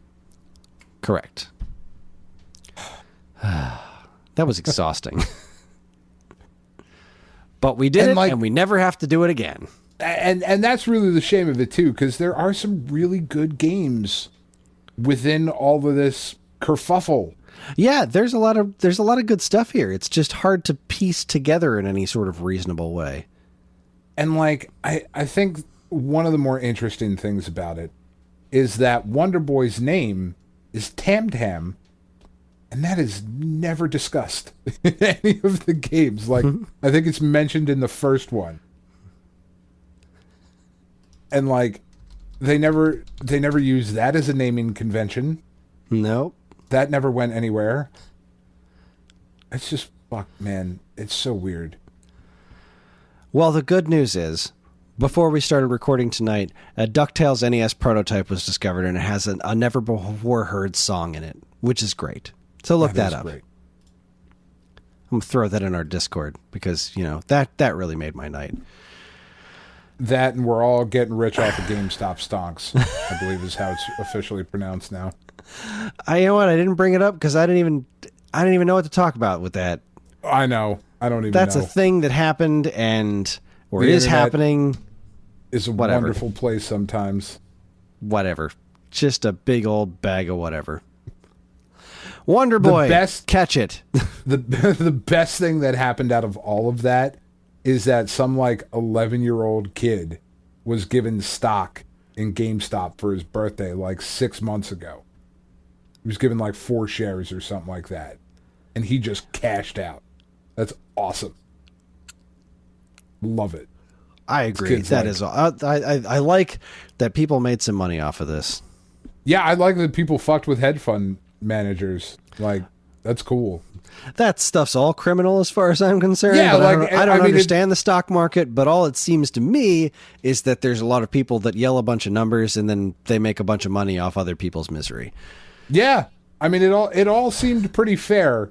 Correct. That was exhausting. But we did and we never have to do it again. And that's really the shame of it too, because there are some really good games within all of this kerfuffle. Yeah, there's a lot of good stuff here. It's just hard to piece together in any sort of reasonable way. And I think one of the more interesting things about it is that Wonder Boy's name is Tam Tam, and that is never discussed in any of the games. I think it's mentioned in the first one. And they never use that as a naming convention. Nope. That never went anywhere. It's just man. It's so weird. Well, the good news is, before we started recording tonight, a DuckTales NES prototype was discovered, and it has a never-before-heard song in it, which is great. So look that up. Great. I'm going to throw that in our Discord, because, that really made my night. That, and we're all getting rich off of GameStop stonks, I believe is how it's officially pronounced now. You know what? I didn't bring it up because I didn't even know what to talk about with that. I know. I don't even That's know. a thing that happened or is happening. It's a wonderful place sometimes. Whatever. Just a big old bag of whatever. Wonder Boy, catch it. The best thing that happened out of all of that is that some 11-year-old kid was given stock in GameStop for his birthday 6 months ago. He was given 4 shares or something like that. And he just cashed out. That's awesome. Love it. I agree. That is all. I like that people made some money off of this. Yeah, I like that people fucked with hedge fund managers. Like, that's cool. That stuff's all criminal as far as I'm concerned. Yeah, but I don't understand the stock market, but all it seems to me is that there's a lot of people that yell a bunch of numbers and then they make a bunch of money off other people's misery. Yeah. I mean, it all seemed pretty fair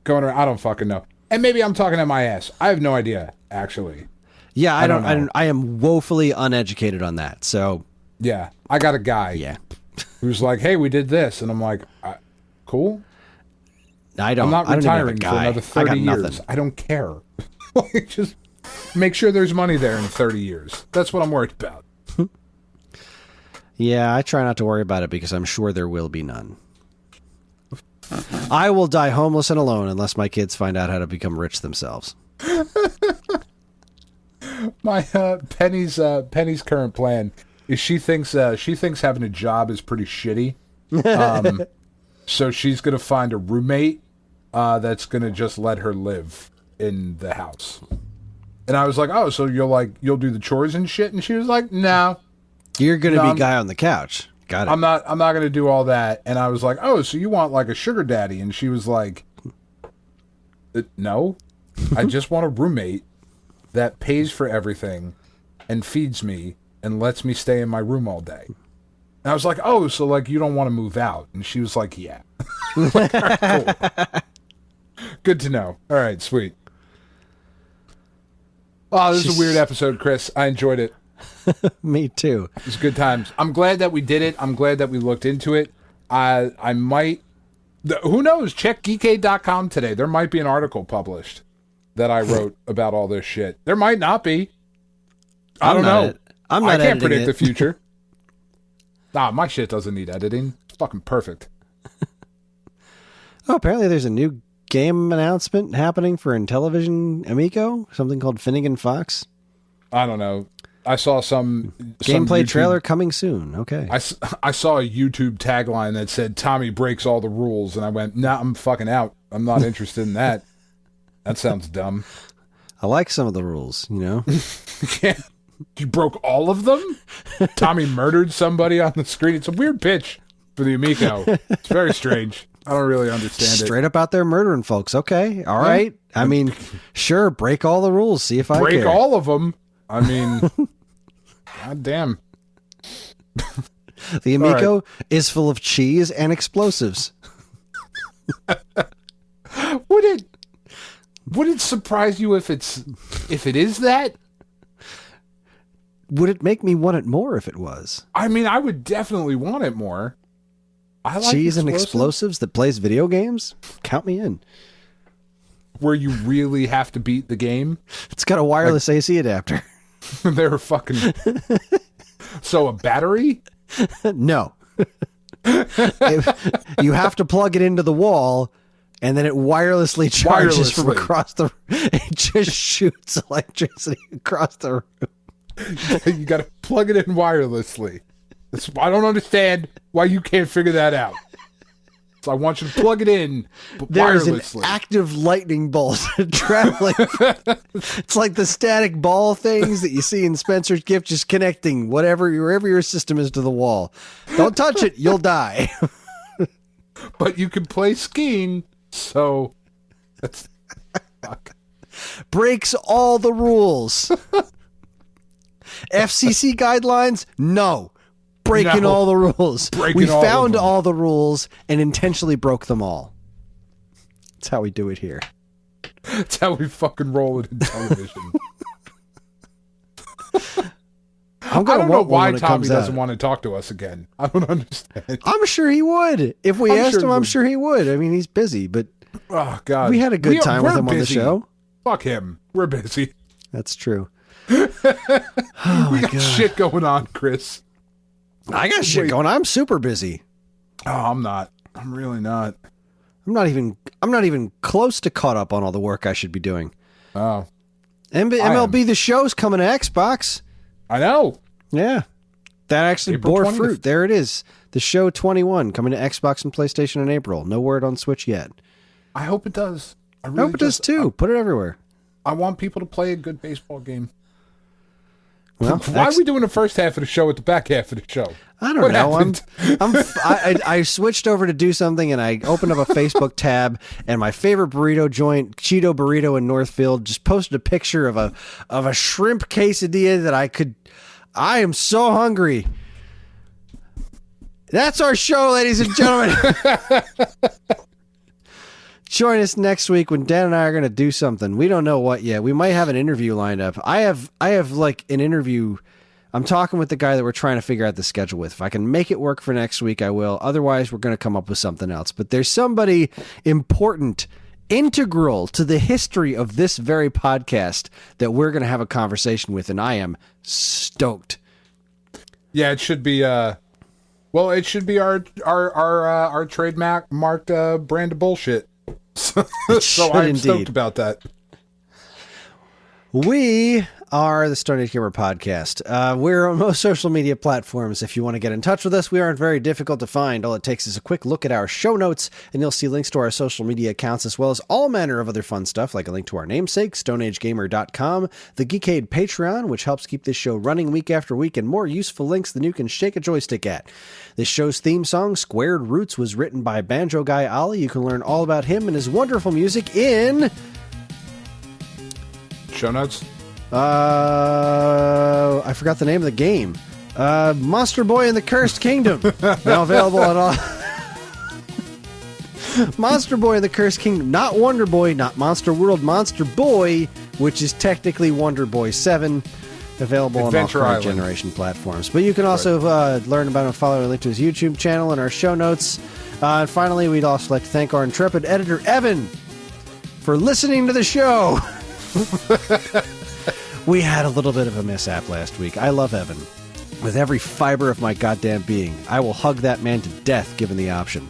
going around. I don't fucking know. And maybe I'm talking at my ass. I have no idea, actually. Yeah, I am woefully uneducated on that. So yeah, I got a guy who's like, hey, we did this. And I'm like, cool. I'm not retiring for another 30 years. I don't care. Just make sure there's money there in 30 years. That's what I'm worried about. Yeah, I try not to worry about it because I'm sure there will be none. I will die homeless and alone unless my kids find out how to become rich themselves. My Penny's current plan is she thinks having a job is pretty shitty. So she's gonna find a roommate that's gonna just let her live in the house. And I was like, oh, so you'll do the chores and shit? And she was like, no. You're gonna be guy on the couch. Got it. I'm not gonna do all that. And I was like, oh, so you want like a sugar daddy? And she was like, no, I just want a roommate that pays for everything and feeds me and lets me stay in my room all day. And I was like, oh, so like you don't want to move out? And she was like, yeah. Like, all right, cool. Good to know. All right, sweet. Oh, this is a weird episode, Chris. I enjoyed it. Me too. It was good times. I'm glad that we did it. I'm glad that we looked into it. I might... Who knows? Check geekade.com today. There might be an article published that I wrote about all this shit. There might not be. I don't know. I can't predict the future. Nah, my shit doesn't need editing. It's fucking perfect. Oh, apparently there's a new game announcement happening for Intellivision Amico. Something called Finnegan Fox. I don't know. I saw some gameplay trailer coming soon. Okay. I saw a YouTube tagline that said Tommy breaks all the rules, and I went, nah, I'm fucking out. I'm not interested in that. That sounds dumb. I like some of the rules, you know? Yeah. You broke all of them? Tommy murdered somebody on the screen. It's a weird pitch for the Amico. It's very strange. I don't really understand it. Straight up out there murdering folks. Okay. All right. I mean, sure, break all the rules. See if I break care. All of them. I mean, god damn. The Amico is full of cheese and explosives. Would it surprise you if it is that? Would it make me want it more if it was? I mean, I would definitely want it more. I like cheese and explosives that plays video games? Count me in. Where you really have to beat the game? It's got a wireless AC adapter. They're fucking... So a battery? No. You have to plug it into the wall, and then it wirelessly charges from across the... It just shoots electricity across the room. You got to plug it in wirelessly. I don't understand why you can't figure that out. So I want you to plug it in There's wirelessly. An active lightning bolt traveling. It's like the static ball things that you see in Spencer's Gift, just connecting wherever your system is to the wall. Don't touch it, you'll die. But you can play skiing, so that's fuck. Breaks all the rules. FCC guidelines? No. Breaking all the rules. We found all the rules and intentionally broke them all. That's how we do it here. That's how we fucking roll it in television. I don't know why Tommy doesn't want to talk to us again. I don't understand. I'm sure he would. If we asked him, I'm sure he would. I mean, he's busy, but oh god, we had a good time with him on the show. Fuck him. We're busy. That's true. We got shit going on, Chris. I got shit going on. I'm super busy. Oh, I'm not. I'm really not. I'm not even close to caught up on all the work I should be doing. Oh. MLB The Show's coming to Xbox. I know. Yeah. That actually April bore 20th. fruit. There it is. The Show 21 coming to Xbox and PlayStation in April. No word on Switch yet. I hope it does. I hope it does too. Put it everywhere. I want people to play a good baseball game. Well, why are we doing the first half of the show at the back half of the show? I don't know. I switched over to do something, and I opened up a Facebook tab, and my favorite burrito joint, Cheeto Burrito in Northfield, just posted a picture of a shrimp quesadilla that I am so hungry. That's our show, ladies and gentlemen. Join us next week when Dan and I are going to do something. We don't know what yet. We might have an interview lined up. I have like an interview. I'm talking with the guy that we're trying to figure out the schedule with. If I can make it work for next week, I will. Otherwise, we're going to come up with something else. But there's somebody important, integral to the history of this very podcast that we're going to have a conversation with, and I am stoked. Yeah, it should be. It should be our trademark brand of bullshit. So I'm stoked about that. We are the Stone Age Gamer Podcast. We're on most social media platforms. If you want to get in touch with us, we aren't very difficult to find. All it takes is a quick look at our show notes, and you'll see links to our social media accounts, as well as all manner of other fun stuff, like a link to our namesake, StoneAgeGamer.com, the Geekade Patreon, which helps keep this show running week after week, and more useful links than you can shake a joystick at. This show's theme song, Squared Roots, was written by banjo guy Ollie. You can learn all about him and his wonderful music in show notes. I forgot the name of the game. Monster Boy and the Cursed Kingdom. Now available on all. Monster Boy and the Cursed Kingdom. Not Wonder Boy, not Monster World. Monster Boy, which is technically Wonder Boy 7. Available Adventure on all Island generation platforms. But you can also learn about and follow and link to his YouTube channel and our show notes. And finally, we'd also like to thank our intrepid editor, Evan, for listening to the show. We had a little bit of a mishap last week. I love Evan with every fiber of my goddamn being. I will hug that man to death given the option.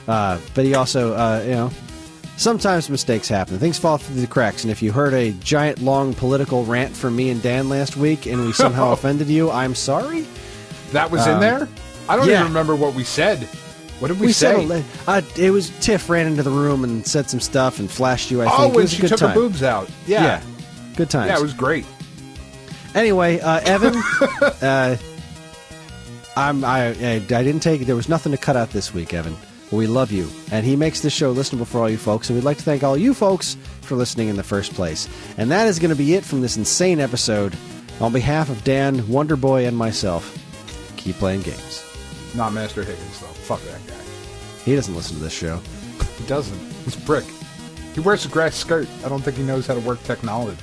But he also, sometimes mistakes happen. Things fall through the cracks. And if you heard a giant, long political rant from me and Dan last week and we somehow offended you, I'm sorry. That was in there? I don't even remember what we said. What did we say? It was Tiff ran into the room and said some stuff and flashed you, I think. Oh, when she took her boobs out. Yeah. Good times. Yeah, it was great. Anyway, Evan, I didn't take it. There was nothing to cut out this week, Evan. We love you. And he makes this show listenable for all you folks. And we'd like to thank all you folks for listening in the first place. And that is going to be it from this insane episode. On behalf of Dan, Wonder Boy, and myself, keep playing games. Not Master Higgins, though. Fuck that guy. He doesn't listen to this show. He doesn't. He's a prick. He wears a grass skirt. I don't think he knows how to work technology.